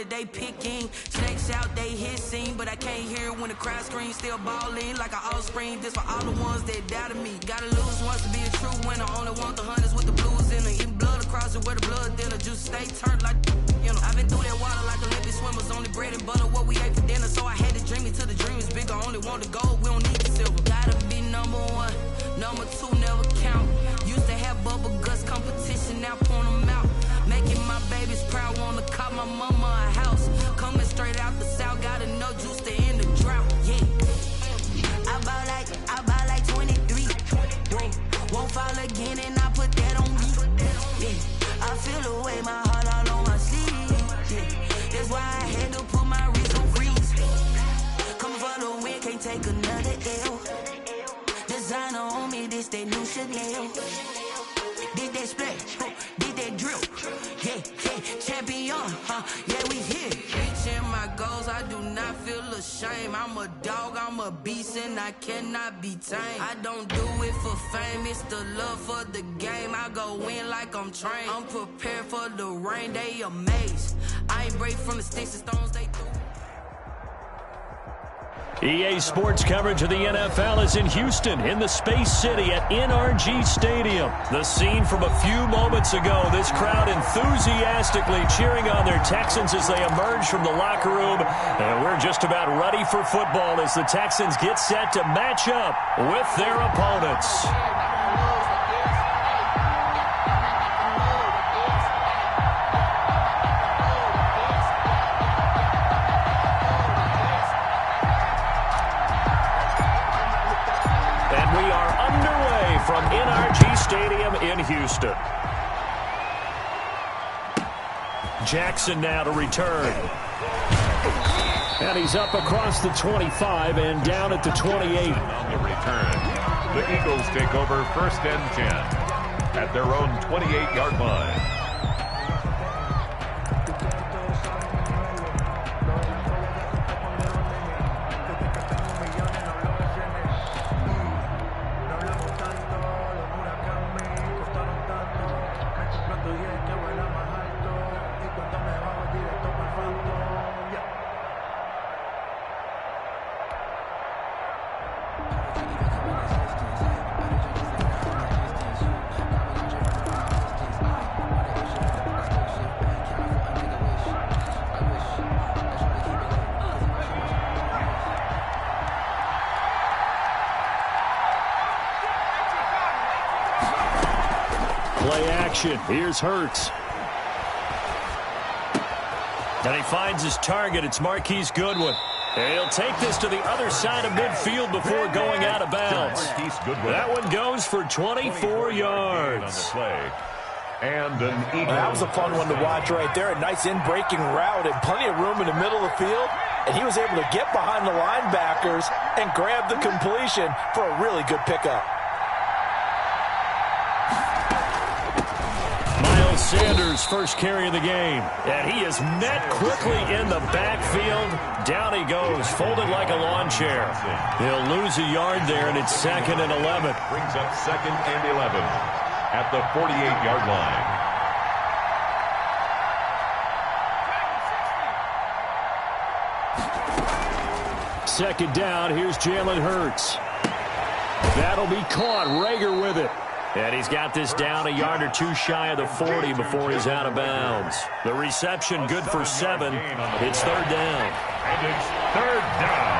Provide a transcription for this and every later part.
that they picking. Snakes out, they hissing, but I can't hear when the crowd screams. Still balling like an offspring. This for all the ones that doubted me. Gotta lose once to be a true winner. Only want the hunters with the blues in it. Eating blood across it where the blood thinner. Juice stay turned like, you know. I've been through that water like Olympic swimmers. Only bread and butter what we ate for dinner. So I had to dream it till the dream is bigger. Only want the gold, we don't need the silver. Gotta be number one. Number two never count. Used to have bubble guts competition, now point them out. Making my babies proud, wanna cop my mama a house. Coming straight out the south, gotta know juice to end the drought. Yeah, I bought like 23. Won't fall again, and I put that on me. Yeah, I feel the way, my heart all on my sleeve. Yeah, that's why I had to put my wrist on freeze. Coming for the win, can't take another L. Designer on me, this that new Chanel. Did that splash, did that drill. Yeah, champion, yeah, we here. Reaching my goals, I do not feel ashamed. I'm a dog, I'm a beast, and I cannot be tamed. I don't do it for fame, it's the love for the game. I go in like I'm trained. I'm prepared for the rain, they amazed. I ain't break from the sticks and stones they threw. EA Sports coverage of the NFL is in Houston, in the Space City at NRG Stadium. The scene from a few moments ago, this crowd enthusiastically cheering on their Texans as they emerge from the locker room. And we're just about ready for football as the Texans get set to match up with their opponents. From NRG Stadium in Houston. Jackson now to return. And he's up across the 25 and down at the 28. On the return, the Eagles take over 1st and 10 at their own 28-yard line. Play action. Here's Hurts. And he finds his target. It's Marquise Goodwin. And he'll take this to the other side of midfield before going out of bounds. That one goes for 24 yards. And an Eagle. That was a fun one to watch right there. A nice in-breaking route and plenty of room in the middle of the field. And he was able to get behind the linebackers and grab the completion for a really good pickup. Sanders' first carry of the game. And he is met quickly in the backfield. Down he goes, folded like a lawn chair. He'll lose a yard there, and it's 2nd and 11. Brings up 2nd and 11 at the 48-yard line. Second down, here's Jalen Hurts. That'll be caught. Rager with it. And he's got this down a yard or two shy of the 40 before he's out of bounds. The reception good for 7. It's 3rd down. And it's 3rd down.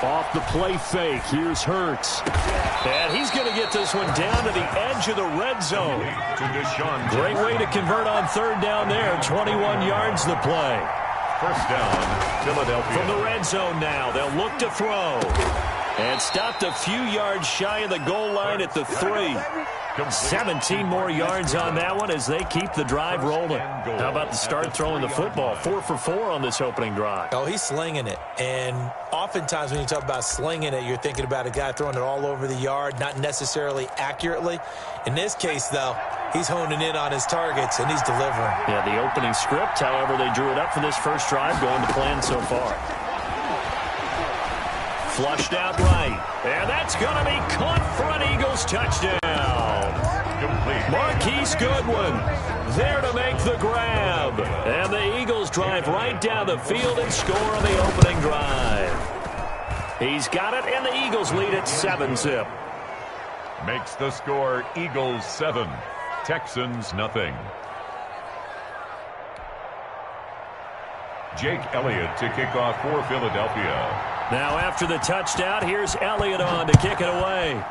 Off the play fake, here's Hurts. And he's going to get this one down to the edge of the red zone. Great way to convert on 3rd down there. 21 yards the play. 1st down, Philadelphia. From the red zone now, they'll look to throw. And stopped a few yards shy of the goal line at the 3. 17 more yards on that one as they keep the drive rolling. How about the start throwing the football? 4 for 4 on this opening drive. Oh, he's slinging it. And oftentimes when you talk about slinging it, you're thinking about a guy throwing it all over the yard, not necessarily accurately. In this case, though, he's honing in on his targets, and he's delivering. Yeah, the opening script, however, they drew it up for this first drive, going to plan so far. Flushed out right. And that's going to be caught for an Eagles touchdown. Complete. Marquise Goodwin there to make the grab. And the Eagles drive right down the field and score on the opening drive. He's got it, and the Eagles lead at 7-zip. Makes the score Eagles 7, Texans nothing. Jake Elliott to kick off for Philadelphia. Now after the touchdown, here's Elliott on to kick it away.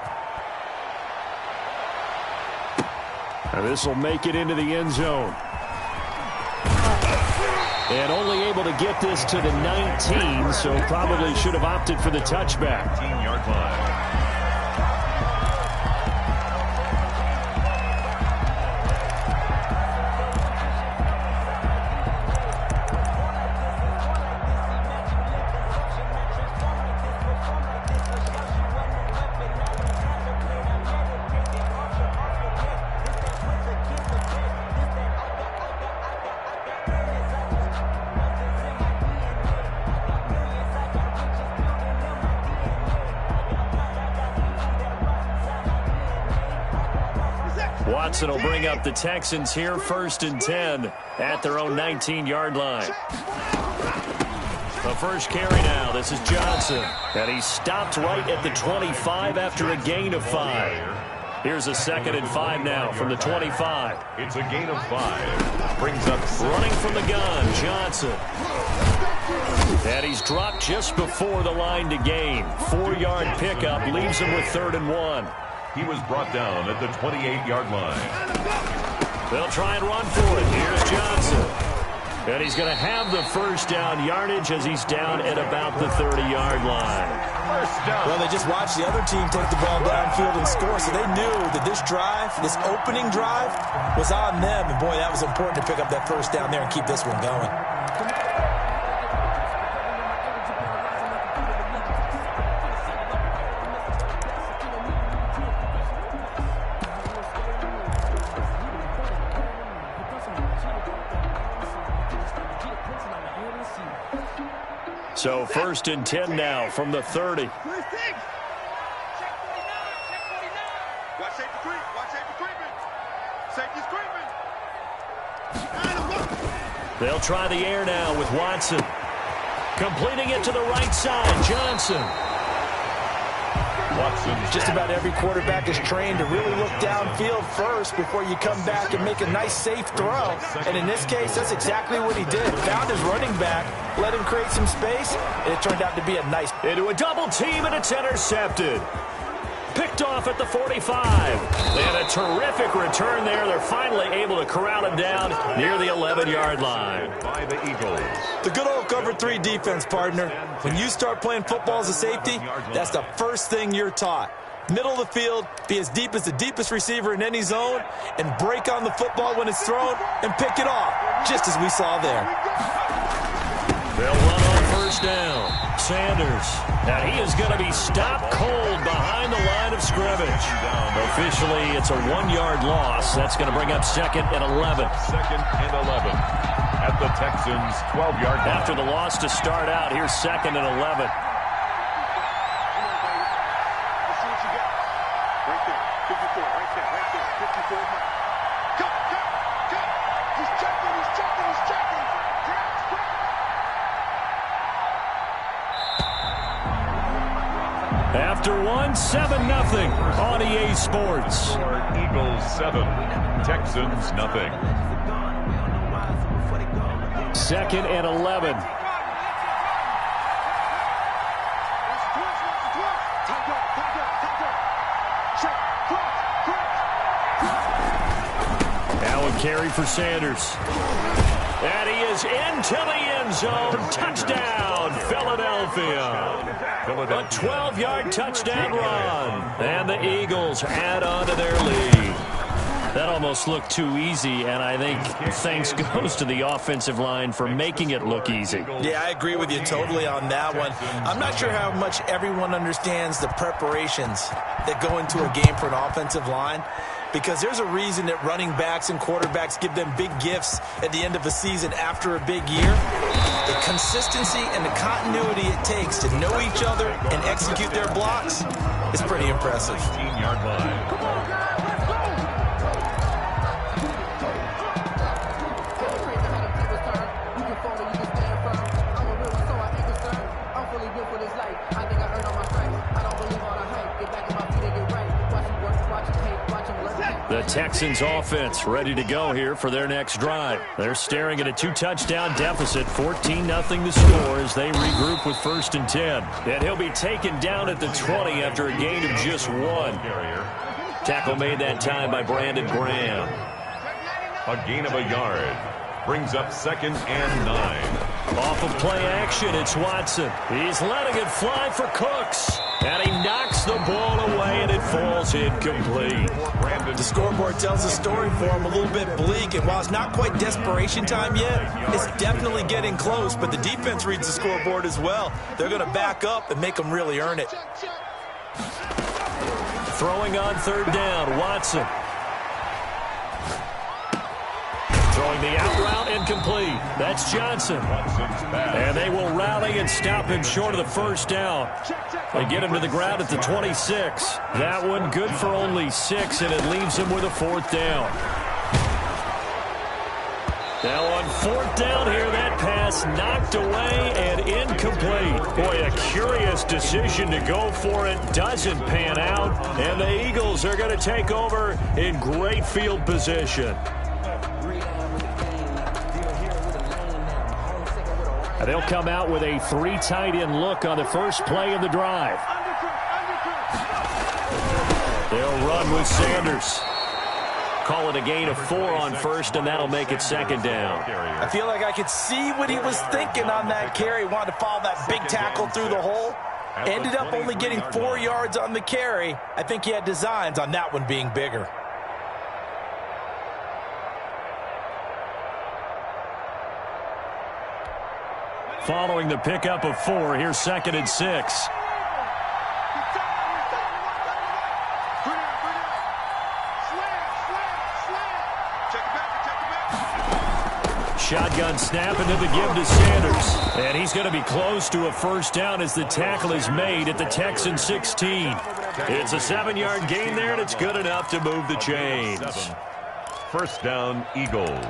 And this will make it into the end zone. And only able to get this to the 19, so probably should have opted for the touchback. 19-yard line. Watson will bring up the Texans here, 1st and 10 at their own 19-yard line. The first carry now. This is Johnson. And he stopped right at the 25 after a gain of 5. Here's a 2nd and 5 now from the 25. It's a gain of 5. Brings up 6. Running from the gun, Johnson. And he's dropped just before the line to gain. 4-yard pickup leaves him with 3rd and 1. He was brought down at the 28-yard line. They'll try and run for it. Here's Johnson. And he's going to have the first down yardage as he's down at about the 30-yard line. First down. Well, they just watched the other team take the ball downfield and score, so they knew that this drive, this opening drive, was on them. And, boy, that was important to pick up that first down there and keep this one going. So 1st and 10 now from the 30. They'll try the air now with Watson. Completing it to the right side, Johnson. Watson's Just about every quarterback is trained to really look downfield first before you come back and make a nice, safe throw. And in this case, that's exactly what he did. Found his running back, let him create some space, and it turned out to be a nice... Into a double team, and it's intercepted. Picked off at the 45. And a terrific return there. They're finally able to corral him down near the 11-yard line. by the Eagles. The good old cover 3 defense, partner. When you start playing football as a safety, that's the first thing you're taught. Middle of the field, be as deep as the deepest receiver in any zone, and break on the football when it's thrown and pick it off, just as we saw there. They'll run on first down. Sanders. And he is going to be stopped cold behind the line of scrimmage. Officially, it's a 1-yard loss. That's going to bring up 2nd and 11. 2nd and 11 at the Texans' 12-yard line. After the loss to start out, here's 2nd and 11. After one, 7-0 on EA Sports. Eagles 7, Texans nothing. 2nd and 11. Now a carry for Sanders. And he is into the end zone. Touchdown, Philadelphia. A 12-yard touchdown run. And the Eagles add on to their lead. That almost looked too easy, and I think thanks goes to the offensive line for making it look easy. Yeah, I agree with you totally on that one. I'm not sure how much everyone understands the preparations that go into a game for an offensive line. because there's a reason that running backs and quarterbacks give them big gifts at the end of a season after a big year. The consistency and the continuity it takes to know each other and execute their blocks is pretty impressive. 15-yard line. The Texans offense ready to go here for their next drive. They're staring at a 2-touchdown deficit, 14-0 the score as they regroup with 1st and 10. And he'll be taken down at the 20 after a gain of just 1. Tackle made that time by Brandon Graham. A gain of a yard. Brings up 2nd and 9. Off of play action, it's Watson. He's letting it fly for Cooks. And he knocks the ball away, and it falls incomplete. The scoreboard tells the story for him a little bit bleak, and while it's not quite desperation time yet, it's definitely getting close, but the defense reads the scoreboard as well. They're going to back up and make them really earn it. Throwing on 3rd down, Watson. Throwing the out route, incomplete. That's Johnson. And they will rally and stop him short of the 1st down. They get him to the ground at the 26. That one good for only 6, and it leaves him with a 4th down. Now on 4th down here, that pass knocked away and incomplete. Boy, a curious decision to go for it. Doesn't pan out, and the Eagles are going to take over in great field position. They'll come out with a 3 tight end look on the first play of the drive. They'll run with Sanders. Call it a gain of 4 on 1st, and that'll make it 2nd down. I feel like I could see what he was thinking on that carry. Wanted to follow that big tackle through the hole. Ended up only getting 4 yards on the carry. I think he had designs on that one being bigger. Following the pickup of 4, here's 2nd and 6. Shotgun snap into the give to Sanders. And he's going to be close to a 1st down as the tackle is made at the Texan 16. It's a 7-yard gain there, and it's good enough to move the chains. 1st down, Eagles.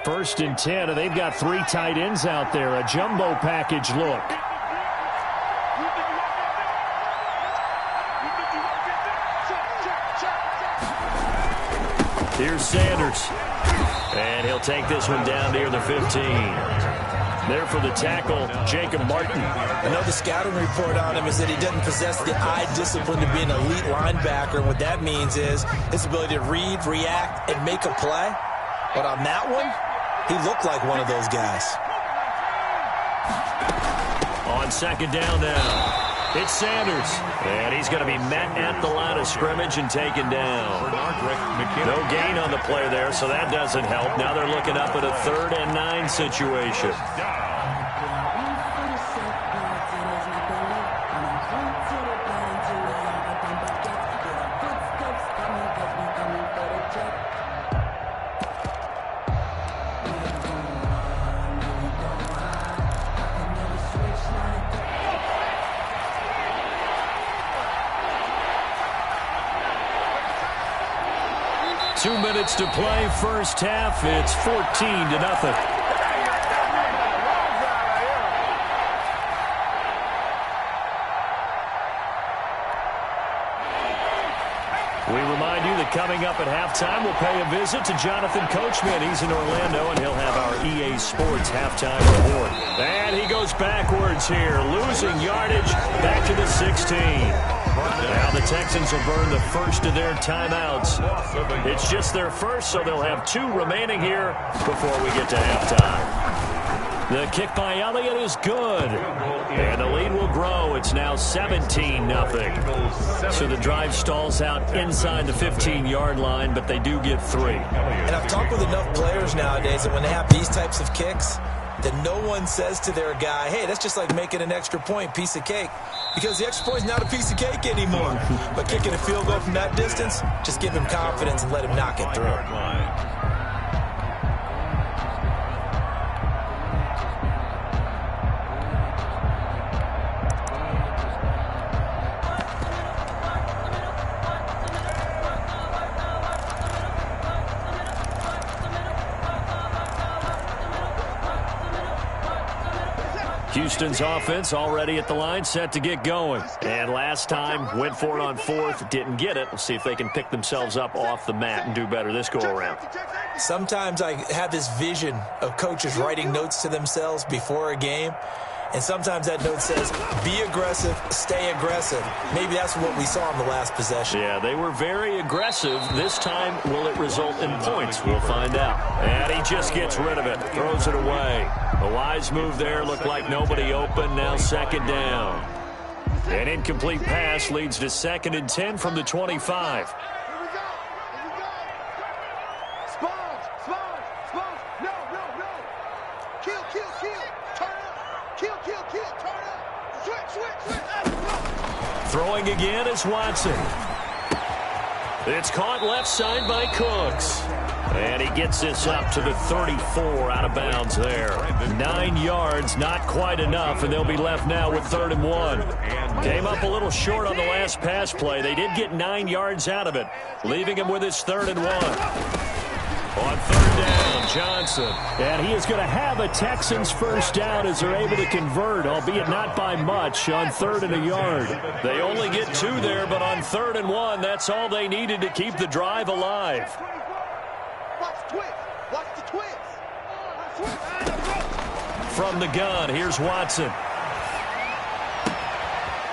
First and 10, and they've got 3 tight ends out there. A jumbo package look. Here's Sanders. And he'll take this one down near the 15. There for the tackle, Jacob Martin. I know the scouting report on him is that he doesn't possess the eye discipline to be an elite linebacker. And what that means is his ability to read, react, and make a play. But on that one, he looked like one of those guys. On 2nd down now, it's Sanders. And he's going to be met at the line of scrimmage and taken down. No gain on the play there, so that doesn't help. Now they're looking up at a 3rd and 9 situation. Two minutes to play, first half. It's 14-0. We remind you that coming up at halftime, we'll pay a visit to Jonathan Coachman. He's in Orlando, and he'll have our EA Sports halftime report. And he goes backwards here, losing yardage back to the 16. Now the Texans will burn the first of their timeouts. It's just their first, so they'll have 2 remaining here before we get to halftime. The kick by Elliott is good. And the lead will grow. It's now 17-0. So the drive stalls out inside the 15-yard line, but they do get 3. And I've talked with enough players nowadays that when they have these types of kicks, that no one says to their guy, hey, that's just like making an extra point, piece of cake. Because the extra point is not a piece of cake anymore. But kicking a field goal from that distance, just give him confidence and let him knock it through. Houston's offense already at the line, set to get going. And last time, went for it on fourth, didn't get it. We'll see if they can pick themselves up off the mat and do better this go-around. Sometimes I have this vision of coaches writing notes to themselves before a game. And sometimes that note says, be aggressive, stay aggressive. Maybe that's what we saw in the last possession. Yeah, they were very aggressive. This time, will it result in points? We'll find out. And he just gets rid of it, throws it away. A wise move there, looked like nobody open, now second down. An incomplete pass leads to 2nd and 10 from the 25. Throwing again is Watson. It's caught left side by Cooks. And he gets this up to the 34 out of bounds there. 9 yards, not quite enough, and they'll be left now with 3rd and 1. Came up a little short on the last pass play. They did get 9 yards out of it, leaving him with his 3rd and 1. On 3rd down, Johnson. And he is going to have a Texans first down as they're able to convert, albeit not by much, on 3rd and a yard. They only get 2 there, but on 3rd and 1, that's all they needed to keep the drive alive. From the gun, here's Watson.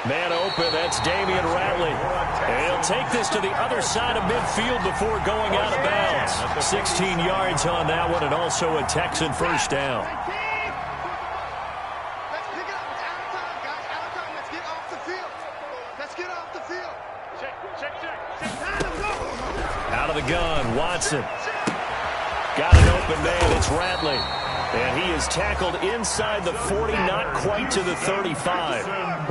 Man open, that's Damian Ratley. And he'll take this to the other side of midfield before going out of bounds. 16 yards on that one, and also a Texan first down. Out of the gun, Watson. Got an open man, it's Ratley. And he is tackled inside the 40, not quite to the 35.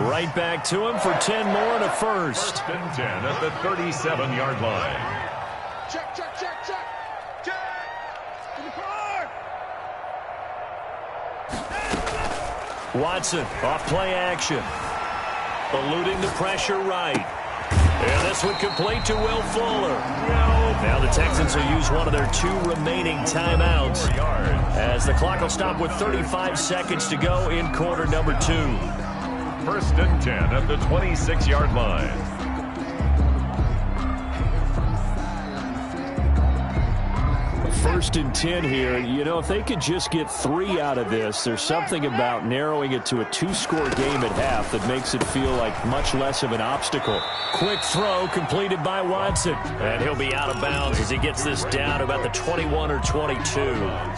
Right back to him for 10 more and a first. 1st and 10 at the 37-yard line. Check. Watson off play action. Eluding the pressure right. And this one complete to Will Fuller. Now the Texans will use one of their 2 remaining timeouts as the clock will stop with 35 seconds to go in quarter number 2. 1st and 10 at the 26-yard line. First and 10 here. You know, if they could just get 3 out of this, there's something about narrowing it to a 2-score game at half that makes it feel like much less of an obstacle. Quick throw completed by Watson. And he'll be out of bounds as he gets this down to about the 21 or 22.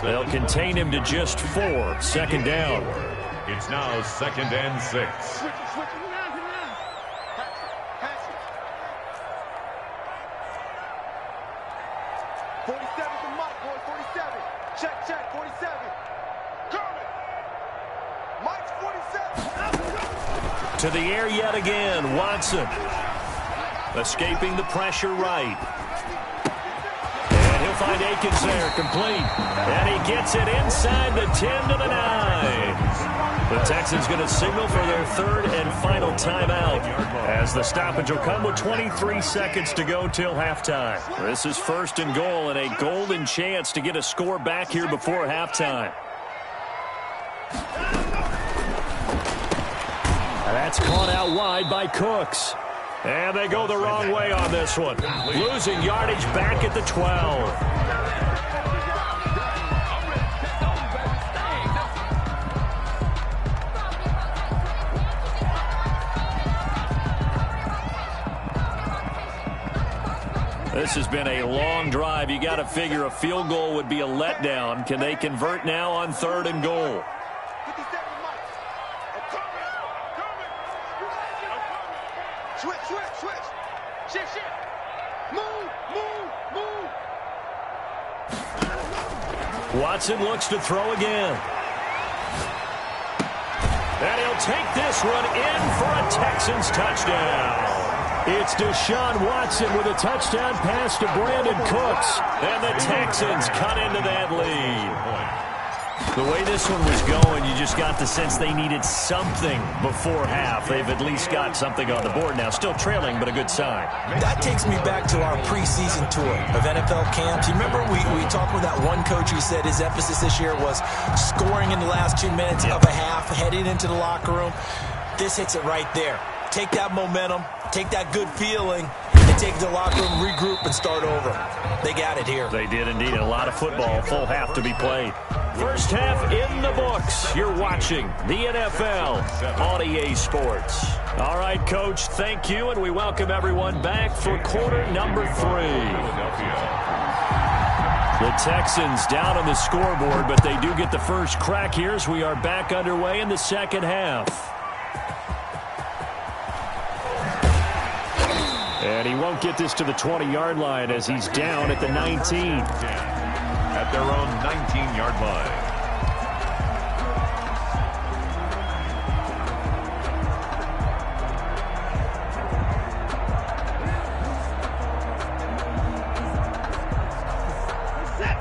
They'll contain him to just 4. 2nd down. It's now 2nd and 6. To the air yet again, Watson. Escaping the pressure right. And he'll find Akins there, complete. And he gets it inside the 10 to the 9. The Texans going to signal for their 3rd and final timeout as the stoppage will come with 23 seconds to go till halftime. This is 1st and goal and a golden chance to get a score back here before halftime. That's caught out wide by Cooks. And they go the wrong way on this one. Losing yardage back at the 12. This has been a long drive. You got to figure a field goal would be a letdown. Can they convert now on 3rd and goal? Watson looks to throw again. And he'll take this one in for a Texans touchdown. It's Deshaun Watson with a touchdown pass to Brandon Cooks. And the Texans cut into that lead. The way this one was going, you just got the sense they needed something before half. They've at least got something on the board now. Still trailing, but a good sign. That takes me back to our preseason tour of NFL camps. You remember we talked with that one coach who said his emphasis this year was scoring in the last 2 minutes of a half, heading into the locker room. This hits it right there. Take that momentum, take that good feeling, and take the locker room, regroup, and start over. They got it here. They did indeed. A lot of football, full half to be played. First half in the books. You're watching the NFL on EA Sports. All right, Coach, thank you, and we welcome everyone back for quarter number 3. The Texans down on the scoreboard, but they do get the first crack here as we are back underway in the second half. And he won't get this to the 20-yard line as he's down at the 19. At their own 19-yard line.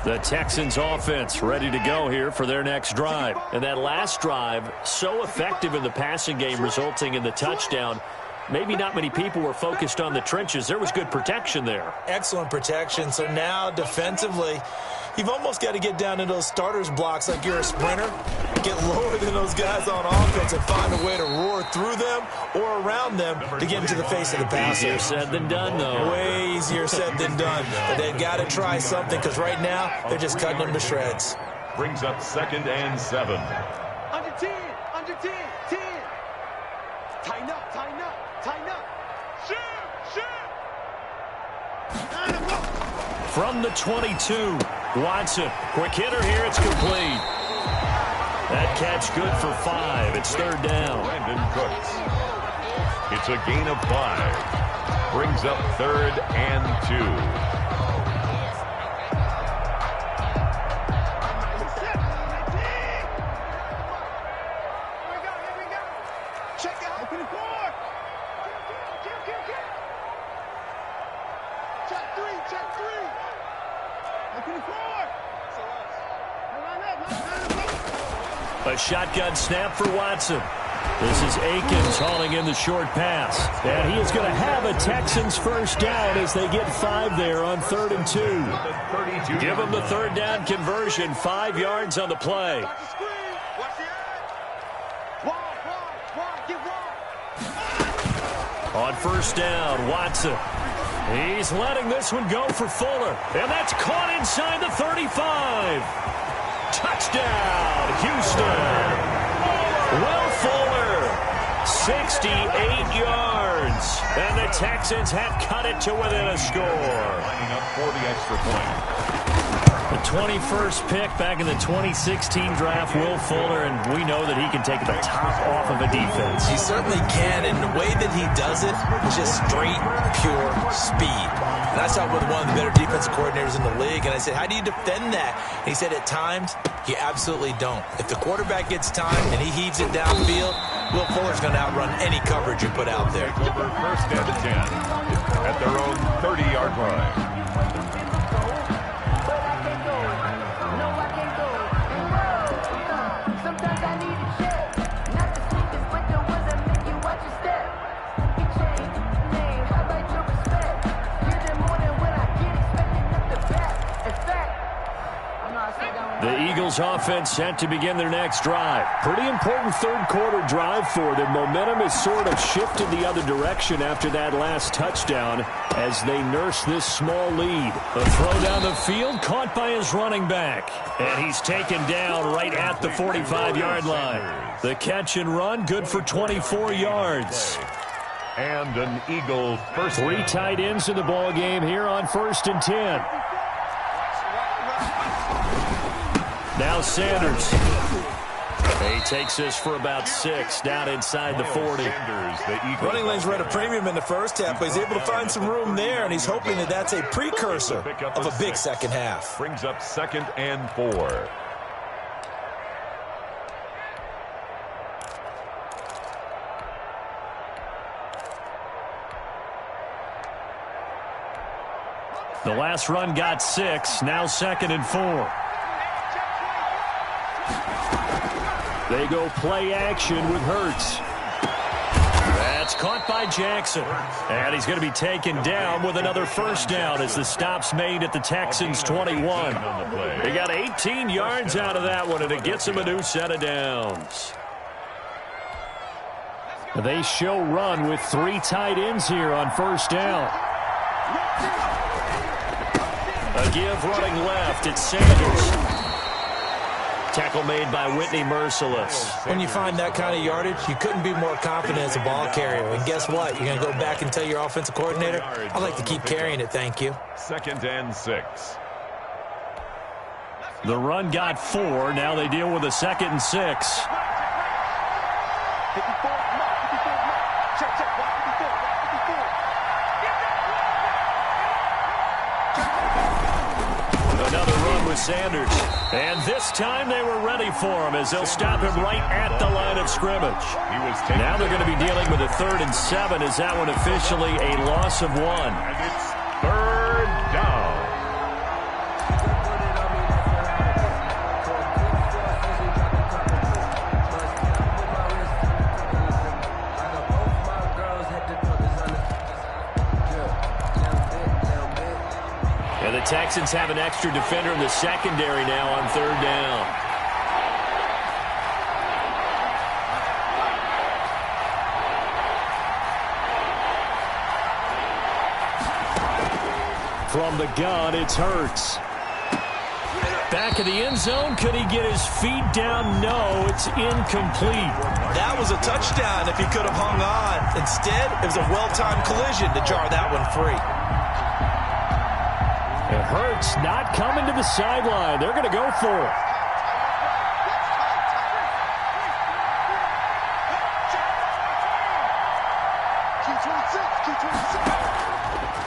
The Texans offense ready to go here for their next drive. And that last drive, so effective in the passing game, resulting in the touchdown. Maybe not many people were focused on the trenches. There was good protection there. Excellent protection. So now defensively, you've almost got to get down to those starters blocks like you're a sprinter. Get lower than those guys on offense and find a way to roar through them or around them to get into the face of the passer. Easier said than done, though. Way easier said than done. But they've got to try something because right now they're just cutting them to shreds. Brings up 2nd and 7. Under 10, under 10, 10. Tighten up, tighten up. Tighten up. Shoot! From the 22, Watson. Quick hitter here. It's complete. That catch good for 5. It's 3rd down. Brandon Cooks. It's a gain of 5. Brings up 3rd and 2. A shotgun snap for Watson. This is Akins hauling in the short pass. And he is going to have a Texans first down as they get 5 there on 3rd and 2. Give them the 3rd down conversion. 5 yards on the play. On 1st down, Watson. He's letting this one go for Fuller. And that's caught inside the 35. Touchdown, Houston. Will Fuller, 68 yards. And the Texans have cut it to within a score. Lining up for the extra point. The 21st pick back in the 2016 draft, Will Fuller, and we know that he can take the top off of a defense. He certainly can, and the way that he does it is just straight, pure speed. And I saw with one of the better defensive coordinators in the league, and I said, how do you defend that? And he said, at times, you absolutely don't. If the quarterback gets time and he heaves it downfield, Will Fuller's going to outrun any coverage you put out there. Over 1st and 10 at their own 30-yard line. The Eagles offense set to begin their next drive. Pretty important 3rd quarter drive for them. Momentum has sort of shifted the other direction after that last touchdown as they nurse this small lead. A throw down the field caught by his running back. And he's taken down right at the 45-yard line. The catch and run good for 24 yards. And an Eagle first. 3 tight ends in the ball game here on 1st and 10. Now Sanders. He takes this for about 6 down inside the 40. Running lanes were at a premium in the first half, but he's able to find some room there, and he's hoping that that's a precursor of a big second half. Brings up 2nd and 4. The last run got 6. Now 2nd and 4. They go play action with Hurts. That's caught by Jackson. And he's going to be taken down with another first down as the stop's made at the Texans' 21. They got 18 yards out of that one, and it gets him a new set of downs. They show run with 3 tight ends here on first down. A give running left. It's Sanders. Tackle made by Whitney Merciless. When you find that kind of yardage, you couldn't be more confident as a ball carrier. And guess what? You're going to go back and tell your offensive coordinator, I'd like to keep carrying it, thank you. 2nd and 6. The run got 4. Now they deal with a 2nd and 6. Another run with Sanders. And this time they were ready for him as they'll stop him right at the line of scrimmage. Now they're going to be dealing with a 3rd and 7. Is that one officially a loss of 1? And it's 3rd down. And the Texans have an extra defender in the secondary now on 3rd down. From the gun, it's Hurts. Back of the end zone. Could he get his feet down? No, it's incomplete. That was a touchdown if he could have hung on. Instead, it was a well-timed collision to jar that one free. And Hurts not coming to the sideline. They're going to go for it.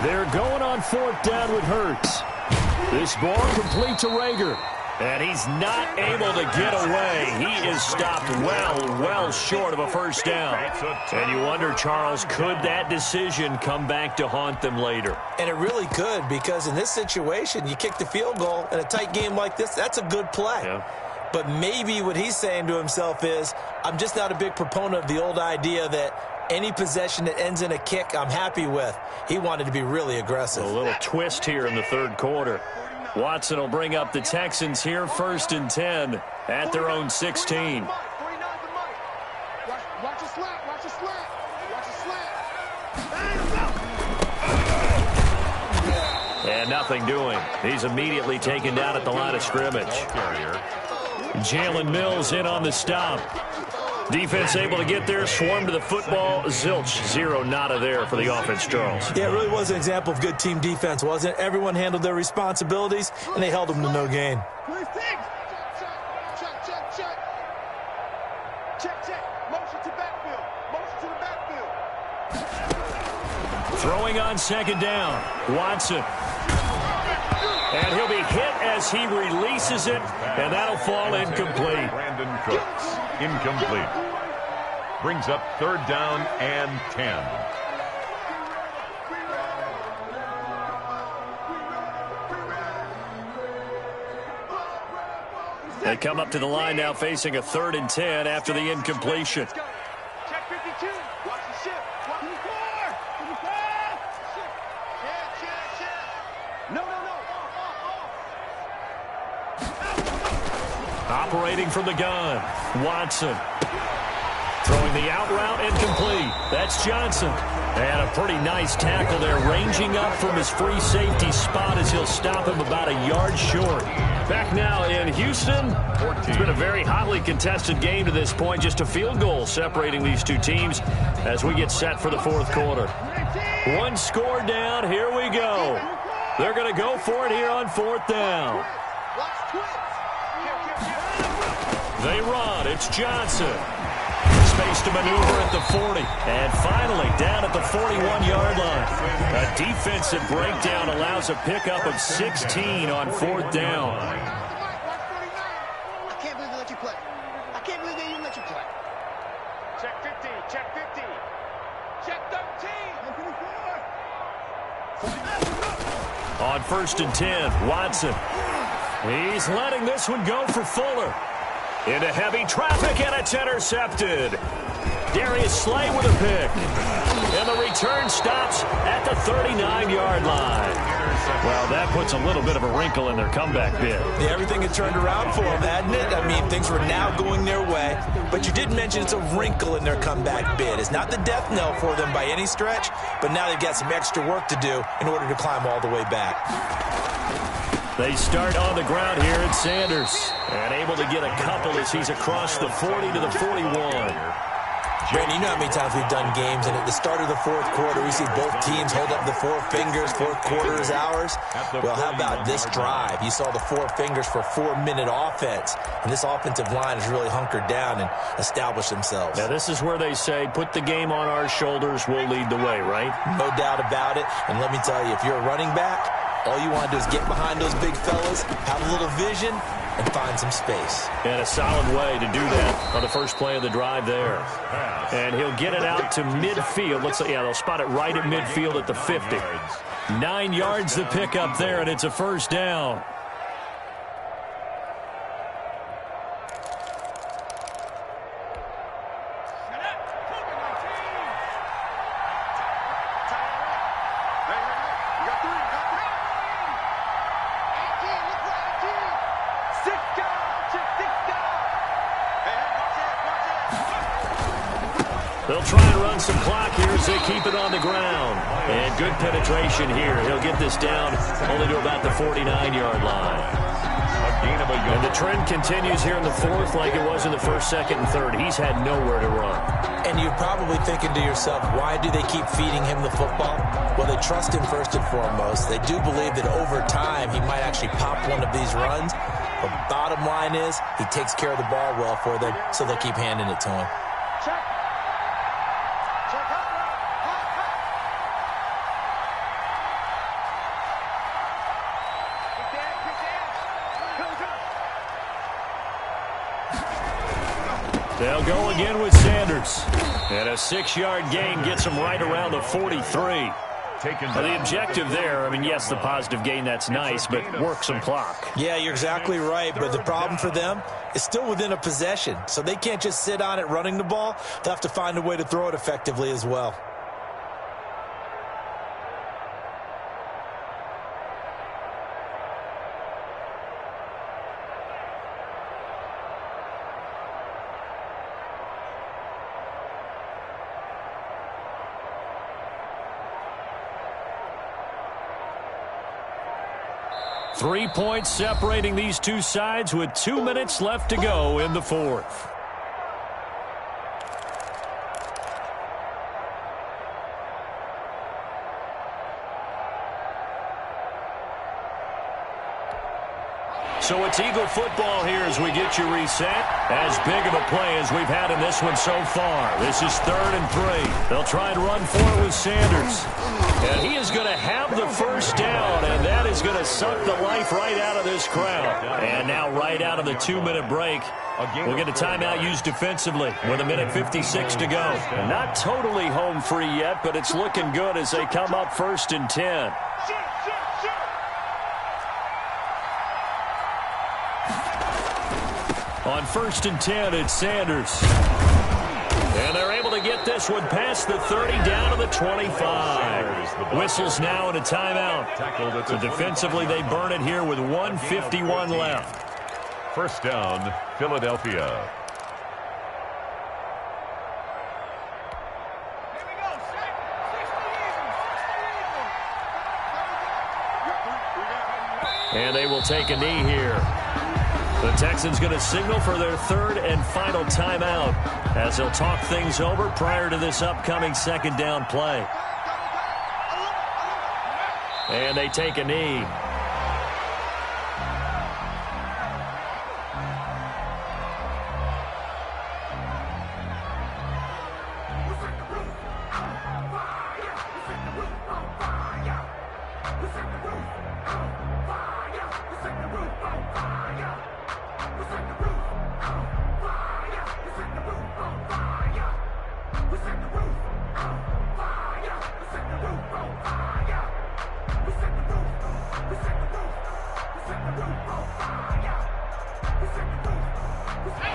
They're going on 4th down with Hurts. This ball complete to Rager. And he's not able to get away. He is stopped well short of a first down. And you wonder, Charles, could that decision come back to haunt them later? And it really could, because in this situation, you kick the field goal in a tight game like this, that's a good play. Yeah. But maybe what he's saying to himself is, I'm just not a big proponent of the old idea that any possession that ends in a kick I'm happy with. He wanted to be really aggressive. A little twist here in the 3rd quarter. Watson will bring up the Texans here 1st and 10 at their own 16. Watch a slant, watch a slant, watch a slant. And nothing doing. He's immediately taken down at the line of scrimmage. Jalen Mills in on the stop. Defense able to get there, swarm to the football. Zilch, 0 nada there for the offense, Charles. Yeah, it really was an example of good team defense, wasn't it? Everyone handled their responsibilities, and they held them to no gain. Check. Motion to backfield. Motion to the backfield. Throwing on 2nd down. Watson. And he'll be hit as he releases it, and that'll fall incomplete. Brandon Cooks, incomplete. Brings up 3rd down and 10. They come up to the line now facing a 3rd and 10 after the incompletion. Check 52. Watch the shift. Watch the score. Check. No. Operating from the gun, Watson. Throwing the out route, incomplete. That's Johnson. And a pretty nice tackle there, ranging up from his free safety spot as he'll stop him about a yard short. Back now in Houston. It's been a very hotly contested game to this point. Just a field goal separating these two teams as we get set for the 4th quarter. 1 score down. Here we go. They're going to go for it here on 4th down. They run. It's Johnson. Space to maneuver at the 40. And finally down at the 41-yard line. A defensive breakdown allows a pickup of 16 on 4th down. I can't believe they let you play. I can't believe they even let you play. Check 50. Check 50. Check 13. On 1st and 10, Watson. He's letting this one go for Fuller. Into heavy traffic, and it's intercepted. Darius Slay with a pick. And the return stops at the 39-yard line. Well, that puts a little bit of a wrinkle in their comeback bid. Yeah, everything had turned around for them, hadn't it? I mean, things were now going their way. But you did mention it's a wrinkle in their comeback bid. It's not the death knell for them by any stretch, but now they've got some extra work to do in order to climb all the way back. They start on the ground here at Sanders. And able to get a couple as he's across the 40 to the 41. Brandon, you know how many times we've done games, and at the start of the fourth quarter, we see both teams hold up the four fingers, fourth quarter is ours. Well, how about this drive? You saw the four fingers for 4-minute offense, and this offensive line has really hunkered down and established themselves. Now, this is where they say, put the game on our shoulders, we'll lead the way, right? No doubt about it, and let me tell you, if you're a running back, all you want to do is get behind those big fellas, have a little vision, and find some space. And a solid way to do that on the first play of the drive there. And he'll get it out to midfield. Looks like, yeah, they'll spot it right at midfield at the 50. 9 yards the pick up there, and it's a first down. They'll try and run some clock here as they keep it on the ground. And good penetration here. He'll get this down only to about the 49-yard line. And the trend continues here in the fourth like it was in the first, second, and third. He's had nowhere to run. And you're probably thinking to yourself, why do they keep feeding him the football? Well, they trust him first and foremost. They do believe that over time he might actually pop one of these runs. But bottom line is he takes care of the ball well for them, so they'll keep handing it to him. They'll go again with Sanders. And a 6-yard gain gets him right around the 43. The objective there, I mean, yes, the positive gain, that's nice, but work some clock. Yeah, you're exactly right, but the problem for them is still within a possession. So they can't just sit on it running the ball. They'll have to find a way to throw it effectively as well. Three points separating these two sides with 2 minutes left to go in the fourth. So it's Eagle football here as we get you reset. As big of a play as we've had in this one so far. This is 3rd and 3. They'll try and run for it with Sanders. And he is going to have the first down, and that is going to suck the life right out of this crowd. And now right out of the 2-minute break, we'll get a timeout used defensively with 1:56 to go. Not totally home free yet, but it's looking good as they come up 1st and 10. On 1st and 10, it's Sanders. And they're able to get this one past the 30 down to the 25. Whistles now and a timeout. So defensively, they burn it here with 1:51 left. First down, Philadelphia. And they will take a knee here. The Texans going to signal for their 3rd and final timeout as they'll talk things over prior to this upcoming 2nd down play. And they take a knee.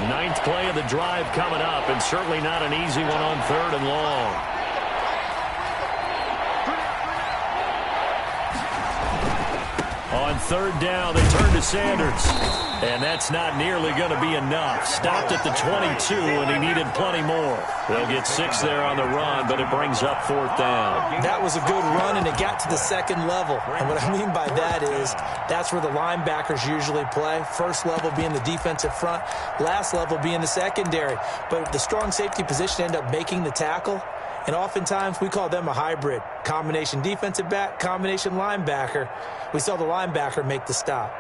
Ninth play of the drive coming up, and certainly not an easy one on 3rd and long. On 3rd down, they turn to Sanders. And that's not nearly going to be enough. Stopped at the 22, and he needed plenty more. They'll get 6 there on the run, but it brings up 4th down. That was a good run, and it got to the 2nd level. And what I mean by that is that's where the linebackers usually play. First level being the defensive front, last level being the secondary. But the strong safety position ended up making the tackle. And oftentimes we call them a hybrid. Combination defensive back, combination linebacker. We saw the linebacker make the stop.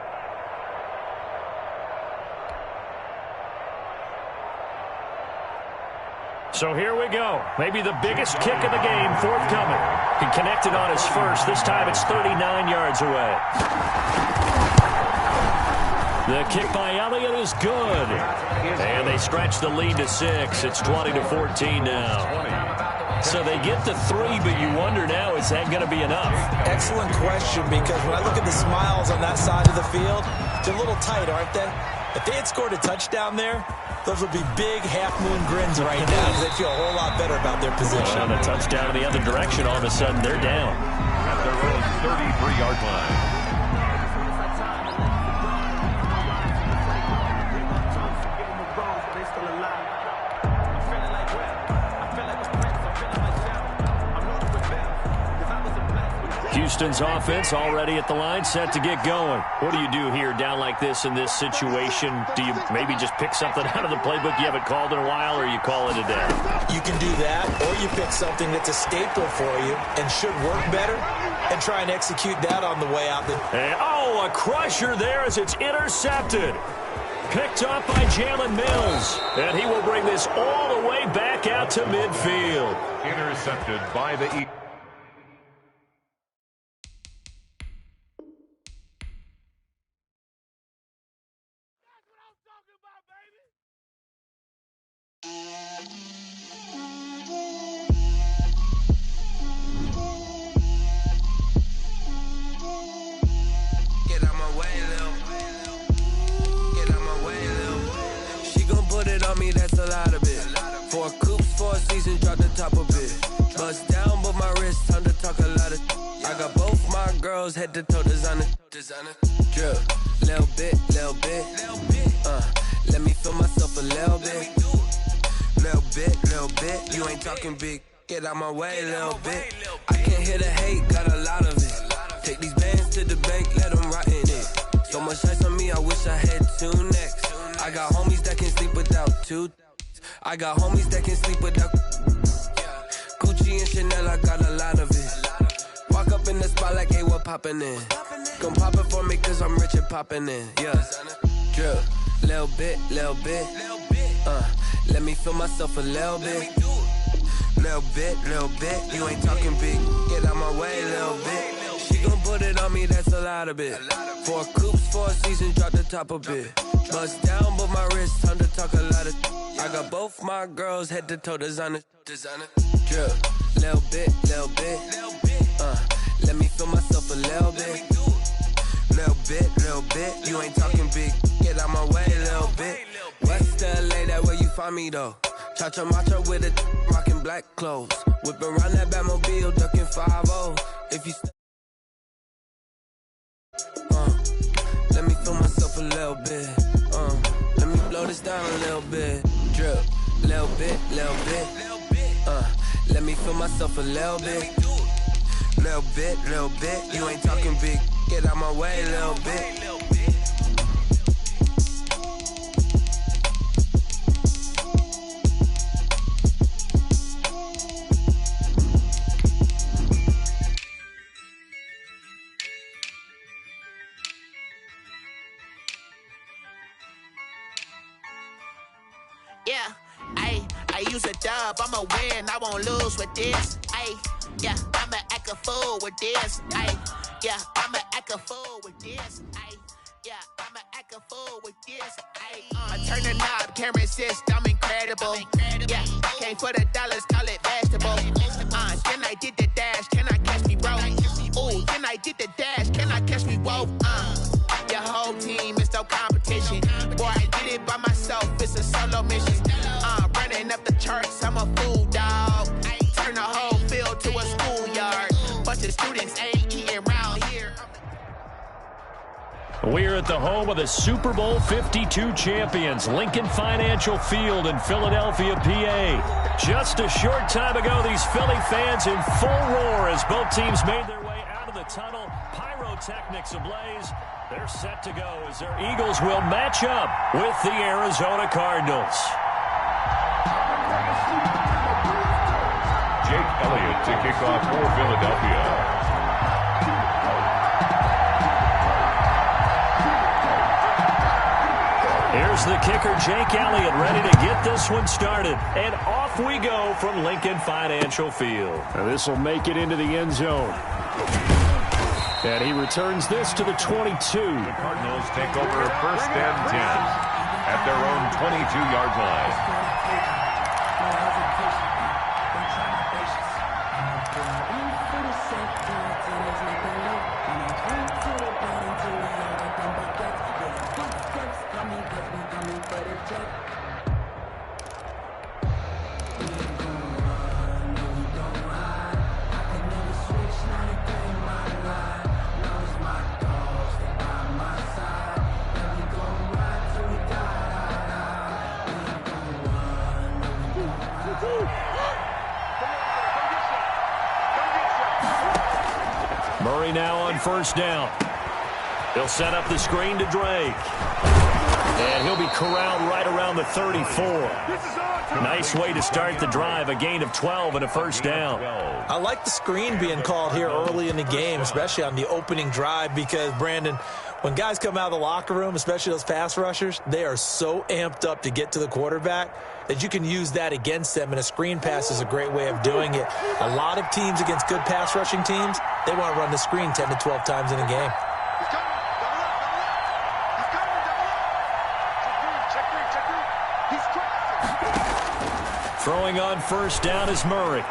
So here we go. Maybe the biggest kick of the game forthcoming. He connected on his first. This time it's 39 yards away. The kick by Elliott is good. And they stretch the lead to 6. It's 20-14 now. So they get to 3, but you wonder now, is that going to be enough? Excellent question, because when I look at the smiles on that side of the field, they're a little tight, aren't they? If they had scored a touchdown there, those would be big half-moon grins right now because they feel a whole lot better about their position. On a touchdown in the other direction, all of a sudden they're down. At their own 33-yard line. Houston's offense already at the line, set to get going. What do you do here down like this in this situation? Do you maybe just pick something out of the playbook you haven't called in a while, or you call it a day? You can do that, or you pick something that's a staple for you and should work better and try and execute that on the way out. A crusher there as it's intercepted. Picked up by Jalen Mills. And he will bring this all the way back out to midfield. Intercepted by the Eagles. That's a lot of it. 4 coops, 4 seasons, drop the top of it. Bust down, but my wrist, time to talk a lot of. I got both my girls head to toe designer. Drip, little bit. Let me feel myself a little bit. Little bit. You ain't talking big. Get out my way, little bit. I can't hear the hate, got a lot of it. Take these bands to the bank, let them rot in it. So much ice on me, I wish I had 2 necks. I got homies that can sleep without 2. I got homies that can sleep without Gucci and Chanel, I got a lot of it. Walk up in the spot like, hey, what poppin' in? Gon' pop it for me cause I'm rich and poppin' in. Yeah, drip, little bit. Let me feel myself a little bit. Little bit. You ain't talking big. Get out my way, little bit. She gon' put it on me, that's a lot of it. 4 coops, 4 seasons, drop the top a bit. Bust down, but my wrist, time to talk a lot of. I got both my girls head to toe designer. Drip, little bit. Let me feel myself a little bit. Little bit. You ain't talking big. Get out my way, little bit. West LA, that where you find me though. Cha-cha matcha with a rockin' black clothes. Whip around that Batmobile, ducking 5-0. If you let me feel myself a little bit. Let me blow this down a little bit. Drip, little bit. Let me feel myself a little bit. Little bit. You ain't talking big. Get out my way, little bit. Yeah, I use a dub, I'ma win, I won't lose with this. Yeah, I'ma act a fool with this. Yeah, I'ma act a fool with this. Yeah, I'ma act a fool with this. I turn the knob, camera assist, I'm incredible. Yeah, came for the dollars, call it vegetable. Then I did the dash, can I catch me, bro? Ooh, then I did the dash, can I catch me, whoa? Your whole team is no competition. Boy, I did it by myself, it's a solo charts, I'm a fool, dog. I turn the whole field to a schoolyard. Bunch of students ain't eating round here. We're at the home of the Super Bowl 52 champions, Lincoln Financial Field in Philadelphia, PA. Just a short time ago, these Philly fans in full roar as both teams made their way out of the tunnel. Pyrotechnics ablaze. They're set to go as their Eagles will match up with the Arizona Cardinals. Jake Elliott to kick off for Philadelphia. Here's the kicker, Jake Elliott, ready to get this one started. And off we go from Lincoln Financial Field. This will make it into the end zone. And he returns this to the 22. The Cardinals take over 1st and 10 at their own 22-yard line. Murray now on 1st down. He'll set up the screen to Drake. And he'll be corralled right around the 34. Nice way to start the drive, a gain of 12 and a 1st down. I like the screen being called here early in the game, especially on the opening drive, because, Brandon, when guys come out of the locker room, especially those pass rushers, they are so amped up to get to the quarterback that you can use that against them, and a screen pass is a great way of doing it. A lot of teams against good pass rushing teams, they want to run the screen 10 to 12 times in a game. Throwing on 1st down is Murray.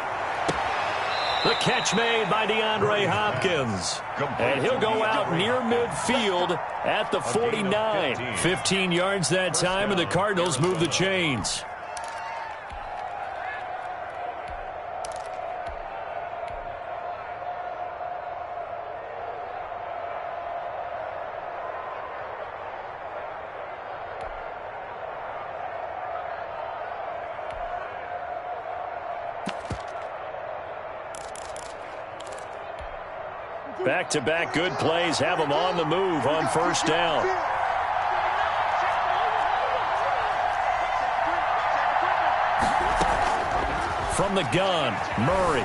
The catch made by DeAndre Hopkins. And he'll go out near midfield at the 49. 15 yards that time, and the Cardinals move the chains. Back-to-back good plays have them on the move on 1st down. From the gun, Murray.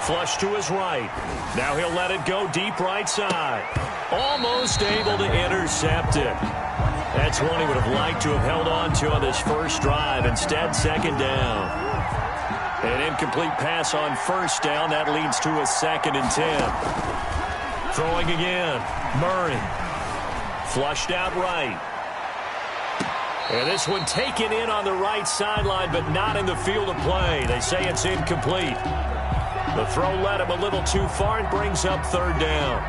Flush to his right. Now he'll let it go deep right side. Almost able to intercept it. That's one he would have liked to have held on to on this first drive. Instead, 2nd down. An incomplete pass on 1st down. That leads to a 2nd and 10. Throwing again, Murray. Flushed out right. And this one taken in on the right sideline, but not in the field of play. They say it's incomplete. The throw led him a little too far and brings up 3rd down.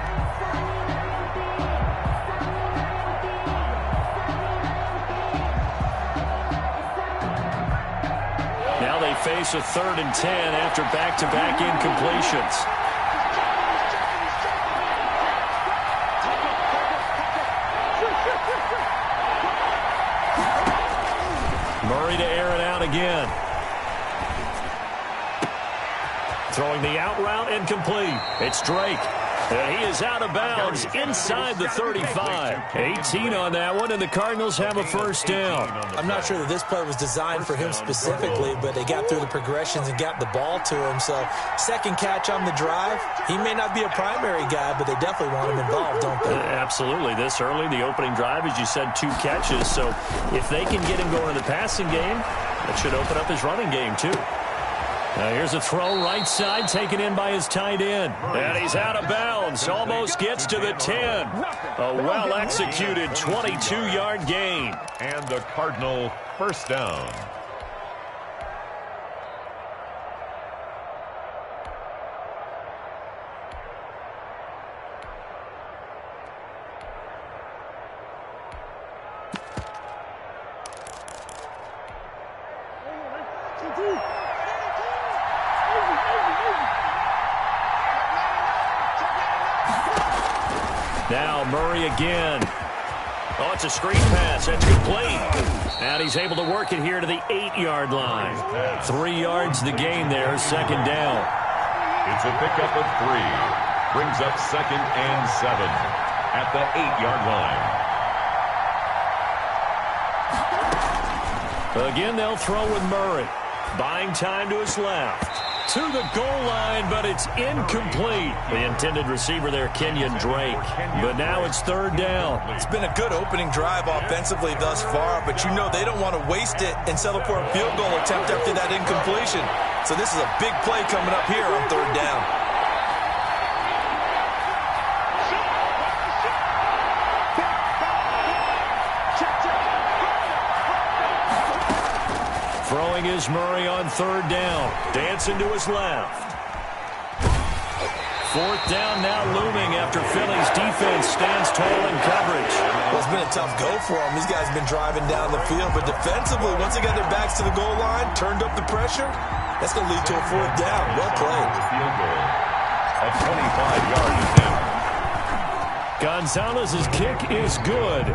Now they face a 3rd and 10 after back-to-back incompletions. Murray to air it out again. Throwing the out route incomplete. It's Drake. And he is out of bounds inside the 35. 18 on that one, and the Cardinals have a 1st down. I'm not sure that this play was designed for him specifically, but they got through the progressions and got the ball to him. So 2nd catch on the drive. He may not be a primary guy, but they definitely want him involved, don't they? Absolutely. This early, the opening drive, as you said, 2 catches. So if they can get him going in the passing game, that should open up his running game too. Now here's a throw right side taken in by his tight end. And he's out of bounds. Almost gets to the 10. A well-executed 22-yard gain. And the Cardinal 1st down. Now Murray again. Oh, it's a screen pass. That's complete. And he's able to work it here to the 8-yard line. 3 yards the gain there, second down. It's a pickup of 3. Brings up 2nd and 7 at the 8-yard line. Again, they'll throw with Murray. Buying time to his left. To the goal line, but it's incomplete. The intended receiver there, Kenyon Drake. But now it's 3rd down. It's been a good opening drive offensively thus far, but you know they don't want to waste it and settle for a field goal attempt after that incompletion. So this is a big play coming up here on 3rd down. Throwing is Murray on 3rd down. Dancing to his left. 4th down now looming after Philly's defense stands tall in coverage. Well, it's been a tough go for them. These guys have been driving down the field, but defensively, once they got their backs to the goal line, turned up the pressure, that's going to lead to a 4th down. Well played. Field goal of 25 yards now. Gonzalez's kick is good.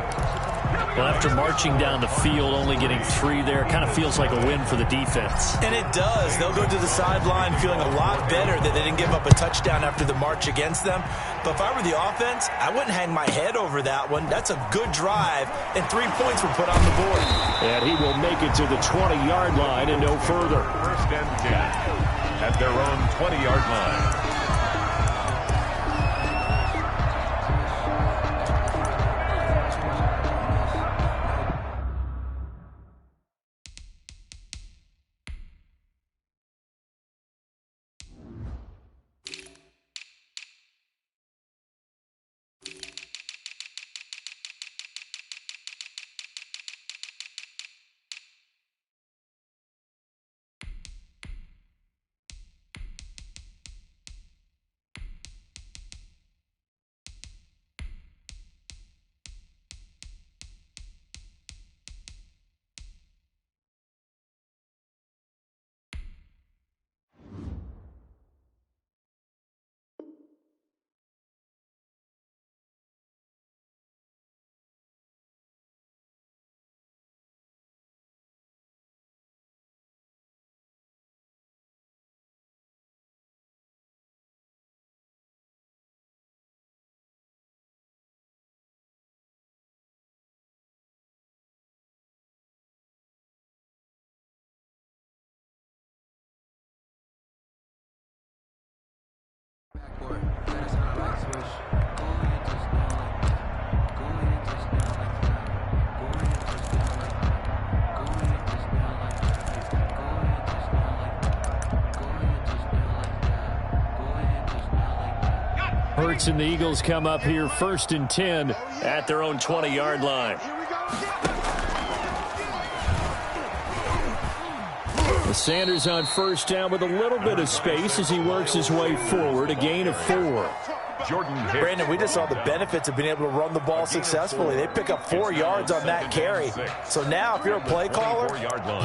Well, after marching down the field, only getting 3 there, kind of feels like a win for the defense. And it does. They'll go to the sideline feeling a lot better that they didn't give up a touchdown after the march against them. But if I were the offense, I wouldn't hang my head over that one. That's a good drive, and 3 points were put on the board. And he will make it to the 20-yard line and no further. 1st and 10 at their own 20-yard line. Hurts and the Eagles come up here 1st and 10 at their own 20-yard line. Sanders on 1st down with a little bit of space as he works his way forward. A gain of 4. Brandon, we just saw the benefits of being able to run the ball successfully. They pick up 4 yards on that carry. So now if you're a play caller,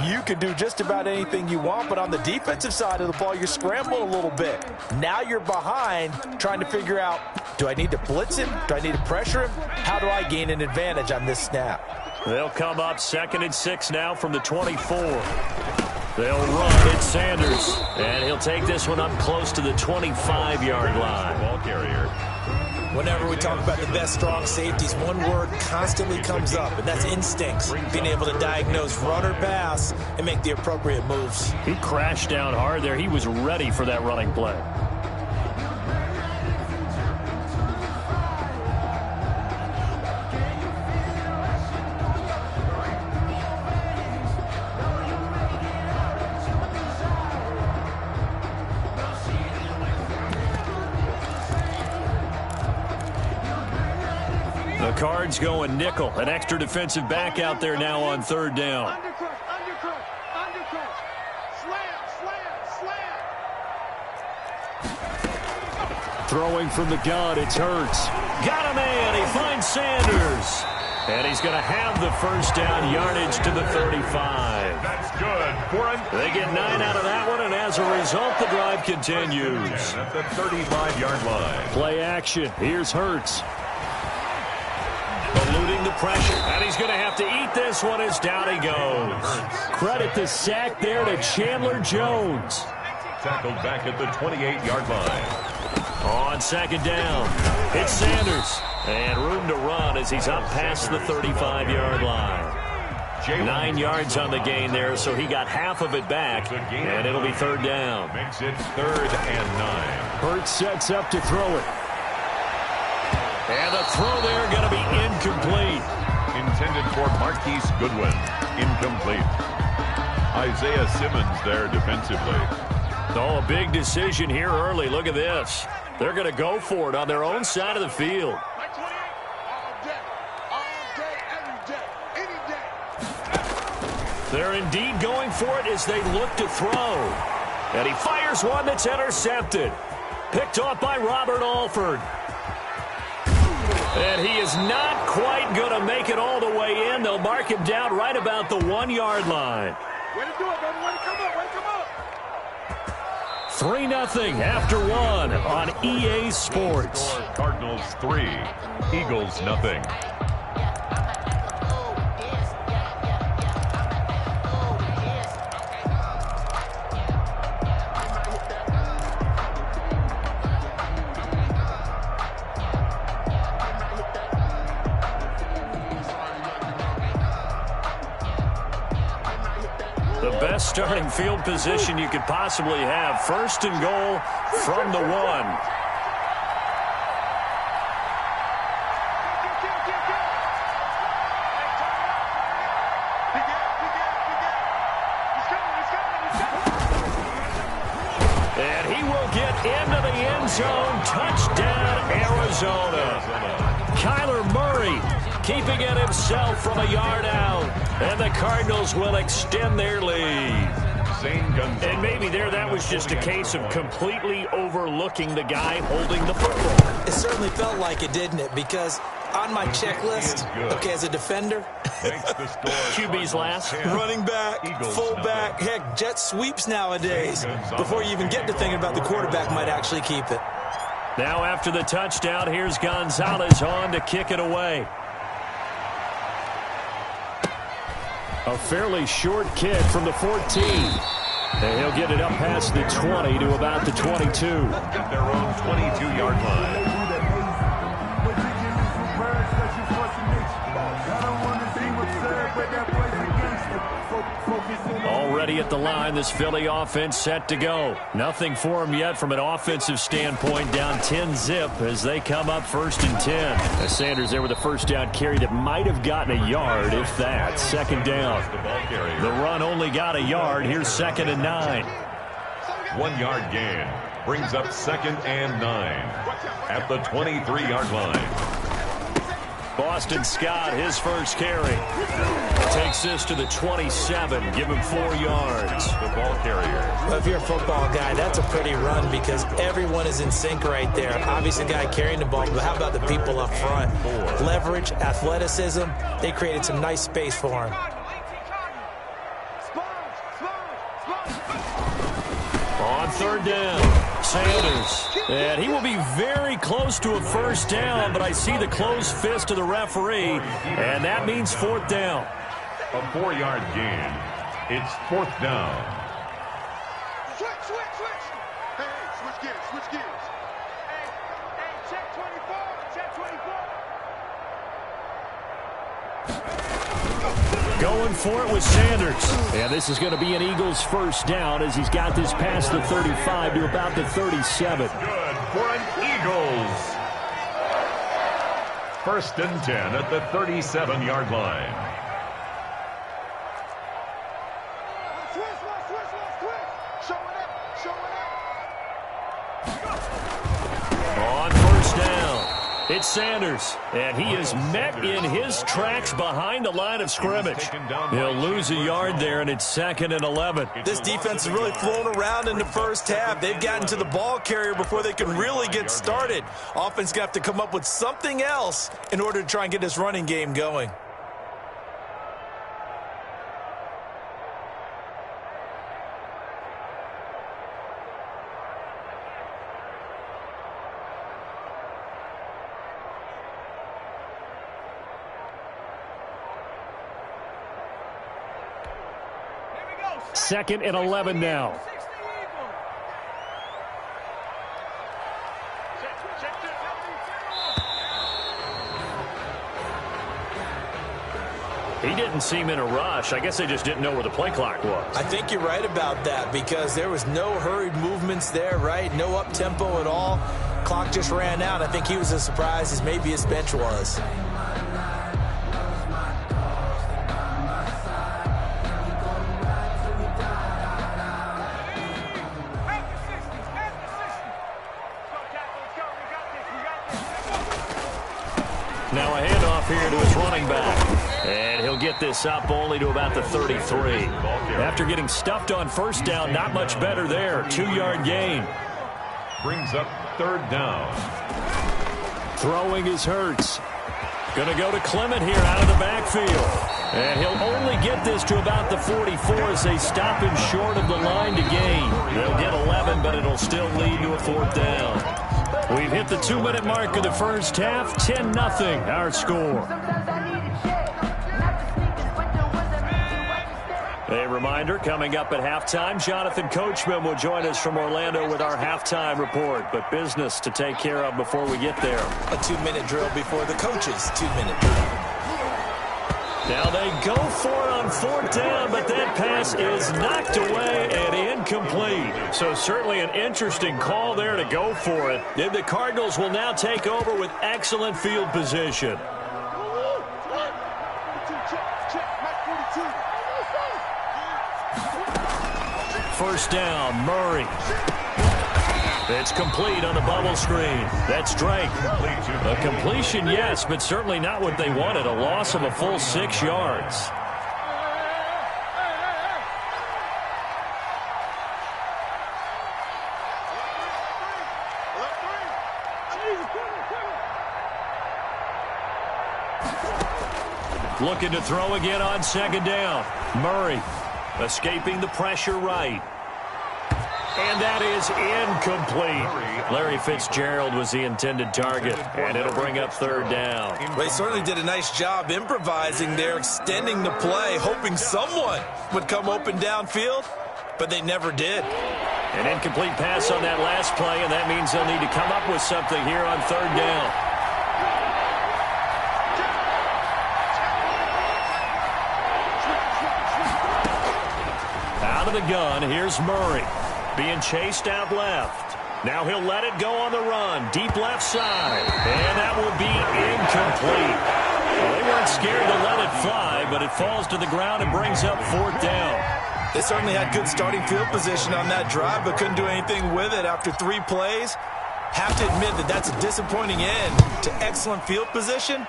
you can do just about anything you want. But on the defensive side of the ball, you're scrambling a little bit. Now you're behind trying to figure out, do I need to blitz him? Do I need to pressure him? How do I gain an advantage on this snap? They'll come up 2nd and 6 now from the 24. They'll run. It's Sanders. And he'll take this one up close to the 25-yard line. Ball carrier. Whenever we talk about the best strong safeties, one word constantly comes up, and that's instincts. Being able to diagnose run or pass and make the appropriate moves. He crashed down hard there. He was ready for that running play. The Cards going nickel. An extra defensive back out there now on 3rd down. Undercut. Slam. Throwing from the gun, it's Hurts. Got a man. He finds Sanders. And he's going to have the 1st down, yardage to the 35. That's good. They get 9 out of that one, and as a result, the drive continues. At the 35-yard line. Play action. Here's Hurts. Eluding the pressure. And he's going to have to eat this one as down he goes. Credit the sack there to Chandler Jones. Tackled back at the 28-yard line. On second down, it's Sanders. And room to run as he's up past the 35-yard line. 9 yards on the gain there, so he got half of it back, and it'll be third down. Makes it 3rd and 9. Hurts sets up to throw it. And the throw there going to be incomplete. Intended for Marquise Goodwin. Incomplete. Isaiah Simmons there defensively. Oh, a big decision here early. Look at this. They're going to go for it on their own side of the field. They're indeed going for it as they look to throw. And he fires one that's intercepted. Picked off by Robert Alford. And he is not quite going to make it all the way in. They'll mark him down right about the 1-yard line. Way to do it, baby. Way to come up. Way to come up. 3-0 after 1 on EA Sports. Cardinals 3, Eagles 0. The best starting field position you could possibly have. 1st and goal from the 1. And he will get into the end zone. Touchdown, Arizona. Kyler Murray keeping it himself from a yard out. And the Cardinals will extend their lead. And maybe that was just a case of completely overlooking the guy holding the football. It certainly felt like it, didn't it? Because on my checklist, okay, as a defender, QB's last. running back, fullback, heck, jet sweeps nowadays. Before you even get to thinking about the quarterback might actually keep it. Now after the touchdown, here's Gonzalez on to kick it away. A fairly short kick from the 14. And he'll get it up past the 20 to about the 22. At their own 22-yard line. Already at the line, this Philly offense set to go. Nothing for them yet from an offensive standpoint. Down 10-zip as they come up 1st and 10. As Sanders there with a first down carry that might have gotten a yard, if that. 2nd down. The run only got a yard. Here's 2nd and 9. 1-yard gain brings up 2nd and 9 at the 23-yard line. Boston Scott, his first carry. Takes this to the 27. Give him 4 yards. The ball carrier. Well, if you're a football guy, that's a pretty run because everyone is in sync right there. Obviously, the guy carrying the ball, but how about the people up front? Leverage, athleticism. They created some nice space for him. On 3rd down, Sanders. And he will be very close to a first down, but I see the closed fist of the referee, and that means 4th down. A 4-yard gain. It's 4th down. Switch. Hey, switch gears. Hey, check 24. Going for it with Sanders. And this is going to be an Eagles first down as he's got this past the 35 to about the 37. Good for an Eagles. 1st and 10 at the 37-yard line. On 1st down, it's Sanders, and he is met in his tracks behind the line of scrimmage. He'll lose a yard there, and it's 2nd and 11. This defense is really flown around in the first half. They've gotten to the ball carrier before they can really get started. Offense going to have to come up with something else in order to try and get this running game going. 2nd and 11 now. He didn't seem in a rush. I guess they just didn't know where the play clock was. I think you're right about that because there was no hurried movements there, right? No up-tempo at all. Clock just ran out. I think he was as surprised as maybe his bench was. Now a handoff here to his running back. And he'll get this up only to about the 33. After getting stuffed on first down, not much better there. 2-yard gain. Brings up 3rd down. Throwing is Hurts. Going to go to Clement here out of the backfield. And he'll only get this to about the 44 as they stop him short of the line to gain. They'll get 11, but it'll still lead to a 4th down. We've hit the 2-minute mark of the first half. 10-0 our score. A reminder, coming up at halftime, Jonathan Coachman will join us from Orlando with our halftime report. But business to take care of before we get there. A 2-minute drill before the coach's 2-minute drill. Now they go for it on 4th down, but that pass is knocked away and incomplete. So certainly an interesting call there to go for it. And the Cardinals will now take over with excellent field position. First down, Murray. It's complete on the bubble screen. That's Drake. A completion, yes, but certainly not what they wanted. A loss of a full 6 yards. Looking to throw again on 2nd down. Murray escaping the pressure right. And that is incomplete. Larry Fitzgerald was the intended target, and it'll bring up 3rd down. They certainly did a nice job improvising there, extending the play, hoping someone would come open downfield, but they never did. An incomplete pass on that last play, and that means they'll need to come up with something here on 3rd down. Out of the gun, here's Murray. Being chased out left. Now he'll let it go on the run. Deep left side. And that will be incomplete. Well, they weren't scared to let it fly, but it falls to the ground and brings up 4th down. They certainly had good starting field position on that drive, but couldn't do anything with it after 3 plays. Have to admit that that's a disappointing end to excellent field position.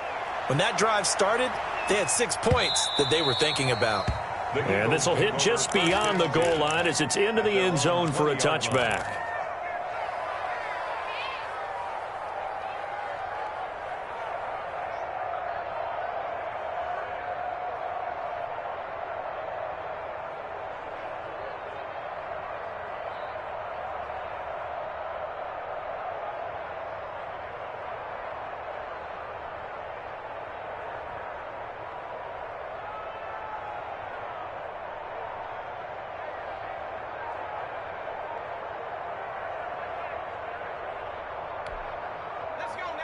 When that drive started, they had 6 points that they were thinking about. And this will hit just beyond the goal line as it's into the end zone for a touchback.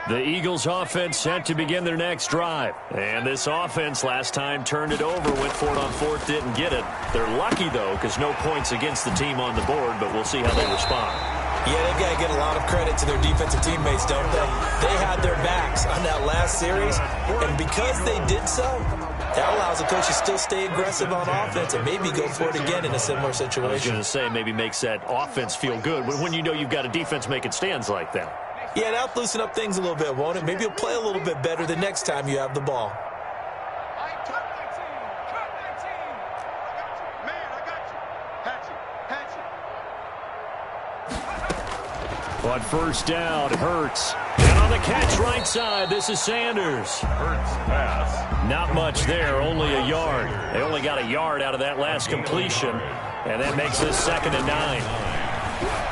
The Eagles offense set to begin their next drive. And this offense last time turned it over, went for it on 4th, didn't get it. They're lucky, though, because no points against the team on the board, but we'll see how they respond. Yeah, they've got to get a lot of credit to their defensive teammates, don't they? They had their backs on that last series, and because they did so, that allows the coach to still stay aggressive on offense and maybe go for it again in a similar situation. I was going to say, maybe makes that offense feel good when you know you've got a defense making stands like that. Yeah, that'll loosen up things a little bit, won't it? Maybe you'll play a little bit better the next time you have the ball. On first down, Hurts. And on the catch right side, this is Sanders. Hurts pass. Not much there, only a yard. They only got a yard out of that last completion, and that makes this 2nd and 9.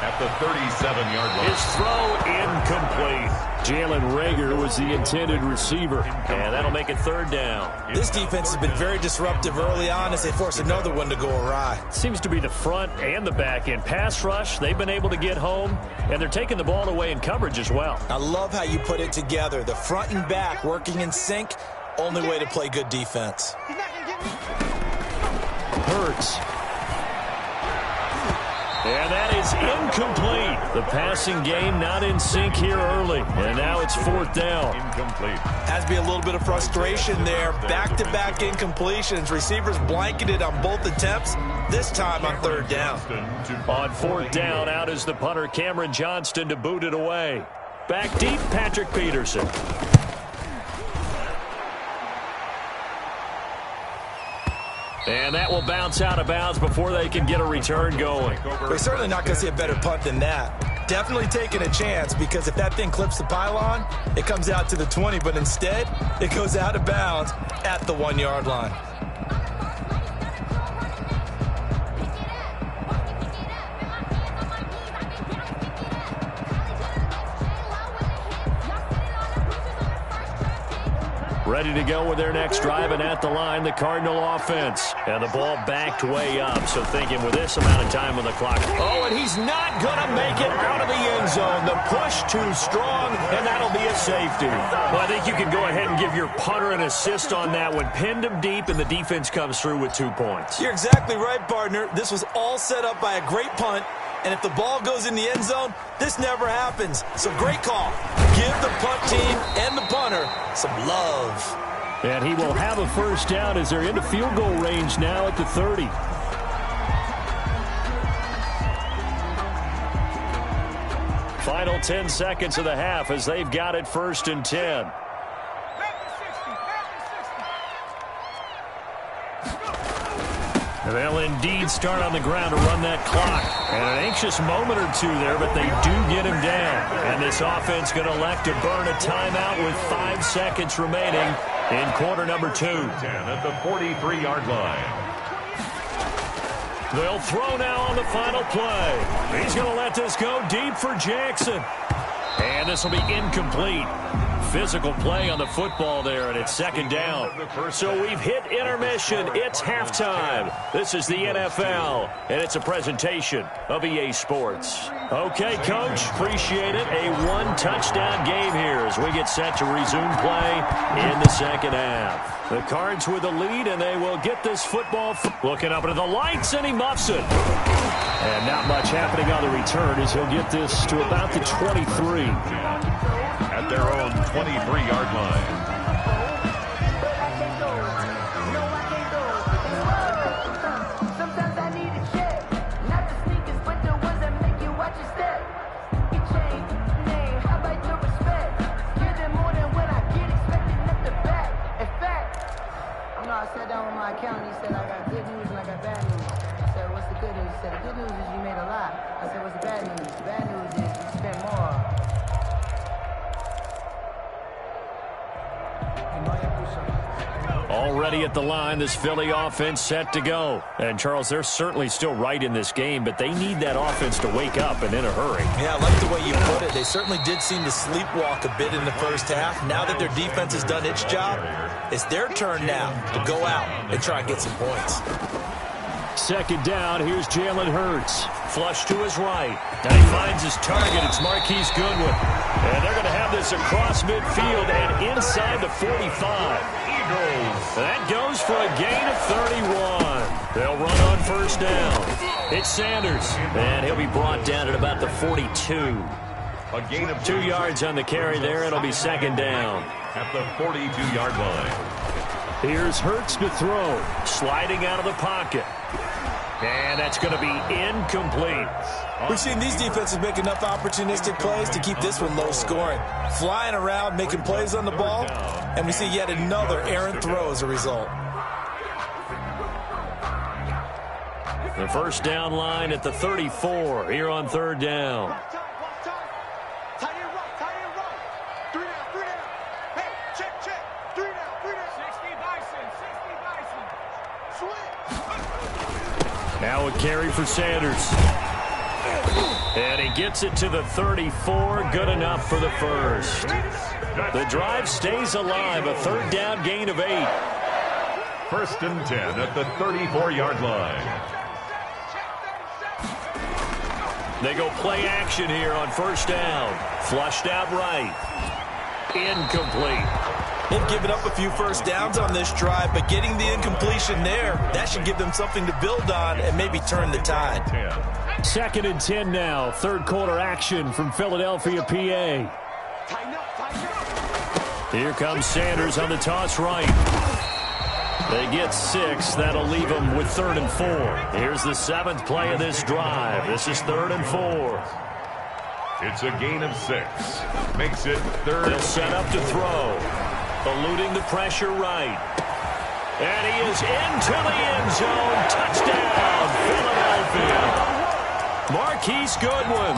At the 37-yard line. His throw incomplete. Jalen Reagor was the intended receiver. And that'll make it third down. This defense has been very disruptive early on as they force another one to go awry. Seems to be the front and the back end. Pass rush, they've been able to get home, and they're taking the ball away in coverage as well. I love how you put it together. The front and back working in sync, only way to play good defense. Hurts. And that is incomplete. The passing game not in sync here early. And now it's fourth down. Incomplete. Has to be a little bit of frustration there. Back-to-back incompletions. Receivers blanketed on both attempts, this time on third down. On fourth down, out is the punter Cameron Johnston to boot it away. Back deep, Patrick Peterson. And that will bounce out of bounds before they can get a return going. We're certainly not going to see a better punt than that. Definitely taking a chance, because if that thing clips the pylon, it comes out to the 20, but instead, it goes out of bounds at the 1-yard line. Ready to go with their next drive, and at the line, the Cardinal offense. And the ball backed way up, so thinking with this amount of time on the clock. Oh, and he's not going to make it out of the end zone. The push too strong, and that'll be a safety. Well, I think you can go ahead and give your punter an assist on that one. Pinned him deep, and the defense comes through with 2 points. You're exactly right, partner. This was all set up by a great punt. And if the ball goes in the end zone, this never happens. So great call. Give the punt team and the punter some love. And he will have a first down as they're into field goal range now at the 30. Final 10 seconds of the half as they've got it 1st and 10. They'll indeed start on the ground to run that clock. And an anxious moment or two there, but they do get him down. And this offense going to elect to burn a timeout with 5 seconds remaining in quarter number 2. 10 at the 43-yard line. They'll throw now on the final play. He's going to let this go deep for Jackson. And this will be incomplete. Physical play on the football there, and it's 2nd down. So we've hit intermission. It's halftime. This is the NFL, and it's a presentation of EA Sports. Okay, Coach, appreciate it. A 1-touchdown game here as we get set to resume play in the 2nd half. The Cards with the lead, and they will get this football. Looking up into the lights, and he muffs it. And not much happening on the return as he'll get this to about the 23. At their own 23-yard line. Sometimes I need a check, not the sneakers, but the ones that make you watch your step. Your chain, name, how about your respect? Give them more than when I get expected at the back. In fact, I sat down with my accountant. He said I got good news and I got bad news. I said, what's the good news? He said, the good news is you made a lot. I said, what's the bad news? The bad news is you spent more. Already at the line, this Philly offense set to go. And, Charles, they're certainly still right in this game, but they need that offense to wake up and in a hurry. Yeah, I like the way you put it. They certainly did seem to sleepwalk a bit in the first half. Now that their defense has done its job, it's their turn now to go out and try and get some points. 2nd down, here's Jalen Hurts. Flush to his right. Now he finds his target. It's Marquise Goodwin. And they're going to have this across midfield and inside the 45. That goes for a gain of 31. They'll run on 1st down. It's Sanders. And he'll be brought down at about the 42. A gain of 2 yards on the carry there. It'll be 2nd down. At the 42-yard line. Here's Hurts to throw. Sliding out of the pocket. And that's going to be incomplete. We've seen these defenses make enough opportunistic plays to keep this one low scoring. Flying around, making plays on the ball, and we see yet another errant throw as a result. The 1st down line at the 34 here on 3rd down. Now a carry for Sanders. And he gets it to the 34. Good enough for the first. The drive stays alive. A third down gain of 8. 1st and 10 at the 34-yard line. They go play action here on 1st down. Flushed out right. Incomplete. They've given up a few first downs on this drive, but getting the incompletion there, that should give them something to build on and maybe turn the tide. 2nd and 10 now. 3rd quarter action from Philadelphia, PA. Here comes Sanders on the toss right. They get 6. That'll leave them with 3rd and 4. Here's the 7th play of this drive. This is 3rd and 4. It's a gain of 6. Makes it 3rd. They'll set up to throw. Eluding the pressure right. And he is into the end zone. Touchdown, Philadelphia. Marquise Goodwin,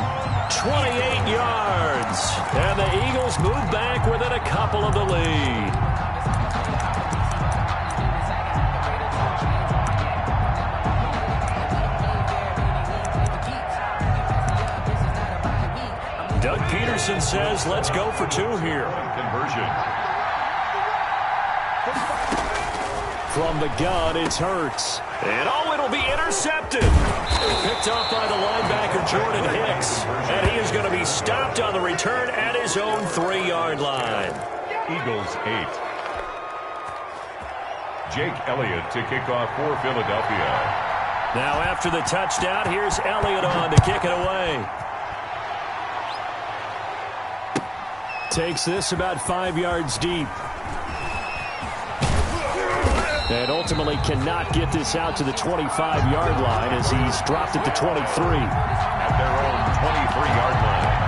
28 yards. And the Eagles move back within a couple of the lead. Doug Peterson says, let's go for 2 here. Conversion. From the gun, it's Hurts. And it'll be intercepted. Picked off by the linebacker, Jordan Hicks. And he is going to be stopped on the return at his own 3-yard line. Eagles 8. Jake Elliott to kick off for Philadelphia. Now after the touchdown, here's Elliott on to kick it away. Takes this about 5 yards deep. And ultimately cannot get this out to the 25-yard line as he's dropped it to 23. At their own 23-yard line.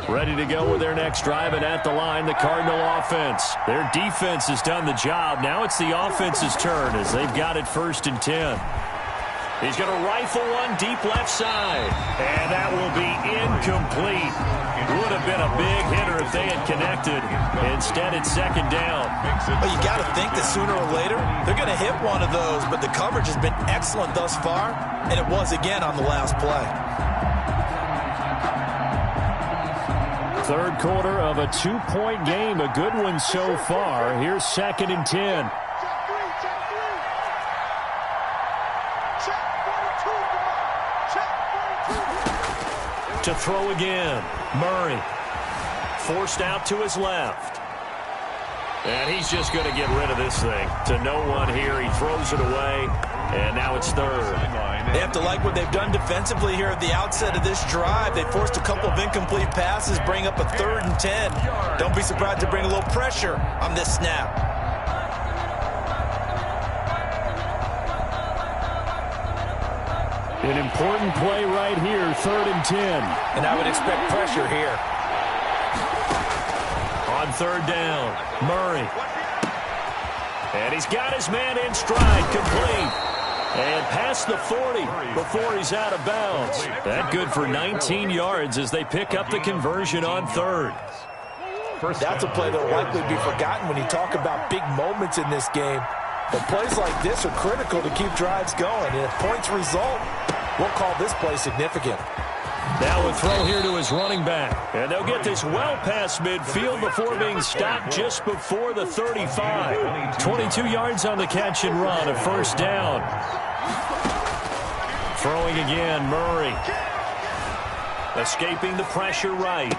Ready to go with their next drive, and at the line, the Cardinal offense. Their defense has done the job. Now it's the offense's turn as they've got it 1st and 10. He's going to rifle one deep left side, and that will be incomplete. Would have been a big hitter if they had connected. Instead, it's 2nd down. Well, you got to think that sooner or later, they're going to hit one of those, but the coverage has been excellent thus far, and it was again on the last play. 3rd quarter of a 2-point game. A good one so far. Here's 2nd and 10. To throw again. Murray. Forced out to his left. And he's just going to get rid of this thing. To no one here. He throws it away. And now it's 3rd. They have to like what they've done defensively here at the outset of this drive. They forced a couple of incomplete passes, bring up a 3rd and 10. Don't be surprised to bring a little pressure on this snap. An important play right here, 3rd and 10. And I would expect pressure here. On 3rd down, Murray. And he's got his man in stride, complete. And past the 40 before he's out of bounds. That good for 19 yards as they pick up the conversion on 3rd. That's a play that will likely be forgotten when you talk about big moments in this game. But plays like this are critical to keep drives going. And if points result, we'll call this play significant. Now a throw here to his running back. And they'll get this well past midfield before being stopped just before the 35. 22 yards on the catch and run, a 1st down. Throwing again, Murray. Escaping the pressure right.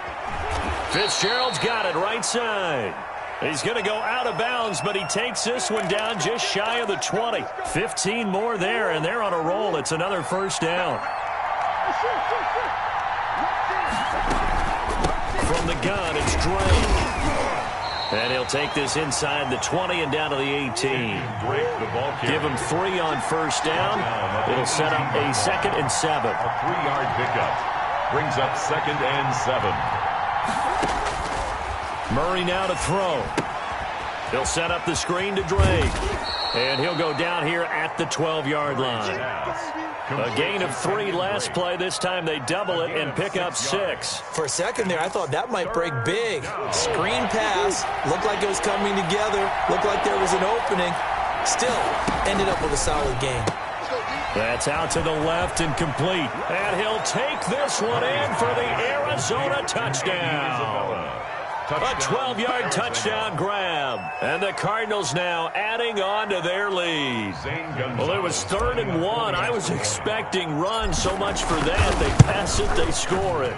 Fitzgerald's got it right side. He's going to go out of bounds, but he takes this one down just shy of the 20. 15 more there, and they're on a roll. It's another 1st down. From the gun, it's Drake. And he'll take this inside the 20 and down to the 18. Give him 3 on 1st down. It'll set up a 2nd and 7. A 3-yard pickup. Brings up 2nd and 7. Murray now to throw. He'll set up the screen to Drake. And he'll go down here at the 12-yard line. A gain of 3 last play. This time they double it and pick up 6. For a second there, I thought that might break big. Screen pass. Looked like it was coming together. Looked like there was an opening. Still ended up with a solid gain. That's out to the left and complete. And he'll take this one in for the Arizona touchdown. A 12-yard touchdown grab. And the Cardinals now adding on to their lead. Well, it was 3rd and 1. I was expecting run, so much for that. They pass it, they score it.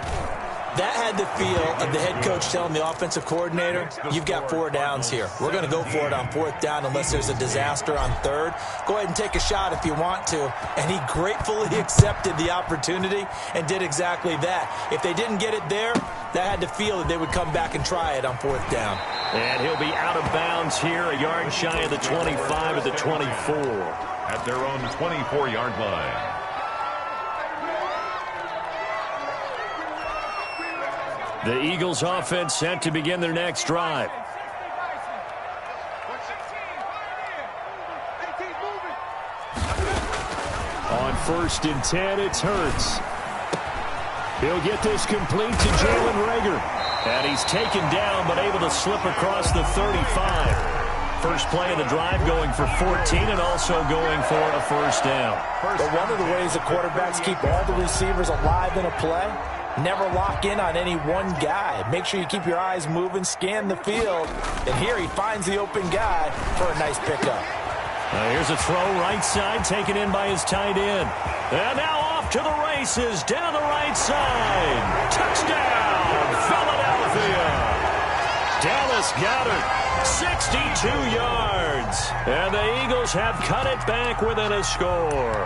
That had the feel of the head coach telling the offensive coordinator, you've got 4 downs here. We're going to go for it on 4th down unless there's a disaster on 3rd. Go ahead and take a shot if you want to. And he gratefully accepted the opportunity and did exactly that. If they didn't get it there, that had the feel that they would come back and try it on 4th down. And he'll be out of bounds here, a yard shy of the 25 at the 24. At their own 24-yard line. The Eagles offense set to begin their next drive. On 1st and 10, it's Hurts. He'll get this complete to Jalen Reagor. And he's taken down but able to slip across the 35. First play of the drive going for 14 and also going for a 1st down. But one of the ways the quarterbacks keep all the receivers alive in a play, never lock in on any one guy. Make sure you keep your eyes moving, scan the field. And here he finds the open guy for a nice pickup. Here's a throw right side taken in by his tight end. And now off to the races down the right side. Touchdown, Philadelphia. Dallas Goedert, 62 yards. And the Eagles have cut it back within a score.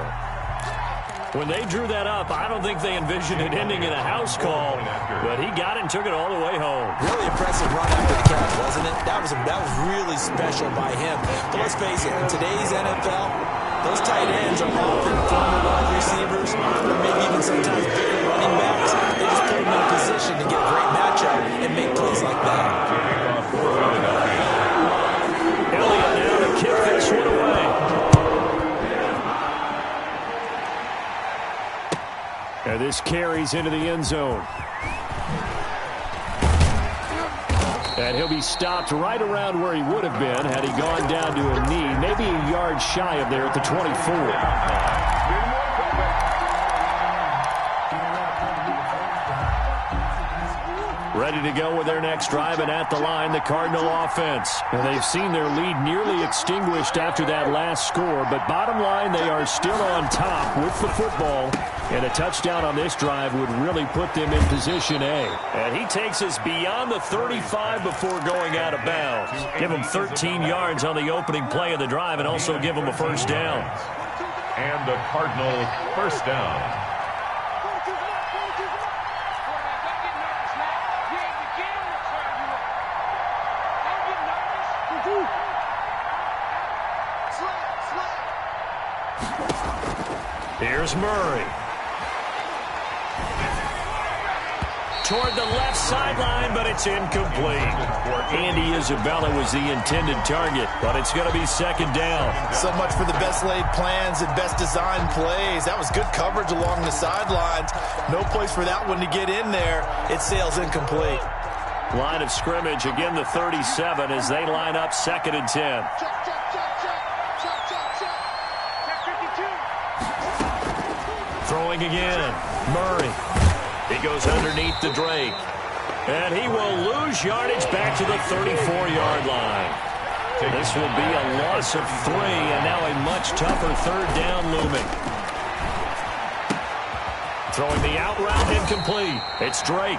When they drew that up, I don't think they envisioned it ending in a house call, but he got it and took it all the way home. Really impressive run after the catch, wasn't it? That was really special by him. But let's face it, in today's NFL, those tight ends are often former wide receivers, or maybe even sometimes bigger running backs. They just put them in a position to get a great matchup and make plays like that. Elliott now to kick this one away. And this carries into the end zone. And he'll be stopped right around where he would have been had he gone down to a knee, maybe a yard shy of there at the 24. Ready to go with their next drive, and at the line, the Cardinal offense. And they've seen their lead nearly extinguished after that last score, but bottom line, they are still on top with the football. And a touchdown on this drive would really put them in position A. And he takes us beyond the 35 before going out of bounds. Give him 13 yards on the opening play of the drive and also give him a 1st down. And the Cardinal 1st down. Here's Murray. Toward the left sideline, but it's incomplete. Andy Isabella was the intended target, but it's going to be 2nd down. So much for the best laid plans and best designed plays. That was good coverage along the sidelines. No place for that one to get in there. It sails incomplete. Line of scrimmage, again the 37 as they line up 2nd and 10. Throwing again. Murray. He goes underneath to Drake. And he will lose yardage back to the 34-yard line. This will be a loss of 3, and now a much tougher 3rd down looming. Throwing the out route incomplete. It's Drake.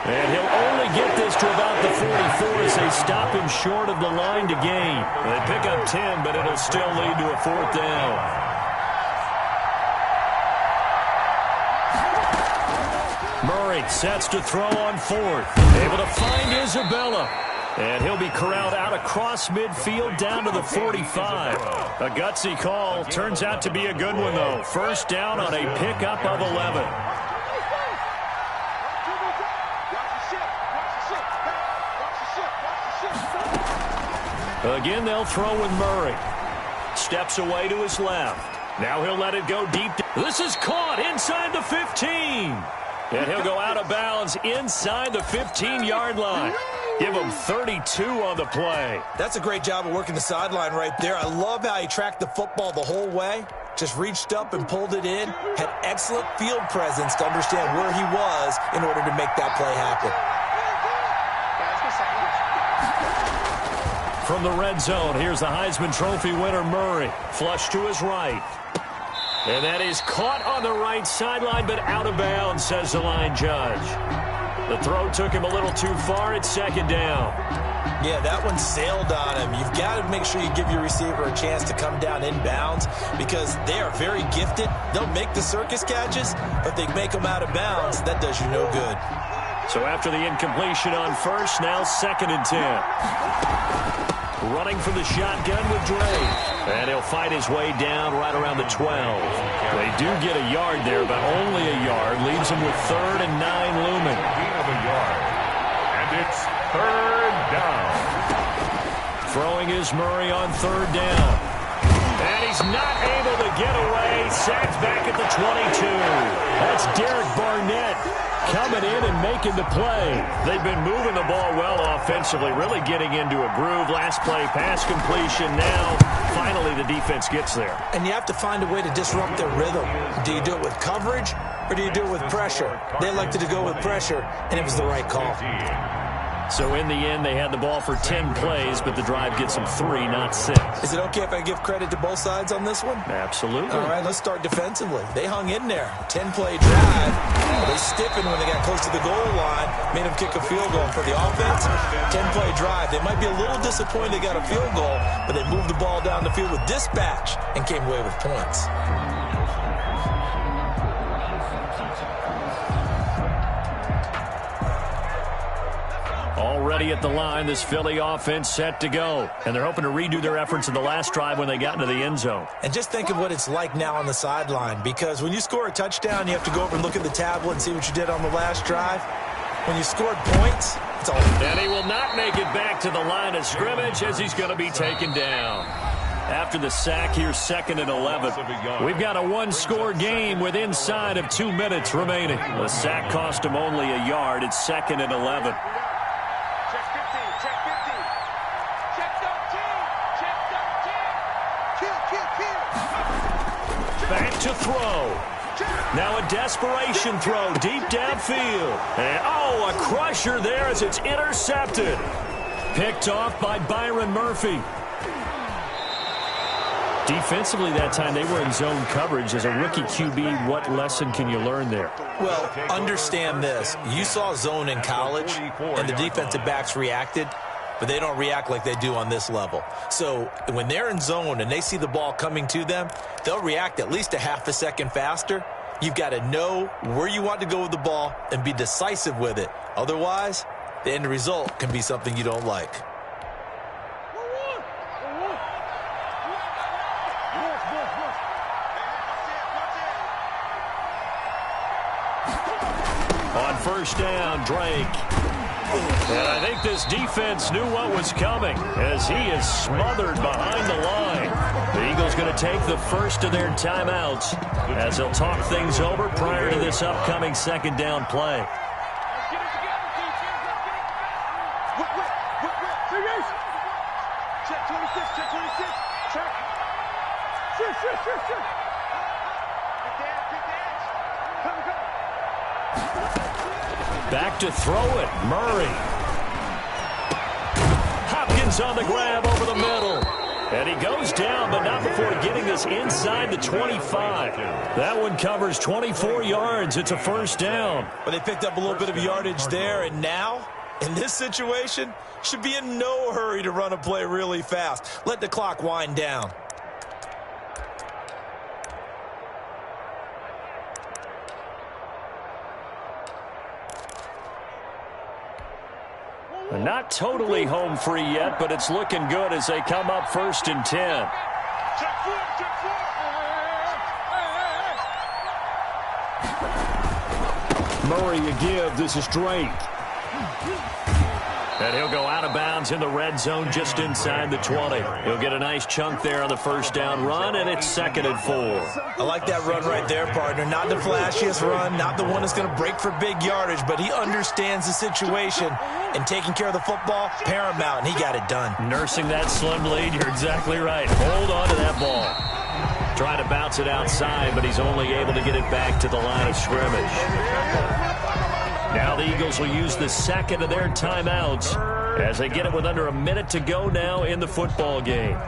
And he'll only get this to about the 44 as they stop him short of the line to gain. They pick up 10, but it'll still lead to a 4th down. Murray sets to throw on 4th. Able to find Isabella. And he'll be corralled out across midfield down to the 45. A gutsy call. Turns out to be a good one, though. 1st down on a pickup of 11. Again, they'll throw with Murray. Steps away to his left. Now he'll let it go deep. This is caught inside the 15. And he'll go out of bounds inside the 15-yard line. Give him 32 on the play. That's a great job of working the sideline right there. I love how he tracked the football the whole way. Just reached up and pulled it in. Had excellent field presence to understand where he was in order to make that play happen. From the red zone, here's the Heisman Trophy winner, Murray. Flush to his right. And that is caught on the right sideline, but out of bounds, says the line judge. The throw took him a little too far. It's second down. Yeah, that one sailed on him. You've got to make sure you give your receiver a chance to come down inbounds because they are very gifted. They'll make the circus catches, but they make them out of bounds. That does you no good. So after the incompletion on first, now 2nd and 10. Running from the shotgun with Drake. And he'll fight his way down right around the 12. They do get a yard there, but only a yard. Leaves him with 3rd and 9 looming. Gain of a yard. And it's 3rd down. Throwing is Murray on 3rd down. And he's not able to get away. Sacked back at the 22. That's Derek Barnett coming in and making the play. They've been moving the ball well offensively, really getting into a groove. Last play, pass completion. Now, finally, the defense gets there. And you have to find a way to disrupt their rhythm. Do you do it with coverage, or do you do it with pressure? They elected to go with pressure, and it was the right call. So in the end, they had the ball for 10 plays, but the drive gets them 3, not 6. Is it okay if I give credit to both sides on this one? Absolutely. All right, let's start defensively. They hung in there. 10-play drive. They stiffened when they got close to the goal line, made them kick a field goal. For the offense, 10-play drive. They might be a little disappointed they got a field goal, but they moved the ball down the field with dispatch and came away with points. Already at the line, this Philly offense set to go. And they're hoping to redo their efforts in the last drive when they got into the end zone. And just think of what it's like now on the sideline, because when you score a touchdown, you have to go over and look at the tablet and see what you did on the last drive. When you scored points, it's all. And he will not make it back to the line of scrimmage as he's going to be taken down. After the sack, here's 2nd and 11. We've got a one-score game with inside of 2 minutes remaining. The sack cost him only a yard. It's 2nd and 11. Back to throw. Now a desperation throw deep downfield. And a crusher there as it's intercepted. Picked off by Byron Murphy. Defensively that time, they were in zone coverage. As a rookie QB, what lesson can you learn there? Well, understand this. You saw zone in college, and the defensive backs reacted, but they don't react like they do on this level. So when they're in zone and they see the ball coming to them, they'll react at least a half a second faster. You've got to know where you want to go with the ball and be decisive with it. Otherwise, the end result can be something you don't like. On first down, Drake. And I think this defense knew what was coming as he is smothered behind the line. The Eagles going to take the first of their timeouts as they'll talk things over prior to this upcoming 2nd down play. Check 26, check 26, check. Sure. Back to throw it, Murray. Hopkins on the grab over the middle. And he goes down, but not before getting this inside the 25. That one covers 24 yards. It's a first down. But they picked up a little bit of yardage there, and now, in this situation, should be in no hurry to run a play really fast. Let the clock wind down. Not totally home free yet, but it's looking good as they come up 1st and 10. Murray a give. This is Drake. And he'll go out of bounds in the red zone just inside the 20. He'll get a nice chunk there on the first down run, and it's 2nd and 4. I like that run right there, partner. Not the flashiest run, not the one that's going to break for big yardage, but he understands the situation, and taking care of the football, paramount, and he got it done. Nursing that slim lead, you're exactly right. Hold on to that ball. Trying to bounce it outside, but he's only able to get it back to the line of scrimmage. Now the Eagles will use the second of their timeouts as they get it with under a minute to go now in the football game.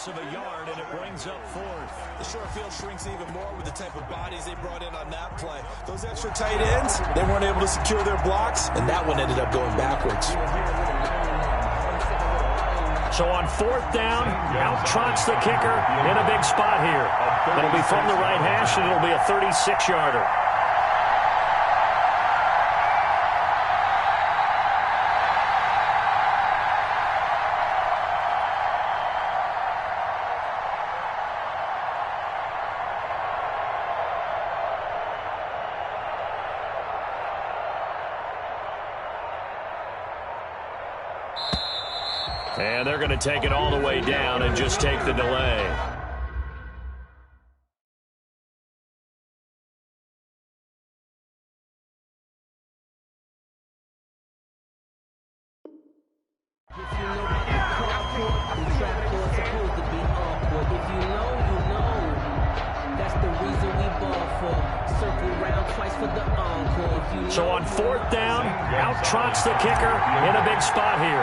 Of a yard, and it brings up 4th. The short field shrinks even more with the type of bodies they brought in on that play. Those extra tight ends, they weren't able to secure their blocks, and that one ended up going backwards. So on 4th down, out trots the kicker in a big spot here. It'll be from the right hash, and it'll be a 36-yarder. And they're going to take it all the way down and just take the delay. So on 4th down, out trots the kicker in a big spot here.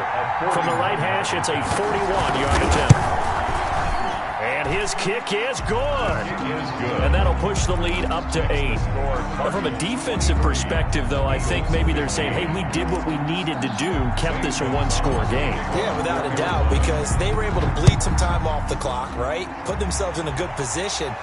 From the right hash, it's a 41-yard attempt. And his kick is good. And that'll push the lead up to 8. But from a defensive perspective, though, I think maybe they're saying, hey, we did what we needed to do, kept this a one-score game. Yeah, without a doubt, because they were able to bleed some time off the clock, right? Put themselves in a good position,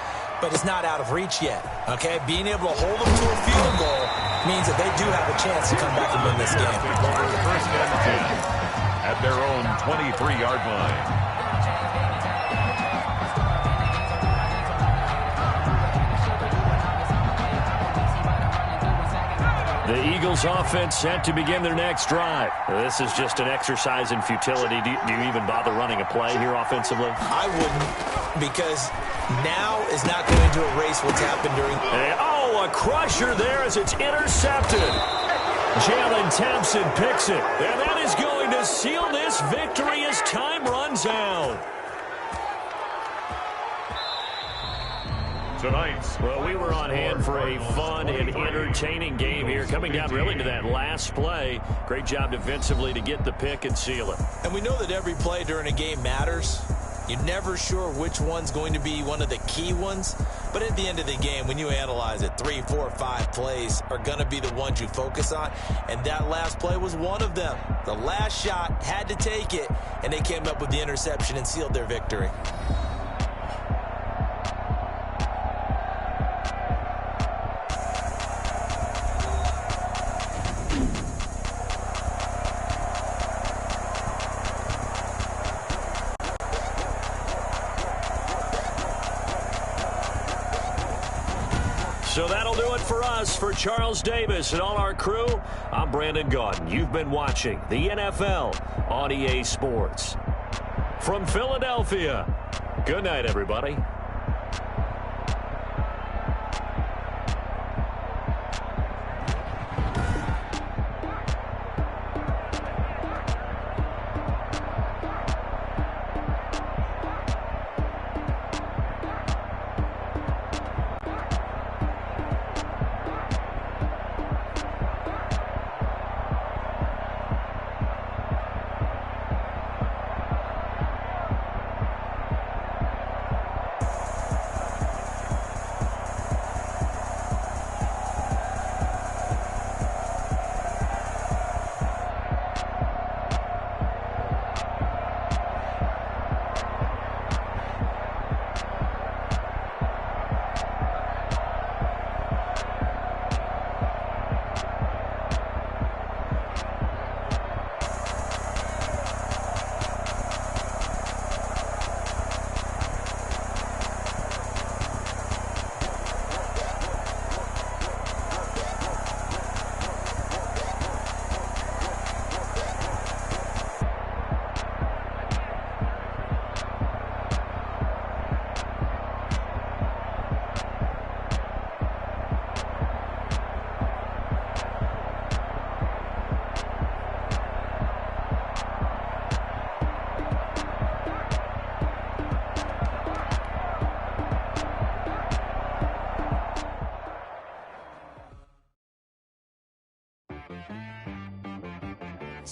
but it's not out of reach yet, okay? Being able to hold them to a field goal means that they do have a chance to come back and win this game. First and 10 at their own 23-yard line. The Eagles offense set to begin their next drive. This is just an exercise in futility. Do you even bother running a play here offensively? I wouldn't, because now is not going to erase what's happened during... a crusher there as it's intercepted. Jalen Thompson picks it. And that is going to seal this victory as time runs out. Tonight's. Well, we were on hand for a fun and entertaining game here. Coming down really to that last play. Great job defensively to get the pick and seal it. And we know that every play during a game matters. You're never sure which one's going to be one of the key ones. But at the end of the game, when you analyze it, 3, 4, 5 plays are going to be the ones you focus on. And that last play was one of them. The last shot had to take it, and they came up with the interception and sealed their victory. So that'll do it for us. For Charles Davis and all our crew, I'm Brandon Gaudin. You've been watching the NFL on EA Sports. From Philadelphia, good night, everybody.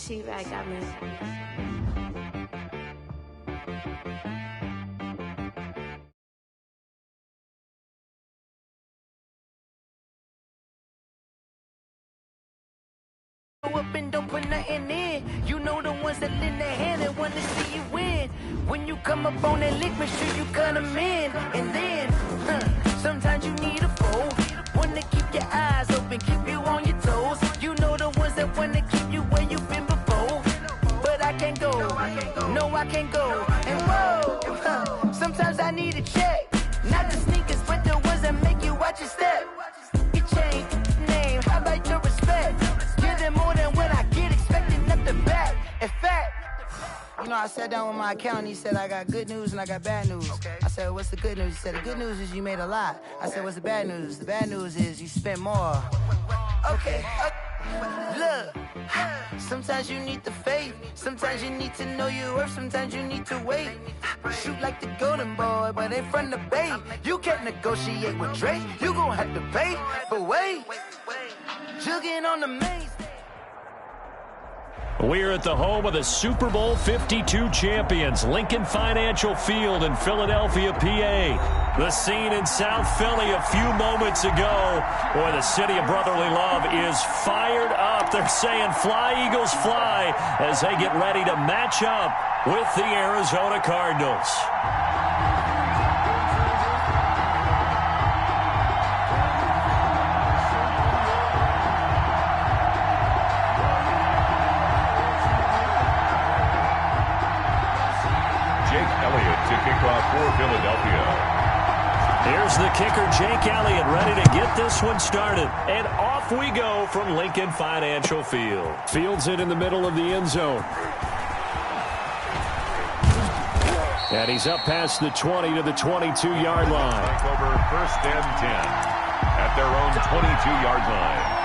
She-Rag got me. Up and don't put nothing in. You know the ones that lend their hand and want to see you win. When you come up on that lick, make sure you cut them in. And then, sometimes you need a fold. One to keep your eyes open, keep you on your toes. You know the ones that want to keep you where you've been before. But I can't go, no I can't go. And whoa, sometimes I need a check. Not the sneakers, but the ones that make you watch your step. Your chain, name, how about your respect? More than when I get expecting up the back. In fact, you know, I sat down with my accountant. He said, I got good news and I got bad news. Okay. I said, what's the good news? He said, the good news is you made a lot. I said, what's the bad news? The bad news is you spent more. Okay. Look, sometimes you need the faith. Sometimes you need to know your worth. Sometimes you need to wait. Shoot like the golden boy, but ain't from the bay. You can't negotiate with Drake. You gon' have to pay. But wait, jugging on the main. We're at the home of the Super Bowl 52 champions, Lincoln Financial Field in Philadelphia, PA. The scene in South Philly a few moments ago. Boy, the city of brotherly love is fired up. They're saying fly, Eagles, fly, as they get ready to match up with the Arizona Cardinals. To kick off for Philadelphia. Here's the kicker, Jake Elliott, ready to get this one started. And off we go from Lincoln Financial Field. Fields it in the middle of the end zone. And he's up past the 20 to the 22-yard line. Take over 1st and 10 at their own 22-yard line.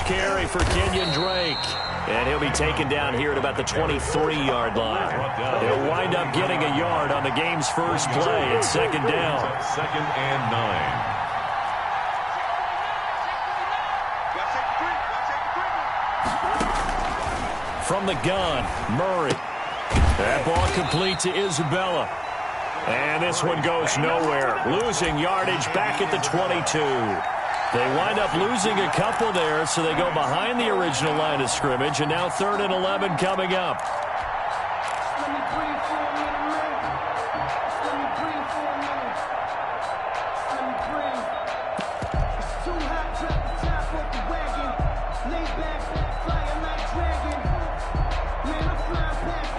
Carry for Kenyon Drake. And he'll be taken down here at about the 23-yard line. He'll wind up getting a yard on the game's first play. It's 2nd down. 2nd and 9. From the gun, Murray. That ball complete to Isabella. And this one goes nowhere. Losing yardage back at the 22. They wind up losing a couple there, so they go behind the original line of scrimmage, and now 3rd and 11 coming up.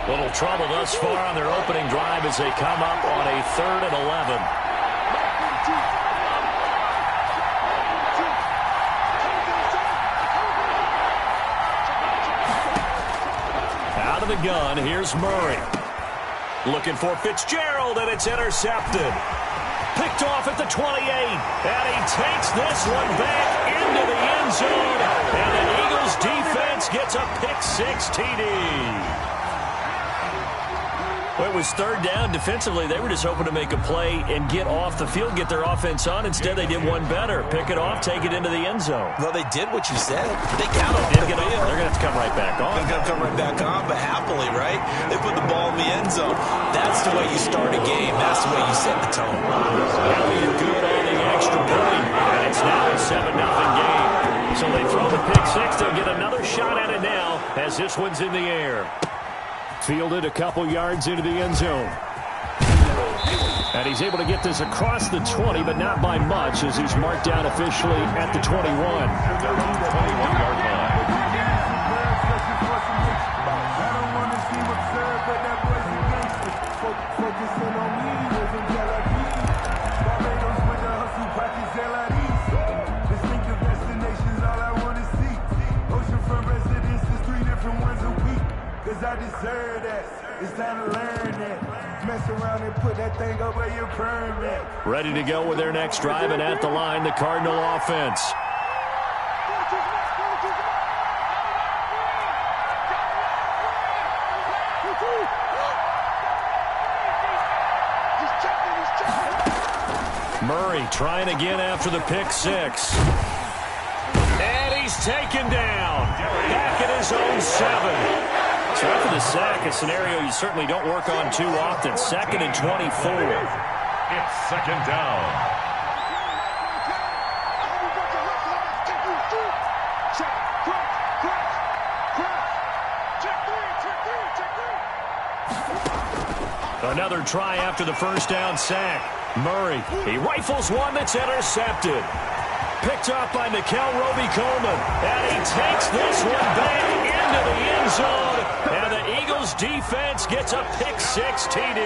Little trouble thus far on their opening drive as they come up on a 3rd and 11. Out of the gun, here's Murray. Looking for Fitzgerald, and it's intercepted. Picked off at the 28, and he takes this one back into the end zone, and the Eagles defense gets a pick-6 TD. Well, it was 3rd down. Defensively, they were just hoping to make a play and get off the field, get their offense on. Instead, they did one better. Pick it off, take it into the end zone. Well, they did what you said. They got off the field. They're going to have to come right back on. They're going to come right back on, but happily, right? They put the ball in the end zone. That's the way you start a game. That's the way you set the tone. Elliott good on the extra point, and it's now a 7-0 game. So they throw the pick-6. They'll get another shot at it now as this one's in the air. Fielded a couple yards into the end zone. And he's able to get this across the 20, but not by much, as he's marked down officially at the 21. 21-yard line. I don't want to seem absurd, but that was against it. cause I deserve that. It's time to learn that. Mess around and put that thing over your permit. Ready to go with their next drive, and at the line, the Cardinal offense. Murray trying again after the pick six. And he's taken down. Back at his own 7. So after the sack, a scenario you certainly don't work on too often. 2nd and 24. It's 2nd down. Another try after the first down sack. Murray, he rifles one that's intercepted. Picked off by Nickel Roby-Coleman. And he takes this one back into the end zone. And the Eagles defense gets a pick six TD.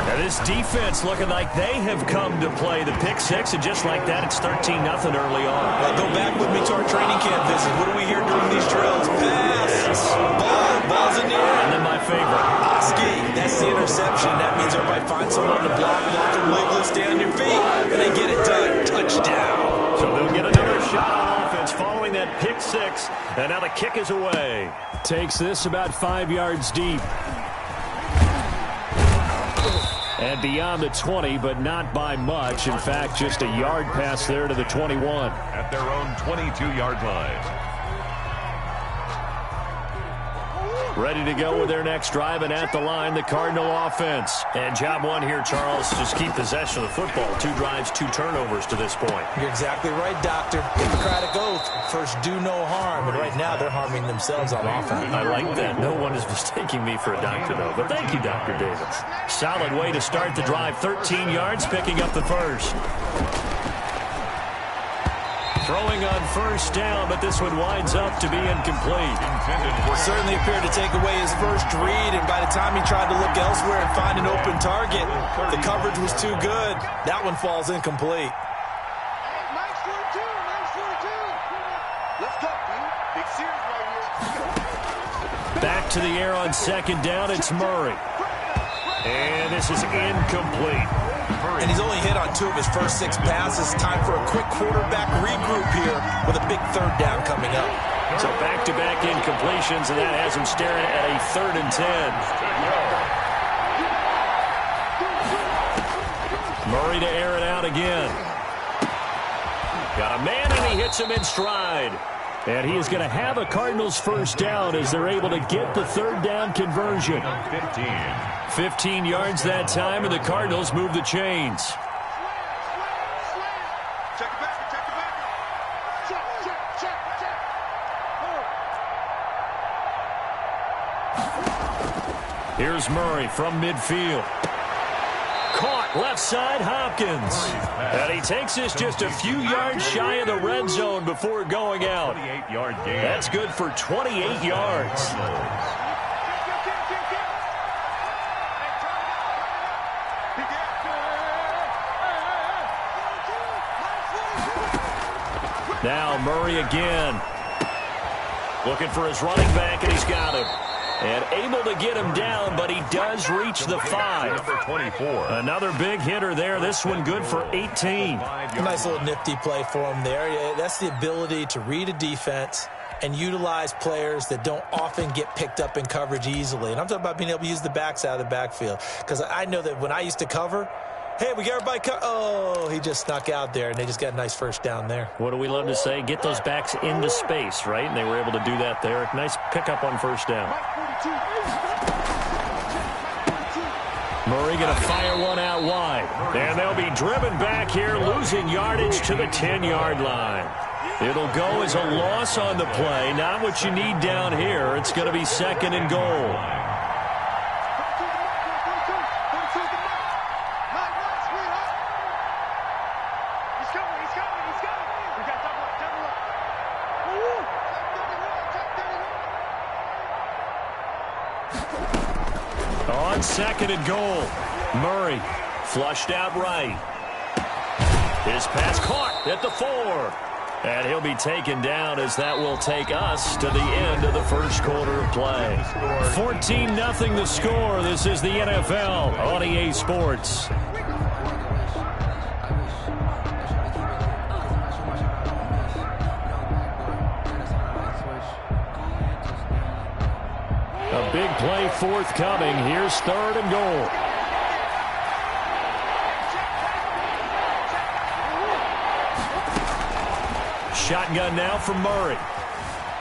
Now this defense looking like they have come to play the pick six. And just like that, it's 13-0 early on. Go back with me to our training camp visit. What do we hear during these drills? Pass. Ball's in the air. And then my favorite. Oski. That's the interception. That means everybody finds someone to block them, wiggle, stay on your feet, and they get it done. Touchdown. So they'll get another shot on offense following that pick six. And now the kick is away. Takes this about 5 yards deep. And beyond the 20, but not by much. In fact, just a yard pass there to the 21. At their own 22-yard line. Ready to go with their next drive, and at the line, the Cardinal offense. And job one here, Charles, just keep possession of the football. 2 drives, 2 turnovers to this point. You're exactly right, Doctor. Hippocratic oath. First, do no harm. And right now, they're harming themselves on offense. I like that. No one is mistaking me for a doctor, though. But thank you, Dr. Davis. Solid way to start the drive. 13 yards, picking up the first. Throwing on first down, but this one winds up to be incomplete. Certainly appeared to take away his first read, and by the time he tried to look elsewhere and find an open target, the coverage was too good. That one falls incomplete. Nice 42, nice 42. Let's go, man. Big series right here. Back to the air on second down, it's Murray. And this is incomplete. And he's only hit on 2 of his first 6 passes. Time for a quick quarterback regroup here with a big third down coming up. So back-to-back incompletions, and that has him staring at a 3rd and 10. Murray to air it out again. Got a man, and he hits him in stride. And he is going to have a Cardinals first down as they're able to get the 3rd down conversion. 15 yards that time, and the Cardinals move the chains. Check it back, check it back. Check. Here's Murray from midfield. Caught left side, Hopkins. And he takes this just a few yards shy of the red zone before going out. 28-yard gain. That's good for 28 yards. Now Murray again. Looking for his running back, and he's got him. And able to get him down, but he does reach the 5. Number 24. Another big hitter there. This one good for 18. A nice little nifty play for him there. That's the ability to read a defense and utilize players that don't often get picked up in coverage easily. And I'm talking about being able to use the backs out of the backfield. Because I know that when I used to cover, hey, we got everybody oh, he just snuck out there, and they just got a nice first down there. What do we love to say? Get those backs into space, right? And they were able to do that there. Nice pickup on first down. Murray going to fire one out wide. And they'll be driven back here, losing yardage to the 10-yard line. It'll go as a loss on the play. Not what you need down here. It's going to be 2nd and goal. On 2nd and goal, Murray flushed out right. His pass caught at the 4. And he'll be taken down as that will take us to the end of the first quarter of play. 14-0 the score. This is the NFL on EA Sports. A big play forthcoming. Here's 3rd and goal. Shotgun now from Murray.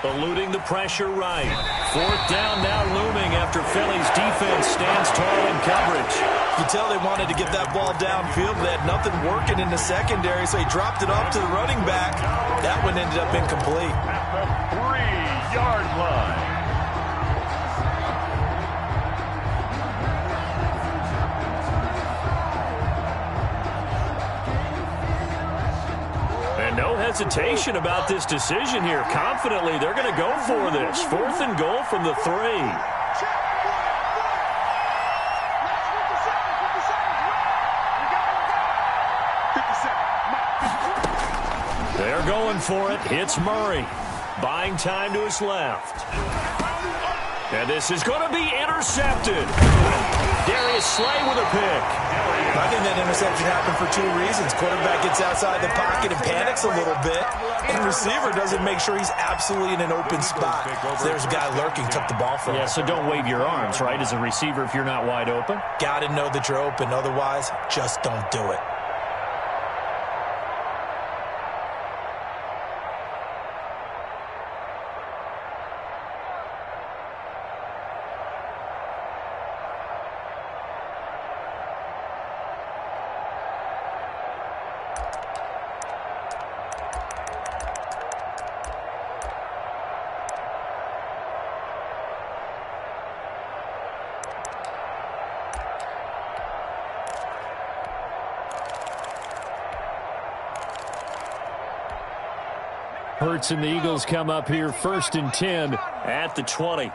Eluding the pressure right. 4th down now looming after Philly's defense stands tall in coverage. You can tell they wanted to get that ball downfield. They had nothing working in the secondary, so he dropped it off to the running back. That one ended up incomplete. At the 3-yard line. No hesitation about this decision here. Confidently, they're going to go for this. 4th and goal from the 3. They're going for it. It's Murray. Buying time to his left. And this is going to be intercepted. Darius Slay with a pick. I think that interception happened for 2 reasons. Quarterback gets outside the pocket and panics a little bit, and receiver doesn't make sure he's absolutely in an open spot. So there's a guy lurking, took the ball from him. Yeah, so don't wave your arms, right, as a receiver if you're not wide open? Got to know that you're open. Otherwise, just don't do it. Hurts and the Eagles come up here 1st and 10 at the 20.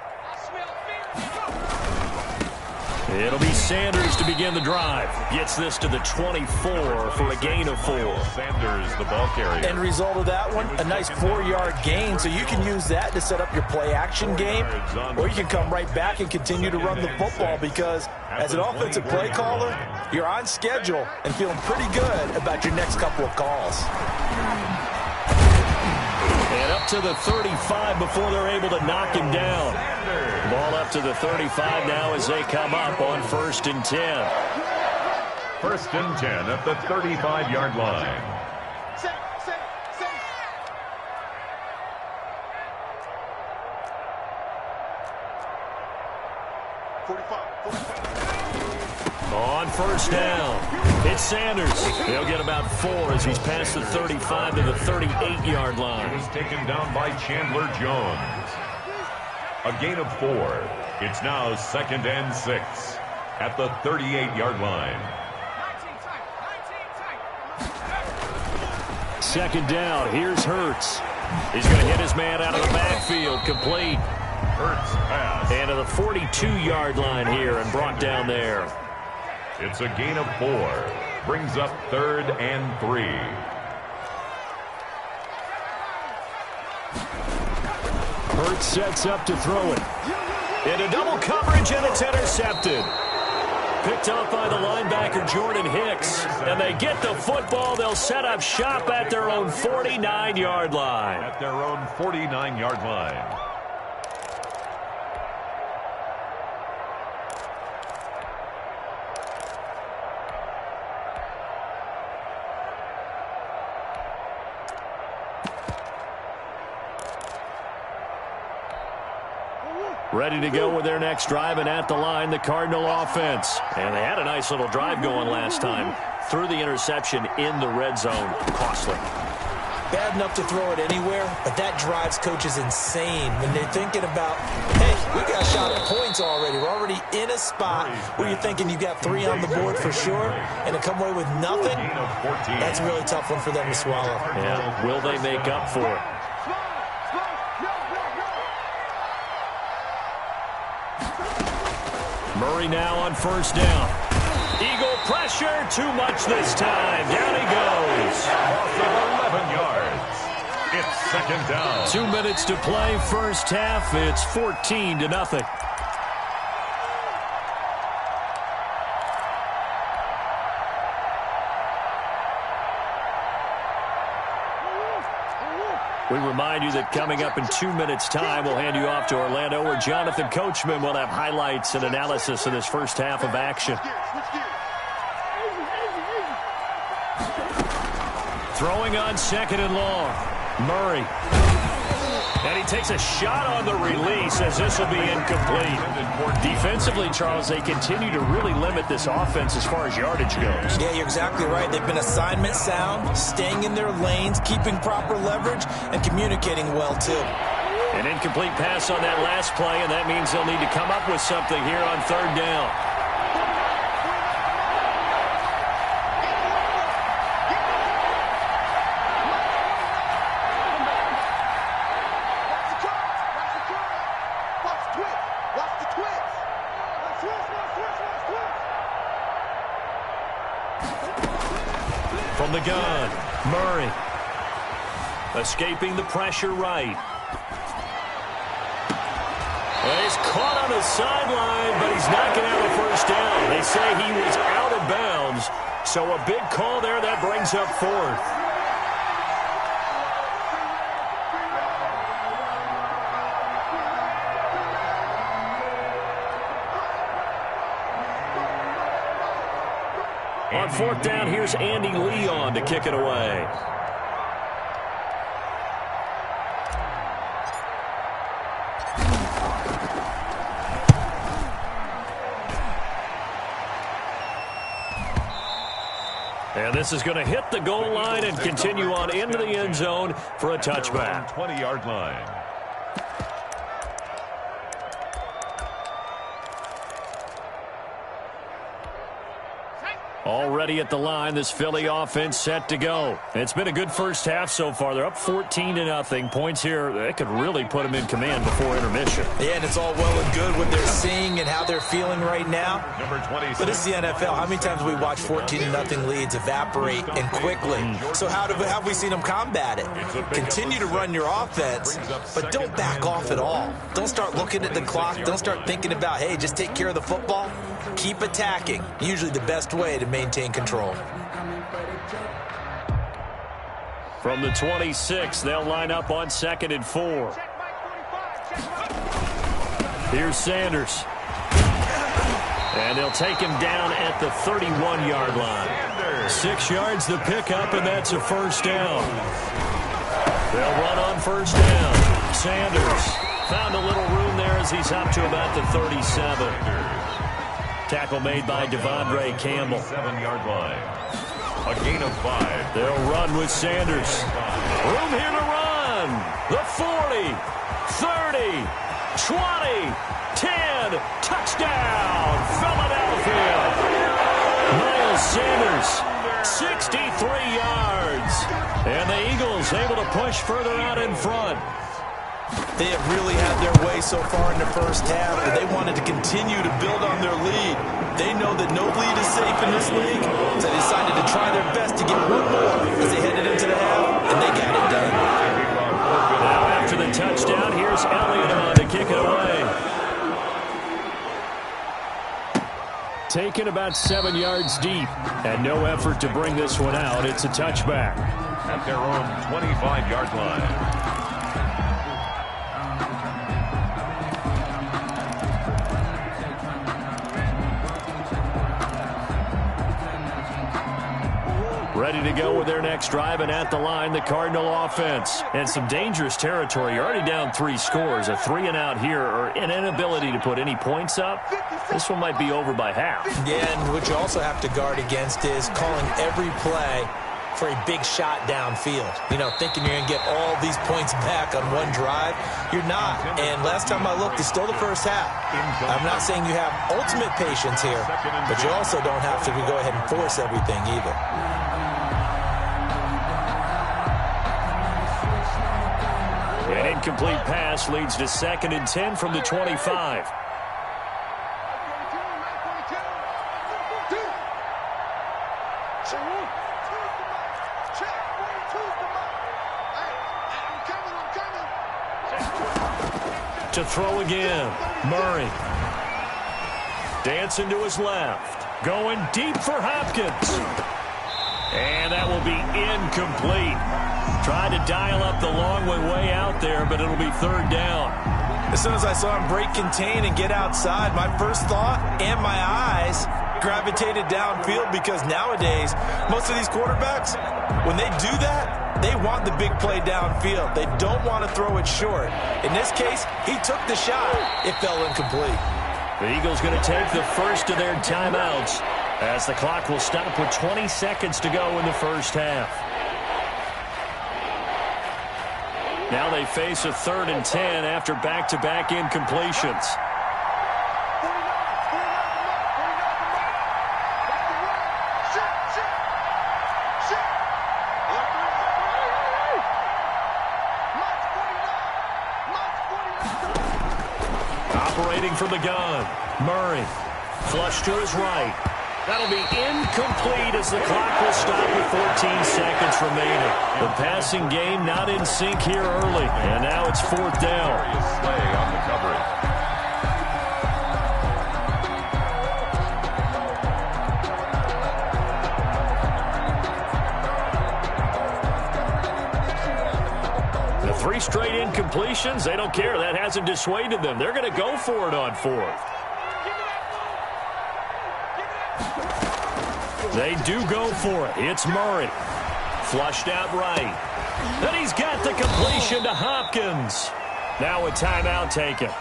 It'll be Sanders to begin the drive. Gets this to the 24 for a gain of 4. Sanders, the ball carrier. End result of that one, a nice 4-yard gain. So you can use that to set up your play-action game, or you can come right back and continue to run the football because as an offensive play caller, you're on schedule and feeling pretty good about your next couple of calls. And up to the 35 before they're able to knock him down. Ball up to the 35 now as they come up on 1st and 10. 1st and 10 at the 35-yard line. On 1st down, it's Sanders. He'll get about 4 as he's past the 35 to the 38-yard line. He was taken down by Chandler Jones. A gain of 4. It's now 2nd and 6 at the 38-yard line. 2nd down, here's Hurts. He's going to hit his man out of the backfield, complete. Hurts pass. And to the 42-yard line here and brought down there. It's a gain of 4. Brings up 3rd and 3. Hurts sets up to throw it. Into double coverage, and it's intercepted. Picked up by the linebacker, Jordan Hicks. And they get the football. They'll set up shop at their own 49-yard line. At their own 49-yard line. Ready to go with their next drive, and at the line, the Cardinal offense. And they had a nice little drive going last time. Threw the interception in the red zone. Costly. Bad enough to throw it anywhere, but that drives coaches insane when they're thinking about, hey, we got a shot at points already. We're already in a spot where you're thinking you got 3 on the board for sure, and to come away with nothing, that's a really tough one for them to swallow. Yeah, will they make up for it? Murray now on 1st down. Eagle pressure, too much this time. Down he goes. Loss of 11 yards. It's second down. 2 minutes to play, first half. It's 14-0. We remind you that coming up in 2 minutes' time, we'll hand you off to Orlando, where Jonathan Coachman will have highlights and analysis of this first half of action. Throwing on second and long. Murray. And he takes a shot on the release as this will be incomplete. Defensively, Charles, they continue to really limit this offense as far as yardage goes. Yeah, you're exactly right. They've been assignment sound, staying in their lanes, keeping proper leverage, and communicating well, too. An incomplete pass on that last play, and that means they'll need to come up with something here on third down. From the gun, Murray. Escaping the pressure right. Well, he's caught on the sideline, but he's not going to have a first down. They say he was out of bounds, so a big call there that brings up fourth. On fourth down, here's Andy Leon to kick it away. And this is going to hit the goal line and continue on into the end zone for a touchback. 20-yard line. Already at the line, this Philly offense set to go. It's been a good first half so far. They're up 14-0. Points here, they could really put them in command before intermission. Yeah, and it's all well and good what they're seeing and how they're feeling right now. Number 26. But this is the NFL. How many times have we watched 14-0 leads evaporate and quickly? So how have we seen them combat it? Continue to run your offense, but don't back off at all. Don't start looking at the clock. Don't start thinking about, hey, just take care of the football. Keep attacking. Usually the best way to maintain control. From the 26, they'll line up on 2nd and 4. Here's Sanders. And they'll take him down at the 31-yard line. 6 yards the pickup, and that's a first down. They'll run on first down. Sanders found a little room there as he's up to about the 37. Tackle made by Devondre Campbell. 7-yard line. A gain of 5. They'll run with Sanders. Room here to run. The 40, 30, 20, 10. Touchdown, Philadelphia. Miles Sanders, 63 yards. And the Eagles able to push further out in front. They have really had their way so far in the first half, but they wanted to continue to build on their lead. They know that no lead is safe in this league, so they decided to try their best to get one more as they headed into the half, and they got it done. Now after the touchdown, here's Elliott on to kick it away. Taken about 7 yards deep, and no effort to bring this one out. It's a touchback. At their own 25-yard line. Ready to go with their next drive, and at the line, the Cardinal offense. And some dangerous territory. You're already down 3 scores. A 3-and-out here, or an inability to put any points up. This one might be over by half. Yeah, and what you also have to guard against is calling every play for a big shot downfield. You know, thinking you're going to get all these points back on one drive. You're not. And last time I looked, it's still the first half. I'm not saying you have ultimate patience here, but you also don't have to go ahead and force everything either. An incomplete pass leads to 2nd and 10 from the 25. To throw again. Murray. Dancing to his left. Going deep for Hopkins. And that will be incomplete. Tried to dial up the long way out there, but it'll be third down. As soon as I saw him break contain and get outside, my first thought and my eyes gravitated downfield, because nowadays, most of these quarterbacks, when they do that, they want the big play downfield. They don't want to throw it short. In this case, he took the shot. It fell incomplete. The Eagles going to take the first of their timeouts as the clock will stop with 20 seconds to go in the first half. Now they face a 3rd and 10 after back-to-back incompletions. Operating from the gun, Murray. Flush to his right. That'll be incomplete as the clock will stop with 14 seconds remaining. The passing game not in sync here early, and now it's 4th down. Slay on the coverage. The 3 straight incompletions, they don't care. That hasn't dissuaded them. They're going to go for it on 4th. They do go for it. It's Murray. Flushed out right. And he's got the completion to Hopkins. Now a timeout taken.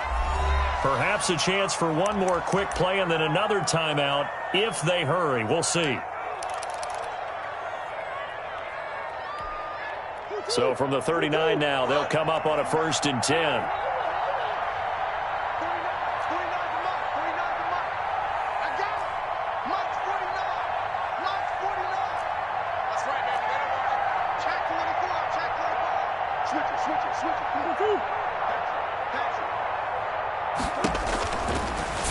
Perhaps a chance for one more quick play and then another timeout if they hurry. We'll see. So from the 39 now, they'll come up on a 1st and 10.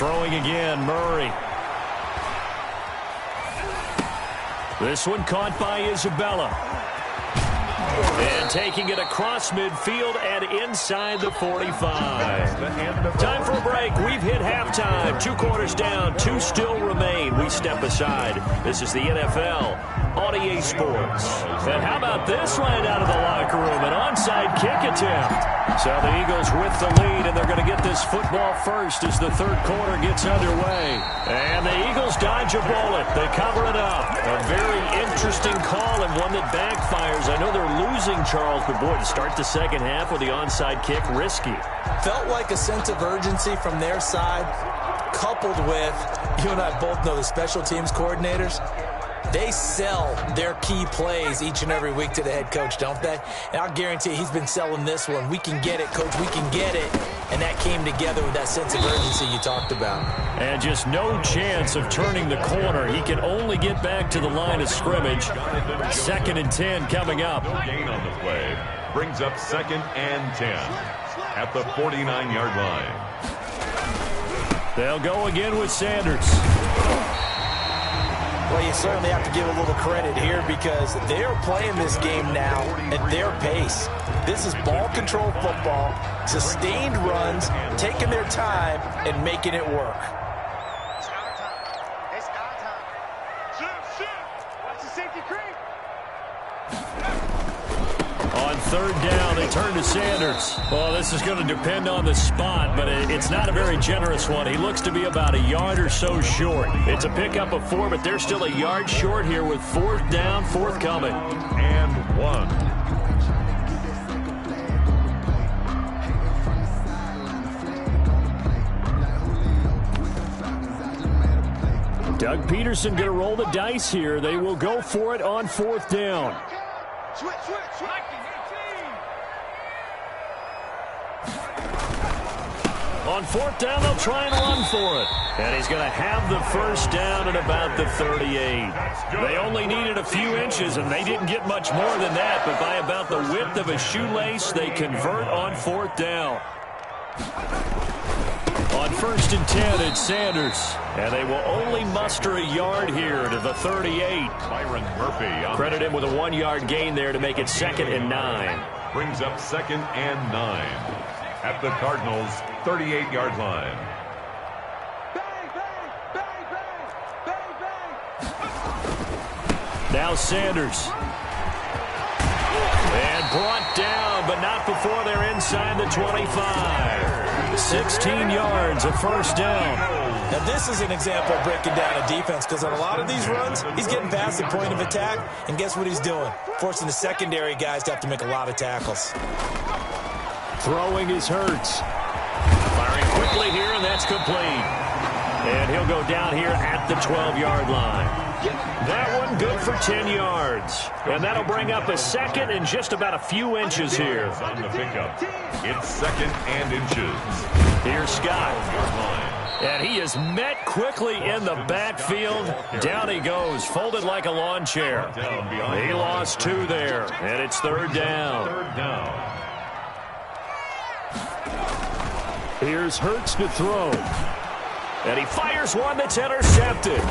Throwing again, Murray. This one caught by Isabella. And taking it across midfield and inside the 45. Time for a break. We've hit halftime. 2 quarters down. 2 still remain. We step aside. This is the NFL on EA Sports. And how about this right out of the locker room? An onside kick attempt. So the Eagles with the lead, and they're going to get this football first as the 3rd quarter gets underway. And the Eagles dodge a bullet. They cover it up. A very interesting call and one that backfires. I know they're losing, Charles, but boy, to start the 2nd half with the onside kick, risky. Felt like a sense of urgency from their side, coupled with, you and I both know the special teams coordinators, they sell their key plays each and every week to the head coach, don't they? And I'll guarantee he's been selling this one. We can get it, coach. We can get it. And that came together with that sense of urgency you talked about. And just no chance of turning the corner. He can only get back to the line of scrimmage. 2nd and 10 coming up. No gain on the play. Brings up 2nd and 10 at the 49-yard line. They'll go again with Sanders. Well, you certainly have to give a little credit here because they're playing this game now at their pace. This is ball control football, sustained runs, taking their time and making it work. It's our time. It's our time. Shoot. Watch the safety creep. On 3rd down, they turn to Sanders. Well, this is going to depend on the spot, but it's not a very generous one. He looks to be about a yard or so short. It's a pickup of 4, but they're still a yard short here with 4th down, forthcoming. And 1. Doug Peterson going to roll the dice here. They will go for it on 4th down. Switch. On 4th down, they'll try and run for it. And he's going to have the 1st down at about the 38. They only needed a few inches, and they didn't get much more than that. But by about the width of a shoelace, they convert on 4th down. On 1st and 10, it's Sanders. And they will only muster a yard here to the 38. Byron Murphy. Credit him with a 1-yard gain there to make it 2nd and 9. Brings up 2nd and 9 at the Cardinals' 38-yard line. Now Sanders. And brought down, but not before they're inside the 25. 16 yards, a first down. Now, this is an example of breaking down a defense, because on a lot of these runs, he's getting past the point of attack, and guess what he's doing? Forcing the secondary guys to have to make a lot of tackles. Throwing is Hurts. Firing quickly here, and that's complete. And he'll go down here at the 12-yard line. That one good for 10 yards. And that'll bring up a second and just about a few inches here. On the pickup. It's second and inches. Here's Scott. And he is met quickly in the backfield. Down he goes, folded like a lawn chair. He lost 2 there, and it's third down. Here's Hurts to throw. And he fires one that's intercepted.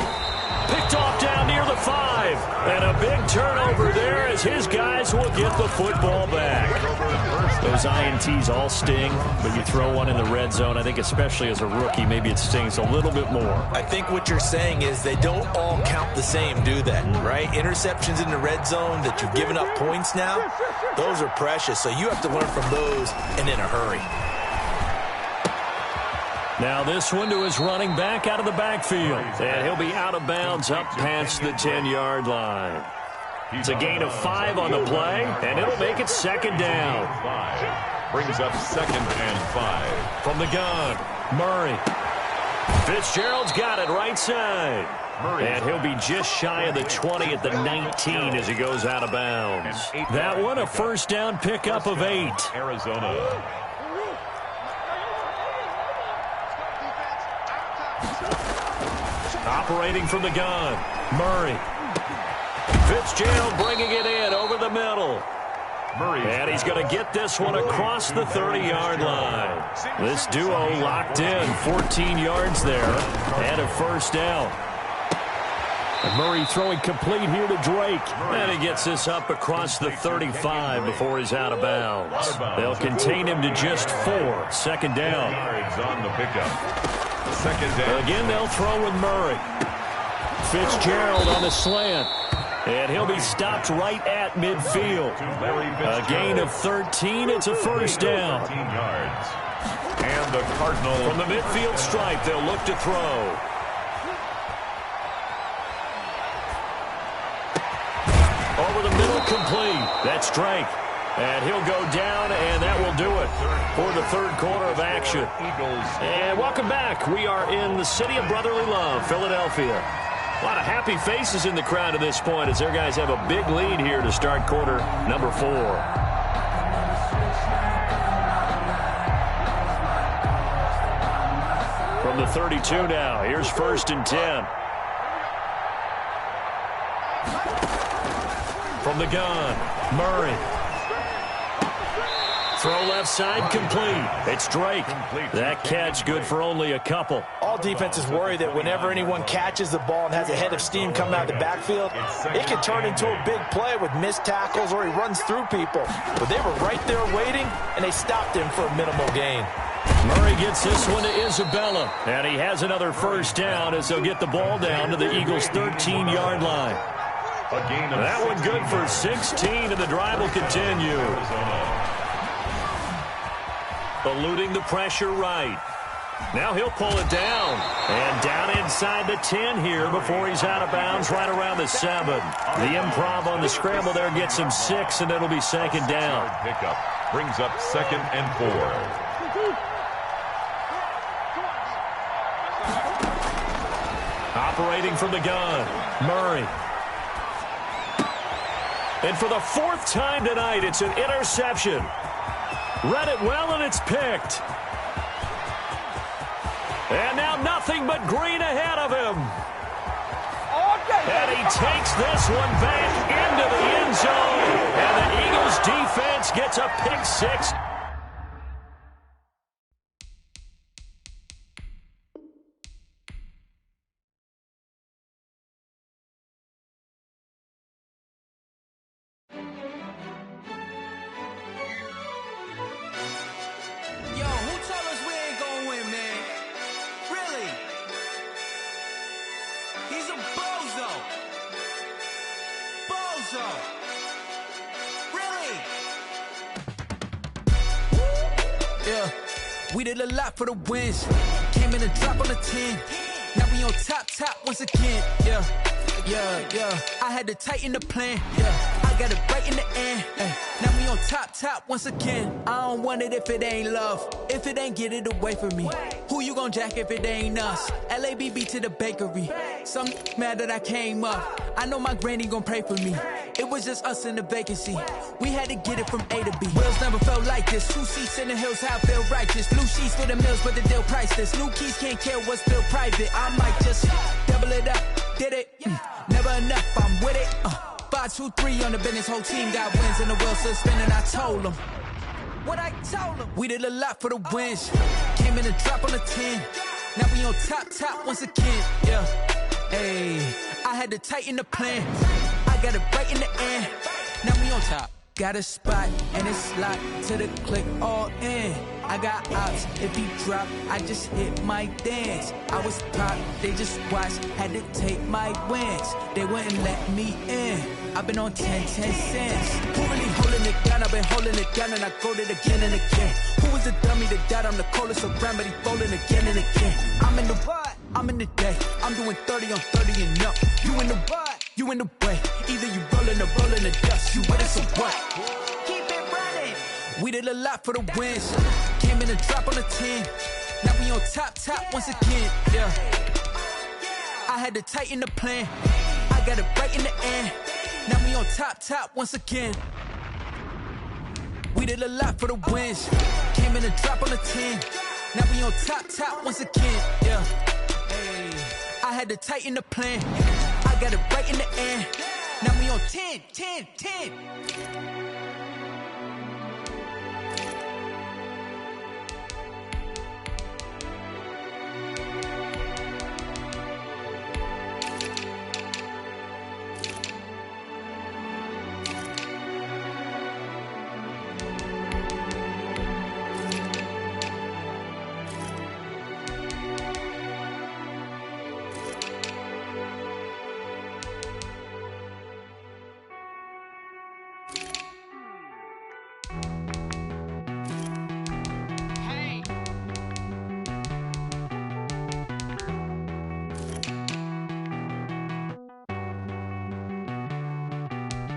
Picked off down near the 5. And a big turnover there as his guys will get the football back. Those INTs all sting, but you throw one in the red zone, I think especially as a rookie, maybe it stings a little bit more. I think what you're saying is they don't all count the same, do they? Right? Interceptions in the red zone that you've given up points now, those are precious. So you have to learn from those and in a hurry. Now this one to his running back out of the backfield. And he'll be out of bounds up past the 10-yard line. It's a gain of 5 on the play, and it'll make it second down. Brings up second and 5. From the gun, Murray. Fitzgerald's got it right side. And he'll be just shy of the 20 at the 19 as he goes out of bounds. That one a first down pickup of 8. Arizona. Operating from the gun, Murray. Fitzgerald bringing it in over the middle. And he's going to get this one across the 30-yard line. This duo locked in, 14 yards there, and a first down. And Murray throwing complete here to Drake. And he gets this up across the 35 before he's out of bounds. They'll contain him to just 4. Second down. On the pickup. Second down. Again, they'll throw with Murray. Fitzgerald on the slant. And he'll be stopped right at midfield. A gain of 13. It's a first down. 13 yards. And the Cardinals. From the midfield stripe, they'll look to throw. Over the middle, complete. That's Drake. And he'll go down, and that will do it for the third quarter of action. And welcome back. We are in the city of brotherly love, Philadelphia. A lot of happy faces in the crowd at this point as their guys have a big lead here to start quarter number 4. From the 32 now, here's first and 10. From the gun, Murray. Throw left side, complete. It's Drake. That catch good for only a couple. All defenses worry that whenever anyone catches the ball and has a head of steam coming out of the backfield, it can turn into a big play with missed tackles or he runs through people. But they were right there waiting, and they stopped him for a minimal gain. Murray gets this one to Isabella, and he has another first down as they'll get the ball down to the Eagles' 13-yard line. That one good for 16, and the drive will continue. Eluding the pressure right. Now he'll pull it down. And down inside the 10 here before he's out of bounds right around the 7. The improv on the scramble there gets him 6, and it'll be second down. Pickup brings up second and 4. Operating from the gun, Murray. And for the 4th time tonight, it's an interception. Read it well, and it's picked. And now nothing but green ahead of him. And he takes this one back into the end zone. And the Eagles defense gets a pick 6. yeah. We did a lot for the wins. Came in a drop on the 10. Now we on top once again, yeah. I had to tighten the plan, yeah. I got it right in the end, now we on top once again. I don't want it if it ain't love. If it ain't, get it away from me. Who you gon' jack if it ain't us? LABB to the bakery. Some mad that I came up. I know my granny gon' pray for me. It was just us in the vacancy. We had to get it from A to B. Wheels never felt like this. 2 seats in the hills, how I feel righteous. Blue sheets for the mills, but the deal priceless. New keys can't care what's still private. I might just double it up. Did it? Never enough, I'm with it. 5, 2, 3 on the business. Whole team got wins and the wheels still spinning. I told them what I told them. We did a lot for the wins. Came in a drop on the 10. Now we on top once again, yeah. Hey, I had to tighten the plan. I got it right in the end. Now we on top. Got a spot and it's locked to the click all in. I got ops, if he drop, I just hit my dance. I was pop, they just watched, had to take my wins. They wouldn't let me in. I've been on 10 cents. Who really holding it down? I've been holding it down and I go it again and again. Who was the dummy that died? I'm the coldest around, but he folding again and again. I'm in the what? I'm in the day. I'm doing 30 on 30 and up. You in the what? You in the way. Either you rolling or rolling the dust. You with us or what? Keep it running. We did a lot for the wins. Came in a drop on the 10. Now we on top once again, yeah. I had to tighten the plan. I got it right in the end. Now we on top once again. We did a lot for the wins. Came in a drop on the 10. Now we on top once again, yeah. Hey, I had to tighten the plan. I got it right in the end. Now we on 10.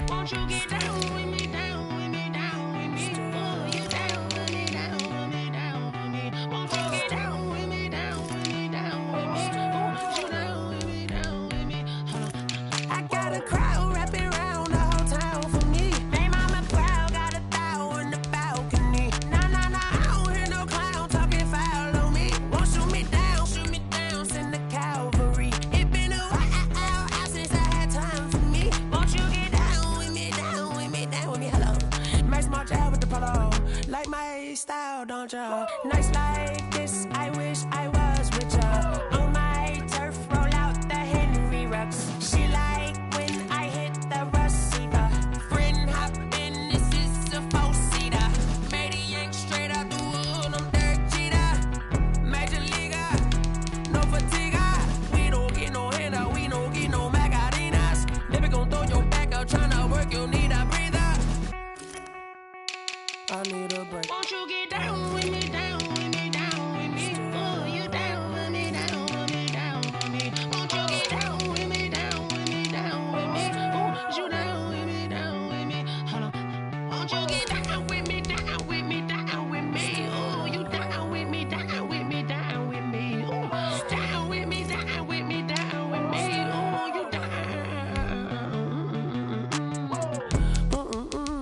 Won't you get down with me, down with me, down with me? Oh, you down with me, down with me, down with me. Won't you get down with me, down with me, down with me? Oh, you down with me, down with me. Hold on. I got a crowd wrapping around the whole town for me. They mama proud, got a thou on the balcony. Nah, I don't hear no clown talking foul on me. Won't shoot me down, send the cavalry. It been a while since I had time for me. Won't you get down with me, down with me, down with me? Hello. Max March out with the polo. Like my style, don't ya? Nights like this, I wish I was with ya. On my turf, roll out the Henry Rux. She like when I hit the receiver. Friend hop in, this is a 4-seater. Made a yank straight out the wood, I'm Derek Jeter. Major leaguer, no fatigue. We don't get no handout, we don't get no Macarinas. Never gon' throw your back out, tryna work, you need a breather. I need a break. Won't you get down with me, down with me, down with me? Oh, you down with me, down with me, down with me. Won't you get down with me, down with me, down with me? Oh, you down with me, down with me. Hold on. Won't you get down with me, down with me, down with me? Oh, you down with me, down with me, down with me. Oh, down with me, down with me, down with me. Oh, you down.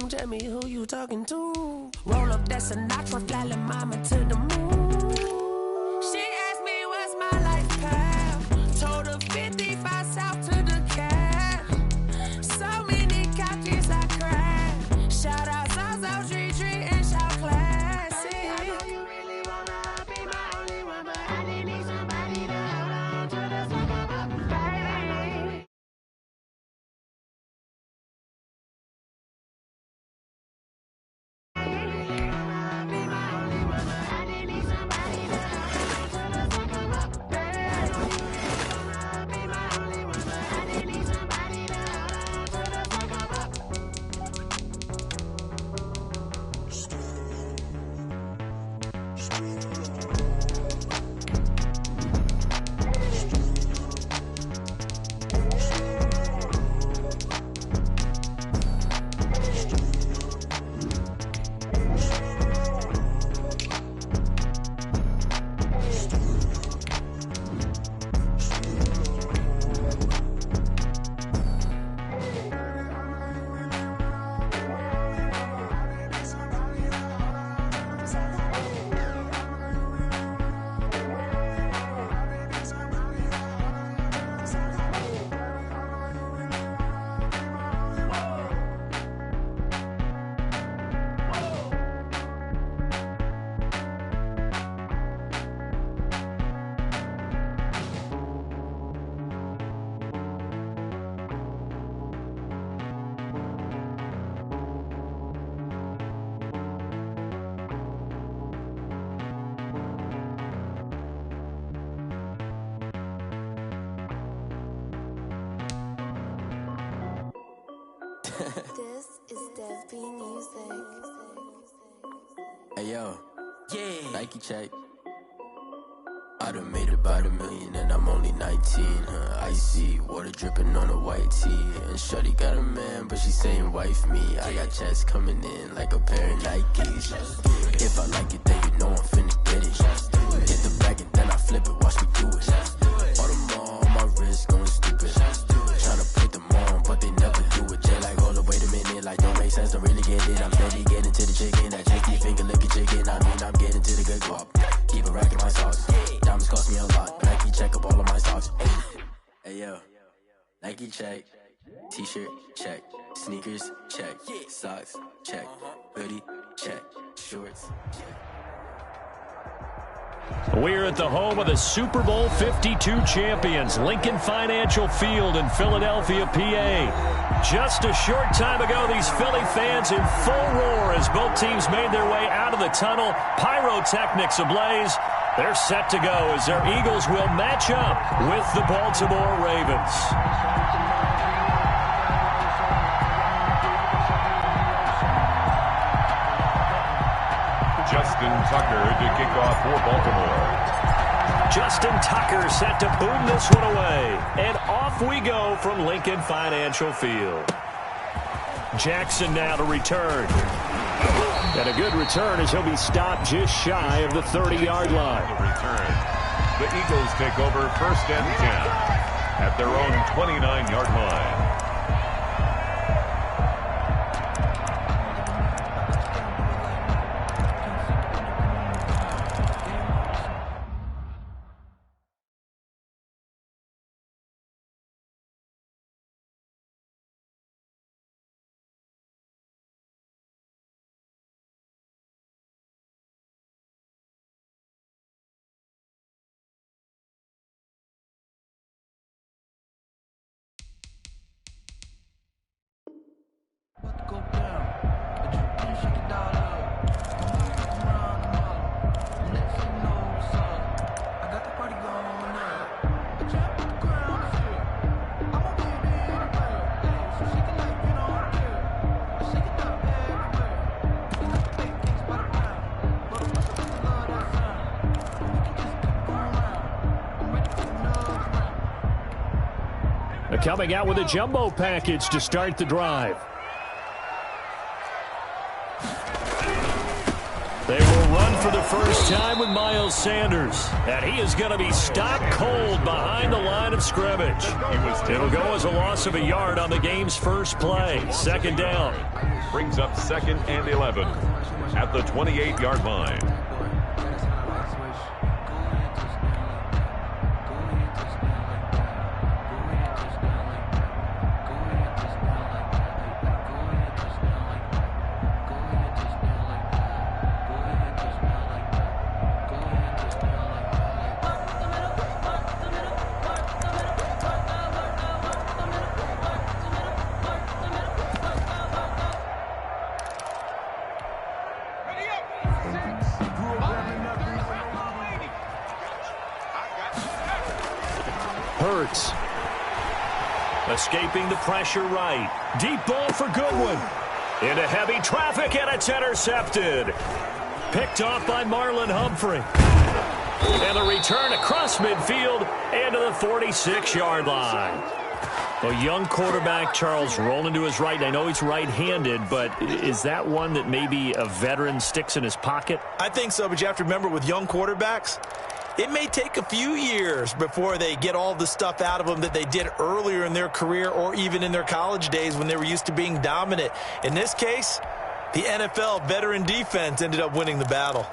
Tell me who you talking to. Roll up that Sinatra, fly la mama to the moon. She asked me what's my life path. Told her 55 south to the cat. So many couches I cried. Shout out Zazo, Tree, and shout classy. I know you really wanna be my only one, but I didn't need somebody to hold on to the summer, baby. I really wanna be my only one, but I didn't need somebody. This is Dev B Music. Hey yo, yeah. Nike check. I done made about $1 million and I'm only 19. Icy water dripping on a white tee. And shorty got a man, but she saying wife me. I got checks coming in like a pair of Nikes. If I like it, then you know I'm finna get it. Hit the bag and then I flip it, watch me do it. All them all on my wrist going stupid. Tryna put them on, but they never do it. They like, hold up, wait a minute, like don't make sense, don't really get it. I'm steady getting to the chicken, that chicky finger licking chicken. I mean, I'm getting to the good guap. Keep a rack in my socks. Diamonds cost me a lot. Nike check up all of my socks. Hey yo, Nike check. T-shirt check. Sneakers check. Socks check. Hoodie check. Shorts check. We're at the home of the Super Bowl 52 champions, Lincoln Financial Field in Philadelphia, PA. Just a short time ago, these Philly fans in full roar as both teams made their way out of the tunnel. Pyrotechnics ablaze. They're set to go as their Eagles will match up with the Baltimore Ravens. Justin Tucker to kick off for Baltimore. Justin Tucker set to boom this one away. And off we go from Lincoln Financial Field. Jackson now to return. And a good return as he'll be stopped just shy of the 30-yard line. The Eagles take over 1st and 10 at their own 29-yard line. Coming out with a jumbo package to start the drive. They will run for the first time with Miles Sanders. And he is going to be stopped cold behind the line of scrimmage. It'll go as a loss of a yard on the game's first play. 2nd down. Brings up 2nd and 11 at the 28-yard line. Escaping the pressure right. Deep ball for Goodwin. Into heavy traffic, and it's intercepted. Picked off by Marlon Humphrey. And a return across midfield and to the 46-yard line. A young quarterback, Charles, rolling to his right. I know he's right-handed, but is that one that maybe a veteran sticks in his pocket? I think so, but you have to remember with young quarterbacks, it may take a few years before they get all the stuff out of them that they did earlier in their career or even in their college days when they were used to being dominant. In this case, the NFL veteran defense ended up winning the battle.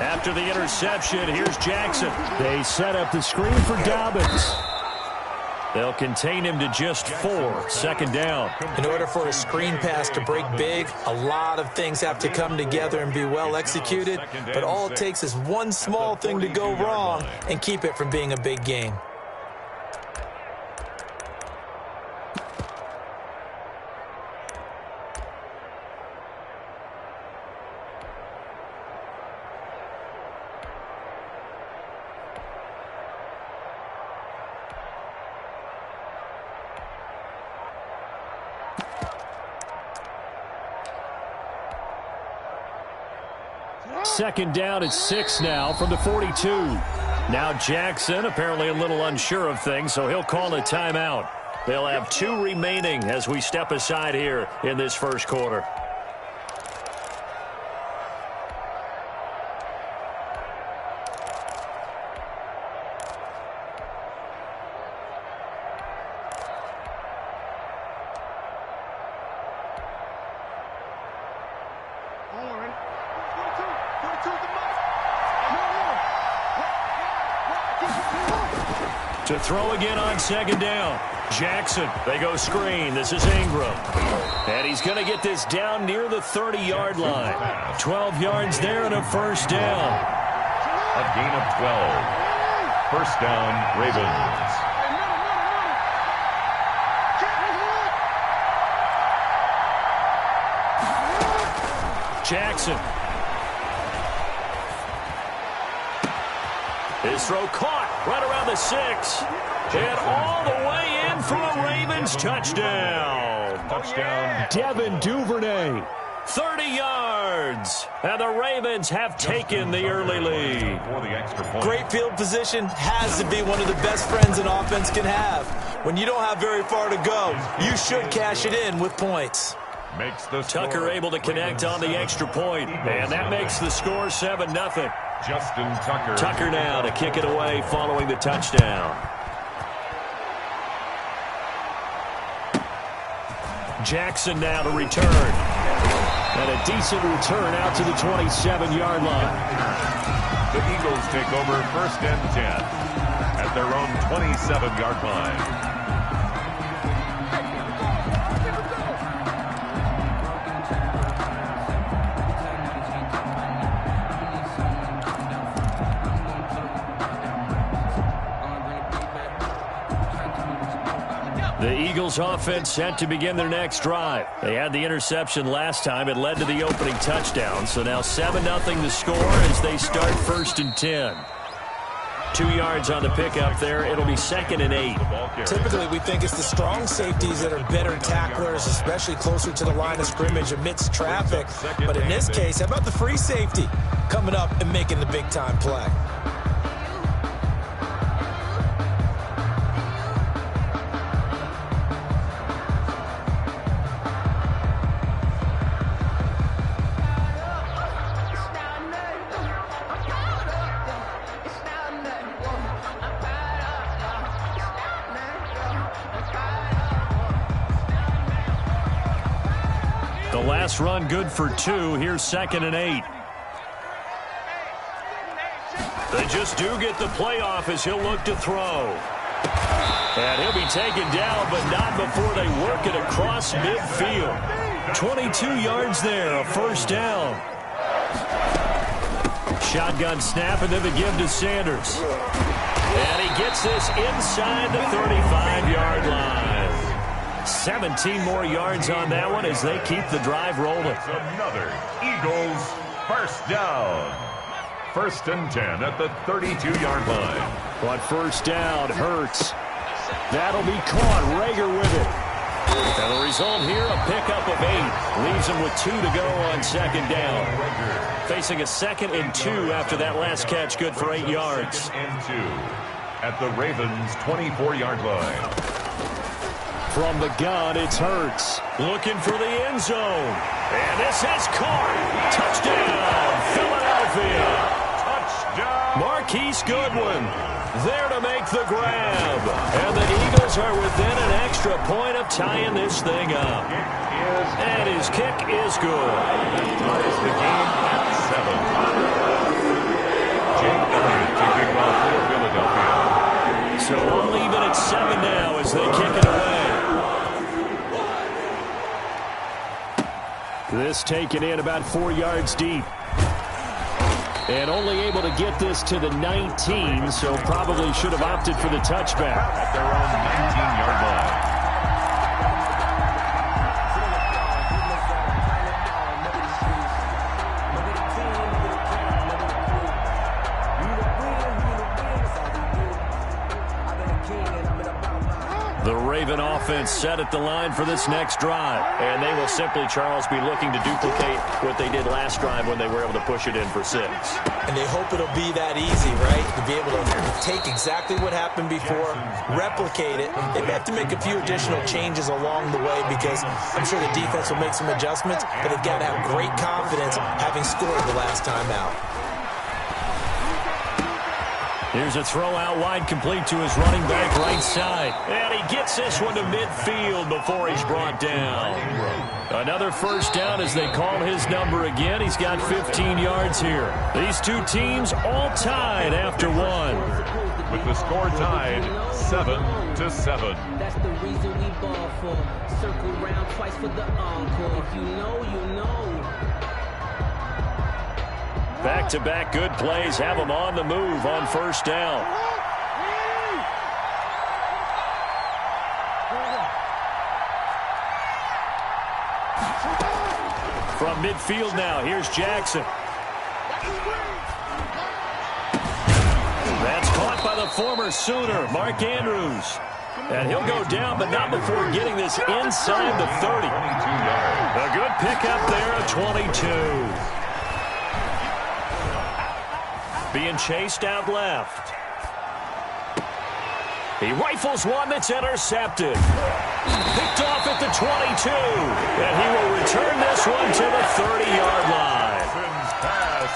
After the interception, here's Jackson. They set up the screen for Dobbins. They'll contain him to just 4. 2nd down. In order for a screen pass to break big, a lot of things have to come together and be well executed. But all it takes is one small thing to go wrong and keep it from being a big game. Second down at 6 now from the 42. Now Jackson apparently a little unsure of things, so he'll call a timeout. They'll have 2 remaining as we step aside here in this first quarter. To throw again on second down. Jackson, they go screen. This is Ingram. And he's going to get this down near the 30-yard line. 12 yards there and a first down. A gain of 12. First down, Ravens. Jackson. His throw caught right around the 6. And all the way in for a Ravens touchdown. Touchdown. Devin Duvernay. 30 yards. And the Ravens have taken the early lead. For the extra point. Great field position has to be one of the best friends an offense can have. When you don't have very far to go, you should cash it in with points. Makes the Tucker score. able to connect on the extra point. And that makes the score 7-0. Justin Tucker. Tucker now to kick it away following the touchdown. Jackson now to return. And a decent return out to the 27-yard line. The Eagles take over first and 10 at their own 27-yard line. The Eagles offense set to begin their next drive. They had the interception last time. It led to the opening touchdown. So now 7-0 the score as they start first and 10. 2 yards on the pickup there. It'll be 2nd and 8. Typically, we think it's the strong safeties that are better tacklers, especially closer to the line of scrimmage amidst traffic. But in this case, how about the free safety coming up and making the big-time play? The last run good for 2. Here's 2nd and 8. They just do get the playoff as he'll look to throw. And he'll be taken down, but not before they work it across midfield. 22 yards there, a first down. Shotgun snap, and then the give to Sanders. And he gets this inside the 35-yard line. 17 more yards on that one as they keep the drive rolling. Another Eagles first down. First and 10 at the 32-yard line. On first down, Hurts. That'll be caught. Rager with it. And the result here, a pickup of 8. Leaves him with 2 to go on second down. Facing a 2nd and 2 after that last catch, good for 8 yards. And 2 at the Ravens' 24-yard line. From the gun, it's Hurts. Looking for the end zone. And this is caught. Touchdown, Philadelphia. Touchdown. Marquise Goodwin there to make the grab. And the Eagles are within an extra point of tying this thing up. And his kick is good. Ties the game at 7. Jake Elliott to kick off for Philadelphia. So we'll leave it at 7 now as they kick it away. This taken in about 4 yards deep. And only able to get this to the 19, so probably should have opted for the touchback. At their own 19-yard line. The Raven offense set at the line for this next drive. And they will simply, Charles, be looking to duplicate what they did last drive when they were able to push it in for 6. And they hope it'll be that easy, right? To be able to take exactly what happened before, replicate it. They may have to make a few additional changes along the way because I'm sure the defense will make some adjustments, but they've got to have great confidence having scored the last time out. Here's a throw out wide, complete to his running back right side. And he gets this one to midfield before he's brought down. Another first down as they call his number again. He's got 15 yards here. These two teams all tied after one. With the score tied 7-7. That's the reason we ball for. Circle round twice for the encore. If you know, you know. Back-to-back good plays have them on the move on first down. From midfield now, here's Jackson. That's caught by the former Sooner, Mark Andrews. And he'll go down, but not before getting this inside the 30. A good pickup there at 22. Being chased out left. He rifles one that's intercepted. Picked off at the 22. And he will return this one to the 30-yard line.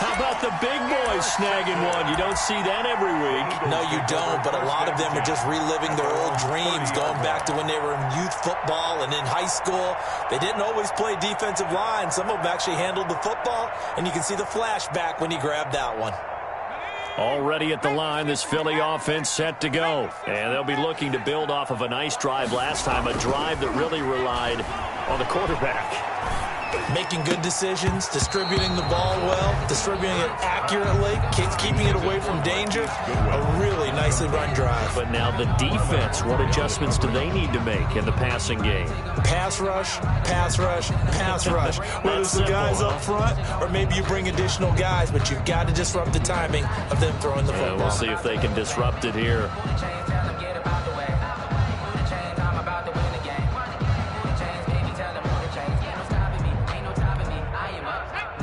How about the big boys snagging one? You don't see that every week. No, you don't, but a lot of them are just reliving their old dreams, going back to when they were in youth football and in high school. They didn't always play defensive line. Some of them actually handled the football, and you can see the flashback when he grabbed that one. Already at the line, this Philly offense set to go. And they'll be looking to build off of a nice drive last time, a drive that really relied on the quarterback. Making good decisions, distributing the ball well, distributing it accurately, keeping it away from danger. A really nicely run drive. But now the defense, what adjustments do they need to make in the passing game? Pass rush, pass rush, pass rush. Whether it's the guys up front or maybe you bring additional guys, but you've got to disrupt the timing of them throwing the football. We'll see if they can disrupt it here.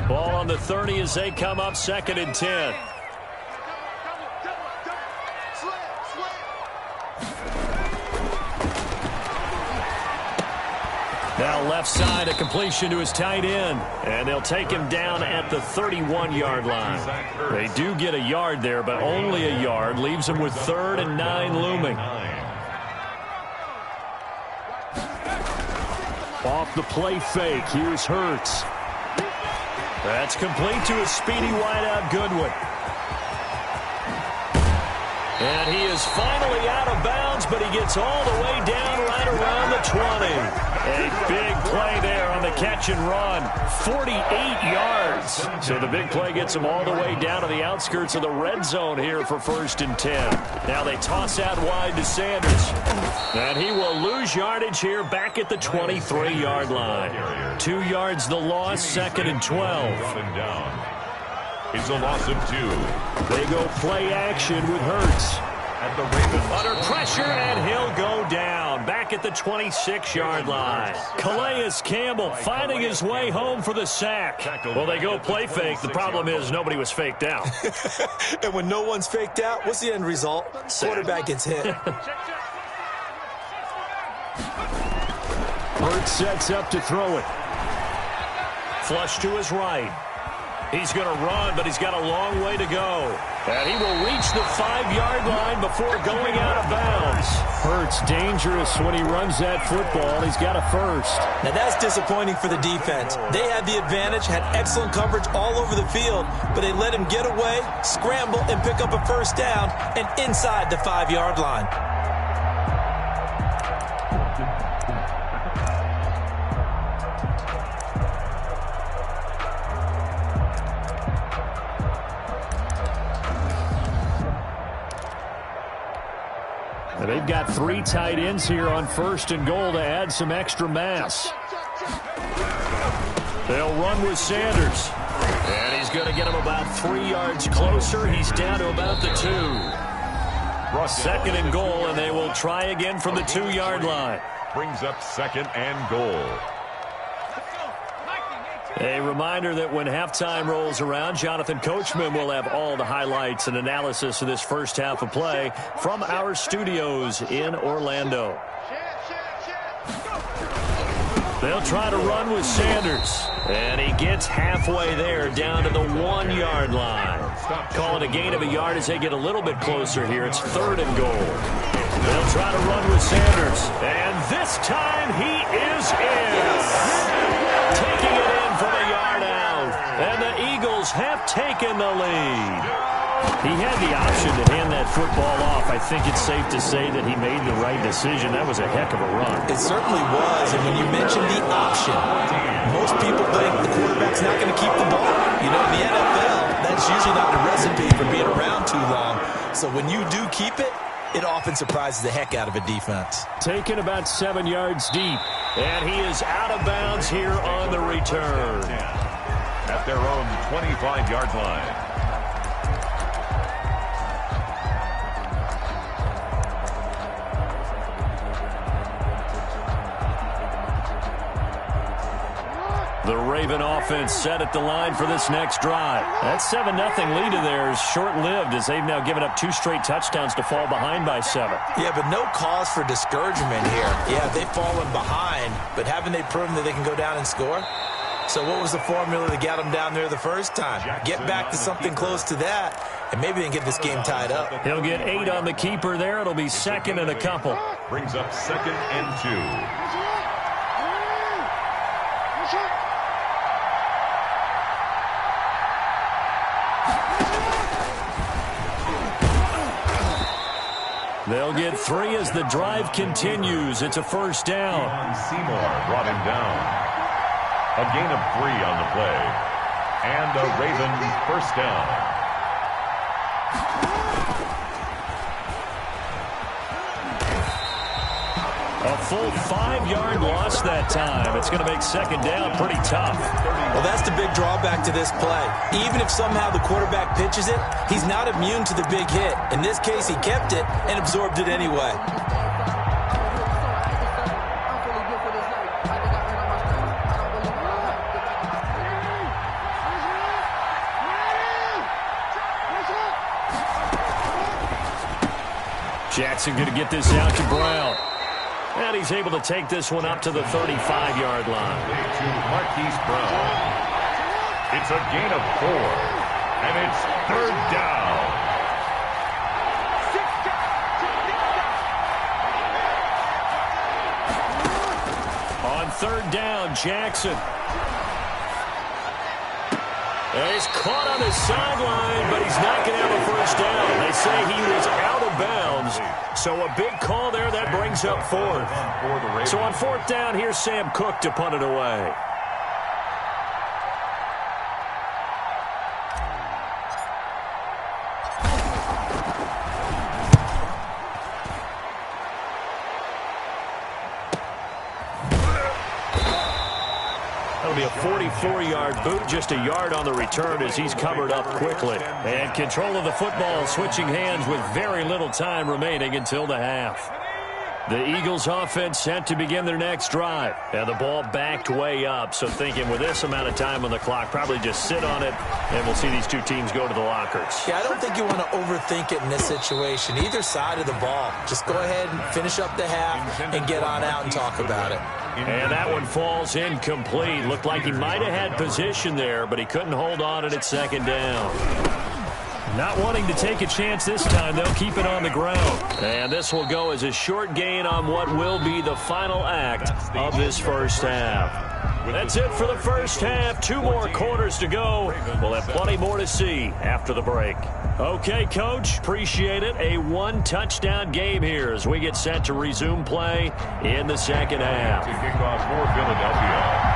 Ball on the 30 as they come up, 2nd and 10. Now left side, a completion to his tight end. And they'll take him down at the 31-yard line. They do get a yard there, but only a yard. Leaves them with 3rd and 9 looming. Off the play fake, here's Hurts. That's complete to his speedy wideout, Goodwin. And he is finally out of bounds, but he gets all the way down right around the 20. A big play there on the catch and run. 48 yards. So the big play gets him all the way down to the outskirts of the red zone here for 1st and 10. Now they toss out wide to Sanders. And he will lose yardage here back at the 23-yard line. 2 yards the loss, 2nd and 12. It's a loss of 2. They go play action with Hurts. At the Ravens. Under pressure, and he'll go down. Back at the 26-yard line. Calais Campbell finding his way home for the sack. Well, they go play fake. The problem is nobody was faked out. And when no one's faked out, what's the end result? Quarterback gets hit. Hurts sets up to throw it. Flush to his right. He's going to run, but he's got a long way to go. And he will reach the 5-yard line before going out of bounds. Hurts dangerous when he runs that football. He's got a first. Now that's disappointing for the defense. They had the advantage, had excellent coverage all over the field, but they let him get away, scramble, and pick up a first down and inside the 5-yard line. They've got 3 tight ends here on 1st and goal to add some extra mass. They'll run with Sanders. And he's going to get him about 3 yards closer. He's down to about the 2. Second and goal, and they will try again from the 2-yard line. Brings up second and goal. A reminder that when halftime rolls around, Jonathan Coachman will have all the highlights and analysis of this first half of play from our studios in Orlando. They'll try to run with Sanders, and he gets halfway there down to the 1-yard line. Call it a gain of a yard as they get a little bit closer here. It's third and goal. They'll try to run with Sanders, and this time he is in. Taking it in from a yard out, and the Eagles have taken the lead. He had the option to hand that football off. I think it's safe to say that he made the right decision. That was a heck of a run. It certainly was, and when you mention the option, most people think the quarterback's not going to keep the ball. You know, in the NFL, that's usually not a recipe for being around too long. So when you do keep it, it often surprises the heck out of a defense. Taken about 7 yards deep, and he is out of bounds here on the return. At their own 25-yard line. The Raven offense set at the line for this next drive. That 7-0 lead of theirs short-lived as they've now given up 2 straight touchdowns to fall behind by 7. Yeah, but no cause for discouragement here. Yeah, they've fallen behind, but haven't they proven that they can go down and score? So what was the formula that got them down there the first time? Get back to something close to that, and maybe they can get this game tied up. He'll get 8 on the keeper there. It'll be second and a couple. Brings up second and 2. They'll get 3 as the drive continues. It's a first down. Seymour brought him down. A gain of 3 on the play. And a Raven first down. A full 5-yard loss that time. It's going to make second down pretty tough. Well, that's the big drawback to this play. Even if somehow the quarterback pitches it, he's not immune to the big hit. In this case, he kept it and absorbed it anyway. Jackson going to get this out to Brown. And he's able to take this one up to the 35-yard line. To Marquise Brown. It's a gain of 4. And it's third down. On third down, Jackson. And he's caught on the sideline, but he's not going to have a first down. They say he was out of bounds. So a big call there. That brings up 4th. So on 4th down, here's Sam Cook to punt it away. That'll be a 44-yard boot, just a yard on the return as he's covered up quickly. And control of the football switching hands with very little time remaining until the half. The Eagles offense set to begin their next drive. And the ball backed way up, so thinking with this amount of time on the clock, probably just sit on it, and we'll see these two teams go to the lockers. Yeah, I don't think you want to overthink it in this situation. Either side of the ball. Just go ahead and finish up the half and get on out and talk about it. And that one falls incomplete. Looked like he might have had position there, but he couldn't hold on at second down. Not wanting to take a chance this time, they'll keep it on the ground. And this will go as a short gain on what will be the final act of this first half. That's it for the first half. 2 more quarters to go. We'll have plenty more to see after the break. Okay, Coach, appreciate it. A 1-touchdown game here as we get set to resume play in the second half. Kickoff for Philadelphia.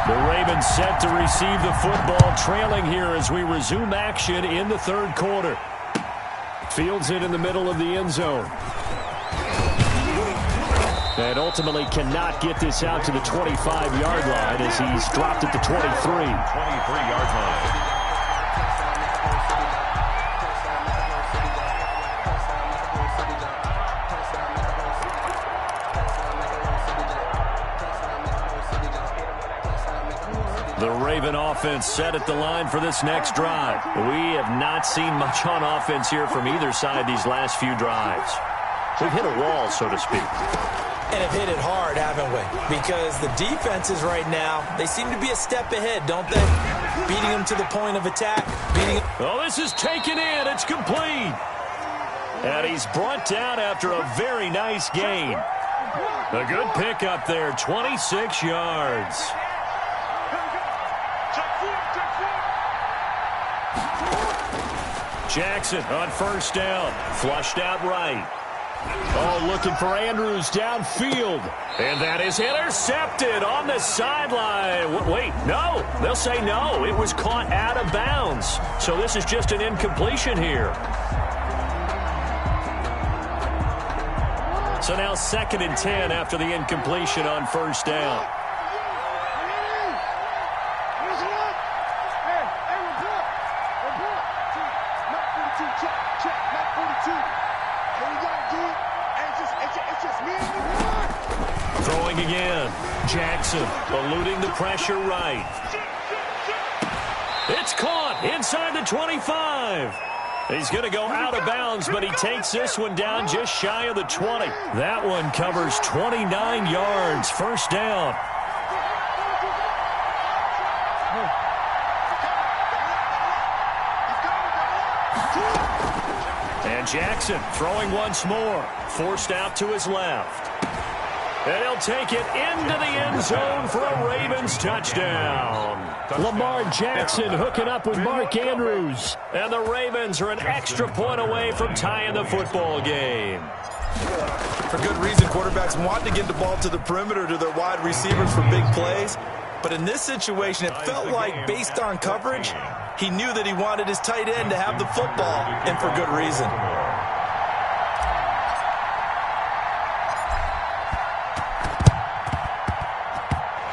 The Ravens set to receive the football, trailing here as we resume action in the third quarter. Fields it in the middle of the end zone. And ultimately cannot get this out to the 25-yard line as he's dropped at the 23. 23-yard line. offense set at the line for this next drive. We have not seen much on offense here from either side these last few drives. We've hit a wall, so to speak. And have hit it hard, haven't we? Because the defenses right now, they seem to be a step ahead, don't they? Beating them to the point of attack. Oh, this is taken in. It's complete. And he's brought down after a very nice gain. A good pickup there, 26 yards. Jackson on first down. Flushed out right. Oh, looking for Andrews downfield. And that is intercepted on the sideline. Wait, no. They'll say no. It was caught out of bounds. So this is just an incompletion here. So now 2nd and 10 after the incompletion on first down. Throwing again. Jackson eluding the pressure right. It's caught inside the 25. He's going to go out of bounds, but he takes this one down just shy of the 20. That one covers 29 yards. First down. And Jackson throwing once more. Forced out to his left. And he'll take it into the end zone for a Ravens touchdown. Lamar Jackson hooking up with Mark Andrews. And the Ravens are an extra point away from tying the football game. For good reason, quarterbacks want to get the ball to the perimeter to their wide receivers for big plays. But in this situation, it felt like, based on coverage, he knew that he wanted his tight end to have the football, and for good reason.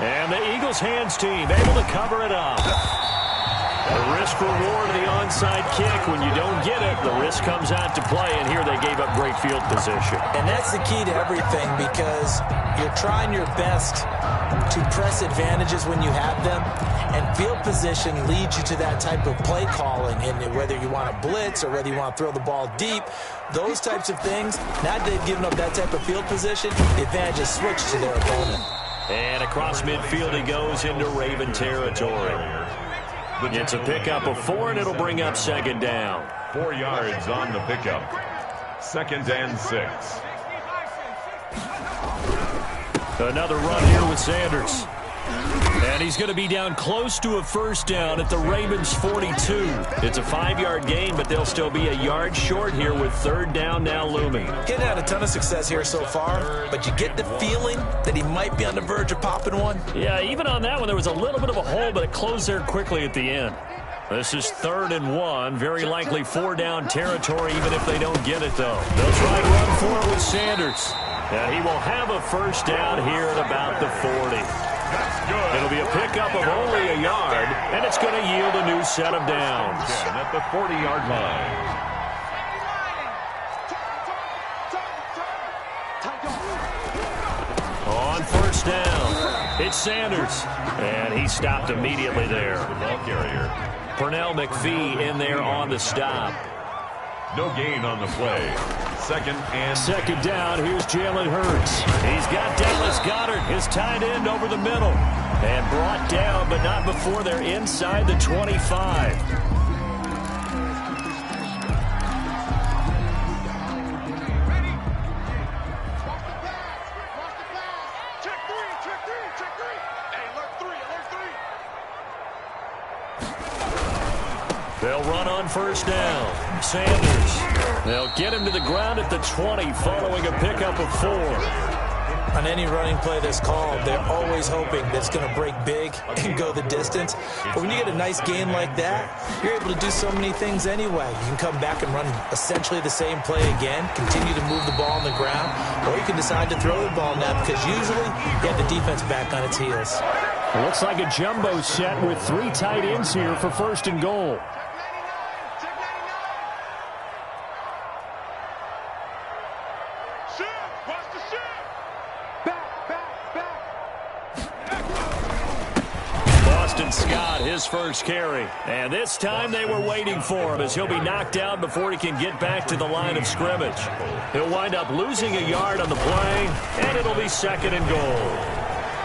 And the Eagles hands team able to cover it up. The risk reward of the onside kick. When you don't get it, the risk comes out to play, and here they gave up great field position. And that's the key to everything, because you're trying your best to press advantages when you have them, and field position leads you to that type of play calling. And whether you want to blitz or whether you want to throw the ball deep, those types of things, now that they've given up that type of field position, the advantage is switched to their opponent. And across midfield he goes into Raven territory. It's a pickup of 4, and it'll bring up 2nd down. 4 yards on the pickup. 2nd and 6. Another run here with Sanders. And he's going to be down close to a first down at the Ravens' 42. It's a 5-yard gain, but they'll still be a yard short here with 3rd down now looming. Getting had a ton of success here so far, but you get the feeling that he might be on the verge of popping one. Yeah, even on that one, there was a little bit of a hole, but it closed there quickly at the end. This is 3rd and 1. Very likely 4-down territory, even if they don't get it, though. They'll try and run for it with Sanders. And he will have a first down here at about the 40. It'll be a pickup of only a yard, and it's going to yield a new set of downs. At the 40-yard line. On first down, it's Sanders, and he stopped immediately there. The ball carrier. Pernell McPhee in there on the stop. No gain on the play. 2nd and 2nd down. Here's Jalen Hurts. He's got Dallas Goedert, his tight end, over the middle. And brought down, but not before they're inside the 25. They'll run on first down. Sanders. They'll get him to the ground at the 20 following a pickup of 4. On any running play that's called, they're always hoping that it's going to break big and go the distance. But when you get a nice gain like that, you're able to do so many things anyway. You can come back and run essentially the same play again, continue to move the ball on the ground, or you can decide to throw the ball now, because usually you have the defense back on its heels. It looks like a jumbo set with 3 tight ends here for 1st and goal. his first carry. And this time they were waiting for him as he'll be knocked down before he can get back to the line of scrimmage. He'll wind up losing a yard on the play, and it'll be 2nd and goal.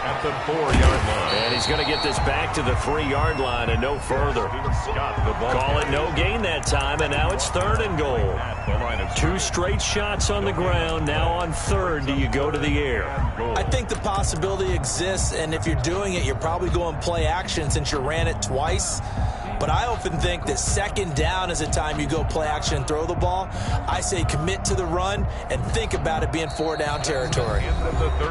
At the 4-yard line. And he's going to get this back to the 3-yard line and no further. Call it no gain that time, and now it's 3rd and goal. 2 straight shots on the ground. Now on 3rd, do you go to the air? I think the possibility exists, and if you're doing it, you're probably going play action since you ran it twice. But I often think that 2nd down is the time you go play action and throw the ball. I say commit to the run and think about it being 4-down territory.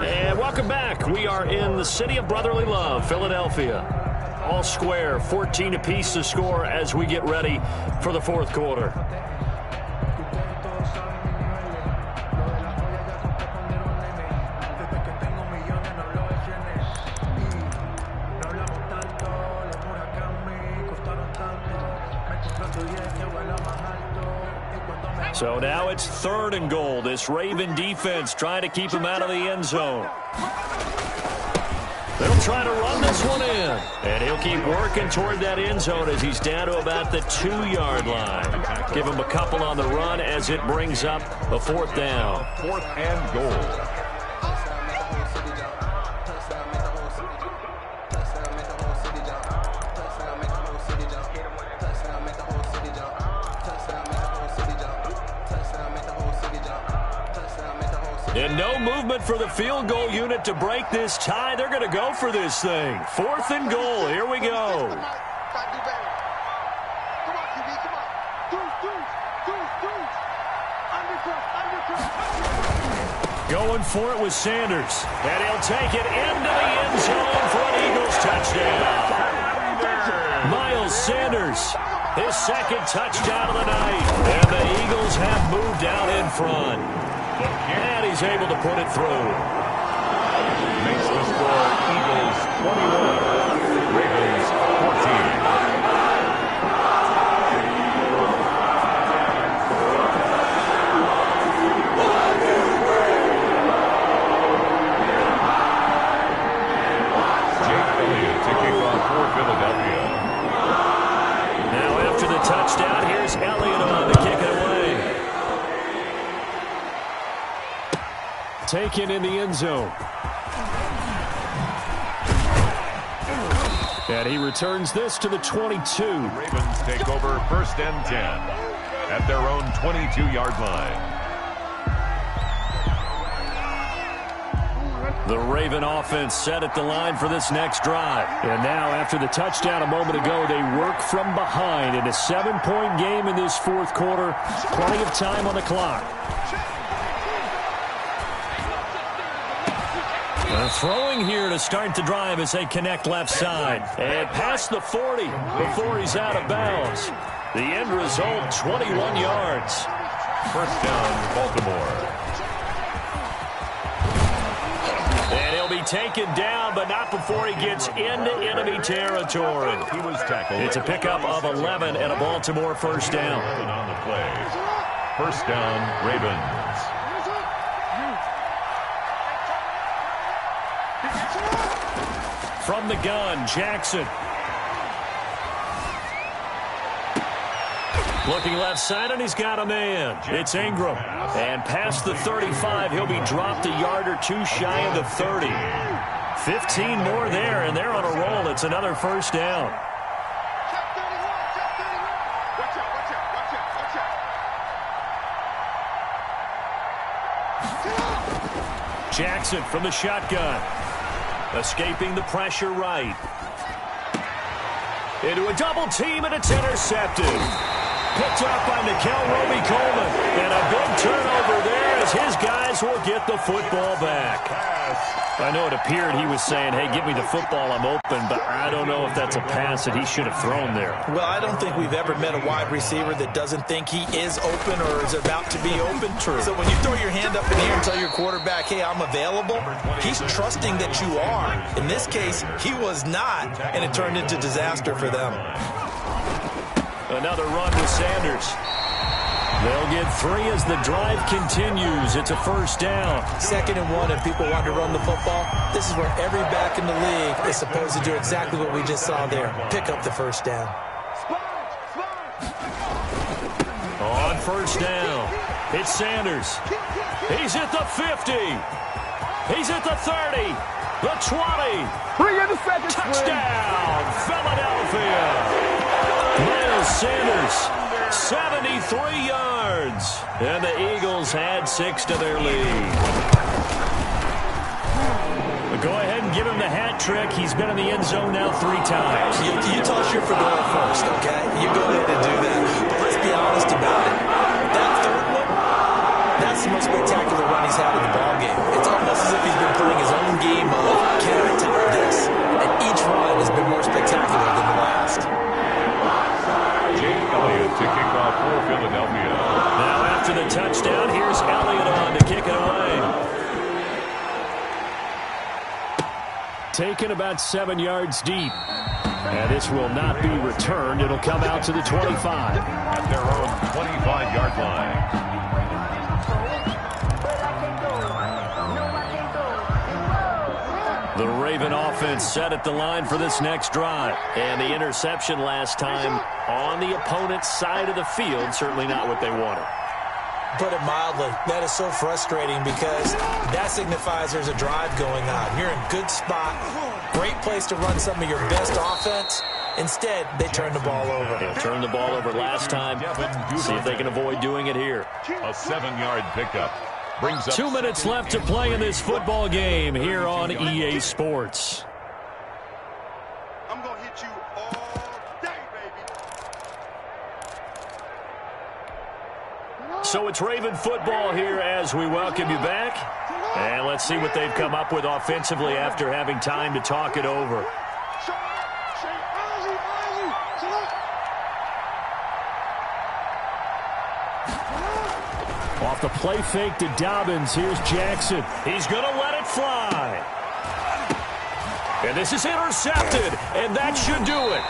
And welcome back. We are in the city of brotherly love, Philadelphia. All square, 14 apiece to score as we get ready for the 4th quarter. So now it's 3rd and goal. This Raven defense trying to keep him out of the end zone. They'll try to run this one in. And he'll keep working toward that end zone as he's down to about the 2-yard line. Give him a couple on the run as it brings up a 4th down. 4th and goal. And no movement for the field goal unit to break this tie. They're going to go for this thing. 4th and goal. Here we go. Going for it with Sanders. And he'll take it into the end zone for an Eagles touchdown. Miles Sanders, his 2nd touchdown of the night. And the Eagles have moved out in front. And he's able to put it through. Makes the score Eagles 21, Ravens 14. Jake Elliott to kick off for Philadelphia. Now after the touchdown, here's Elliott on to kick it away. Taken in the end zone. And he returns this to the 22. Ravens take over 1st and 10 at their own 22-yard line. The Raven offense set at the line for this next drive. And now after the touchdown a moment ago, they work from behind in a 7-point game in this 4th quarter. Plenty of time on the clock. They're throwing here to start the drive as they connect left side. And past the 40 before he's out of bounds. The end result, 21 yards. 1st down, Baltimore. And he'll be taken down, but not before he gets into enemy territory. He was tackled. It's a pickup of 11 and a Baltimore 1st down. On the play. 1st down, Ravens. From the gun, Jackson. Looking left side, and he's got a man. It's Ingram. And past the 35, he'll be dropped a yard or 2 shy of the 30. 15 more there, and they're on a roll. It's another 1st down. Jackson from the shotgun. Escaping the pressure right. Into a double team, and it's intercepted. Picked up by Nickel Roby-Coleman. And a big turnover there as his guys will get the football back. I know it appeared he was saying, hey, give me the football, I'm open, but I don't know if that's a pass that he should have thrown there. Well, I don't think we've ever met a wide receiver that doesn't think he is open or is about to be open. True. So when you throw your hand up in the air and tell your quarterback, hey, I'm available, he's trusting that you are. In this case, he was not, and it turned into disaster for them. Another run with Sanders. They'll get 3 as the drive continues. It's a first down. 2nd and 1, and people want to run the football. This is where every back in the league is supposed to do exactly what we just saw there. Pick up the first down. On first down, it's Sanders. He's at the 50. He's at the 30. The 20. 3 in the second. Touchdown, Philadelphia. Miles Sanders, 73 yards. And the Eagles add 6 to their lead. Go ahead and give him the hat trick. He's been in the end zone now 3 times. You toss your fedora first, okay? You go ahead and do that. But let's be honest about it. That third one, that's the most spectacular run he's had in the ballgame. It's almost as if he's been playing his own game of, can I top this? And each run has been more spectacular than the last. Jake Elliott to kick off for Philadelphia. Now after the touchdown, here's Elliott on to kick it away. Taken about 7 yards deep. And this will not be returned. It'll come out to the 25. At their own 25-yard line. The Raven offense set at the line for this next drive. And the interception last time on the opponent's side of the field. Certainly not what they wanted. Put it mildly, that is so frustrating because that signifies there's a drive going on. You're in a good spot, great place to run some of your best offense. Instead, they turn the ball over. They turned the ball over last time. See if they can avoid doing it here. A 7-yard pickup. Brings up 2 minutes left to play in this football game here on EA Sports. I'm going to hit you all day, baby. So it's Raven football here as we welcome you back. And let's see what they've come up with offensively after having time to talk it over. Off the play fake to Dobbins, here's Jackson. He's going to let it fly. And this is intercepted, and that should do it.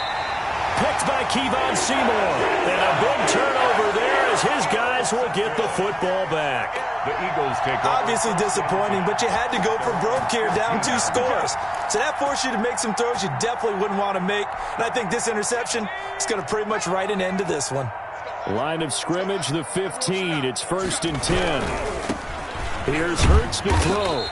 Picked by Kevon Seymour. And a big turnover there as his guys will get the football back. The Eagles take over. Obviously disappointing, but you had to go for broke here, down 2 scores. So that forced you to make some throws you definitely wouldn't want to make. And I think this interception is going to pretty much write an end to this one. Line of scrimmage, the 15. It's 1st and 10. Here's Hurts to throw.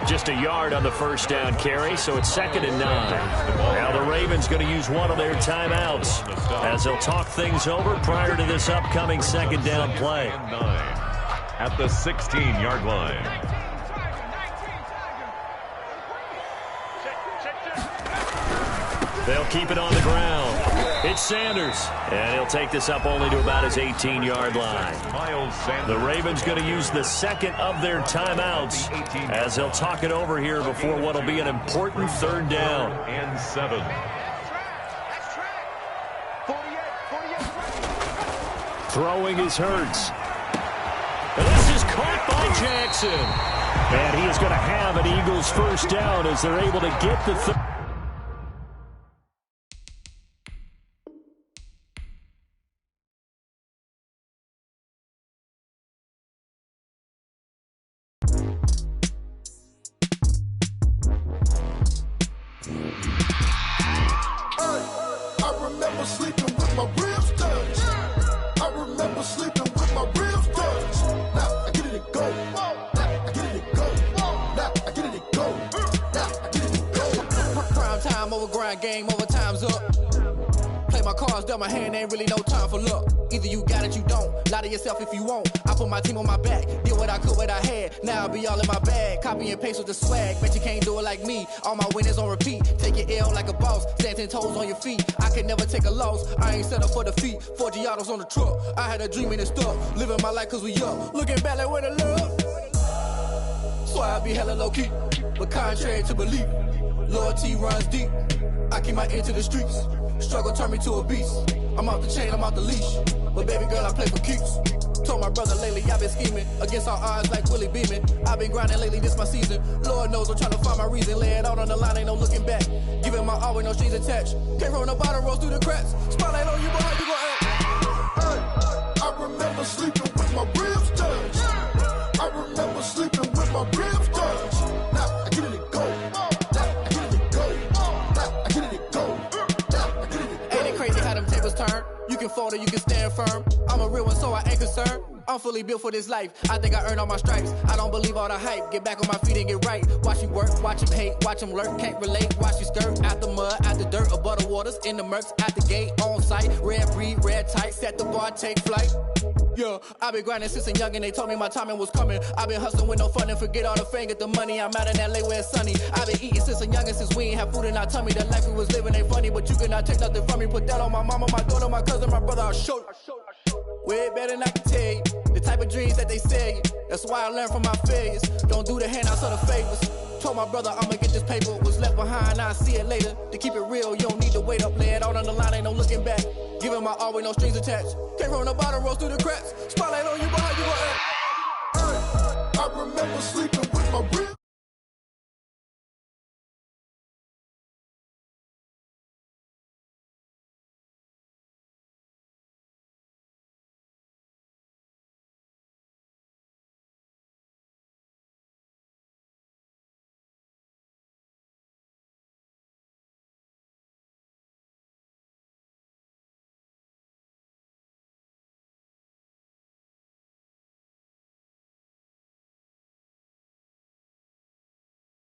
Just a yard on the first down carry, so it's 2nd and 9. Now the Ravens going to use one of their timeouts as they'll talk things over prior to this upcoming 2nd down play. At the 16-yard line. They'll keep it on the ground. It's Sanders, and he'll take this up only to about his 18-yard line. Miles Sanders. The Ravens going to use the 2nd of their timeouts as they'll talk it over here before what will be an important 3rd down. And 7. Throwing is Hurts. And this is caught by Jackson. And he is going to have an Eagles first down as they're able to get the game over, time's up. Play my cards, dealt my hand, ain't really no time for luck. Either you got it, you don't. Lie to yourself if you won't. I put my team on my back, did what I could, what I had. Now I'll be all in my bag, copy and paste with the swag. Bet you can't do it like me. All my winners on repeat. Take your L like a boss, stand 10 toes on your feet. I can never take a loss, I ain't set up for defeat. 4 Giottos on the truck, I had a dream and it stuck. Living my life cause we up, looking back like where the love. So I be hella low key, but contrary to belief, loyalty runs deep. I keep my ear to the streets. Struggle turned me to a beast. I'm off the chain, I'm off the leash. But baby girl, I play for keeps. Told my brother lately, I've been scheming against all odds like Willie Beeman. I've been grinding lately, this my season. Lord knows I'm trying to find my reason. Lay it out on the line, ain't no looking back. Giving my all with no strings attached. Came from the bottom, rose through the cracks. Spotlight on you, but how you gon' act? I You can fold or you can stand firm. I'm a real one, so I ain't concerned. I'm fully built for this life. I think I earned all my stripes. I don't believe all the hype. Get back on my feet and get right. Watch you work, watch him hate, watch him lurk. Can't relate, watch you skirt. Out the mud, out the dirt, above the waters, in the murks, out the gate, on site. Red breed, red tight, set the bar, take flight. Yeah, I been grinding since a young and they told me my timing was coming. I been hustling with no fun and forget all the fame, get the money. I'm out in LA where it's sunny. I been eating since a young and since we ain't have food in our tummy. The life we was living ain't funny, but you cannot take nothing from me. Put that on my mama, my daughter, my cousin, my brother, I'll show you. Way better than I can tell you. The type of dreams that they sell you. That's why I learned from my failures. Don't do the handouts or the favors. Told my brother I'ma get this paper. Was left behind, I'll see it later. To keep it real, you don't need to wait up. Lay it out on the line, ain't no looking back. Giving my all with no strings attached. Can't roll the bottom, roll through the cracks. Spotlight on you, but how you gon' act? I remember sleeping with my real.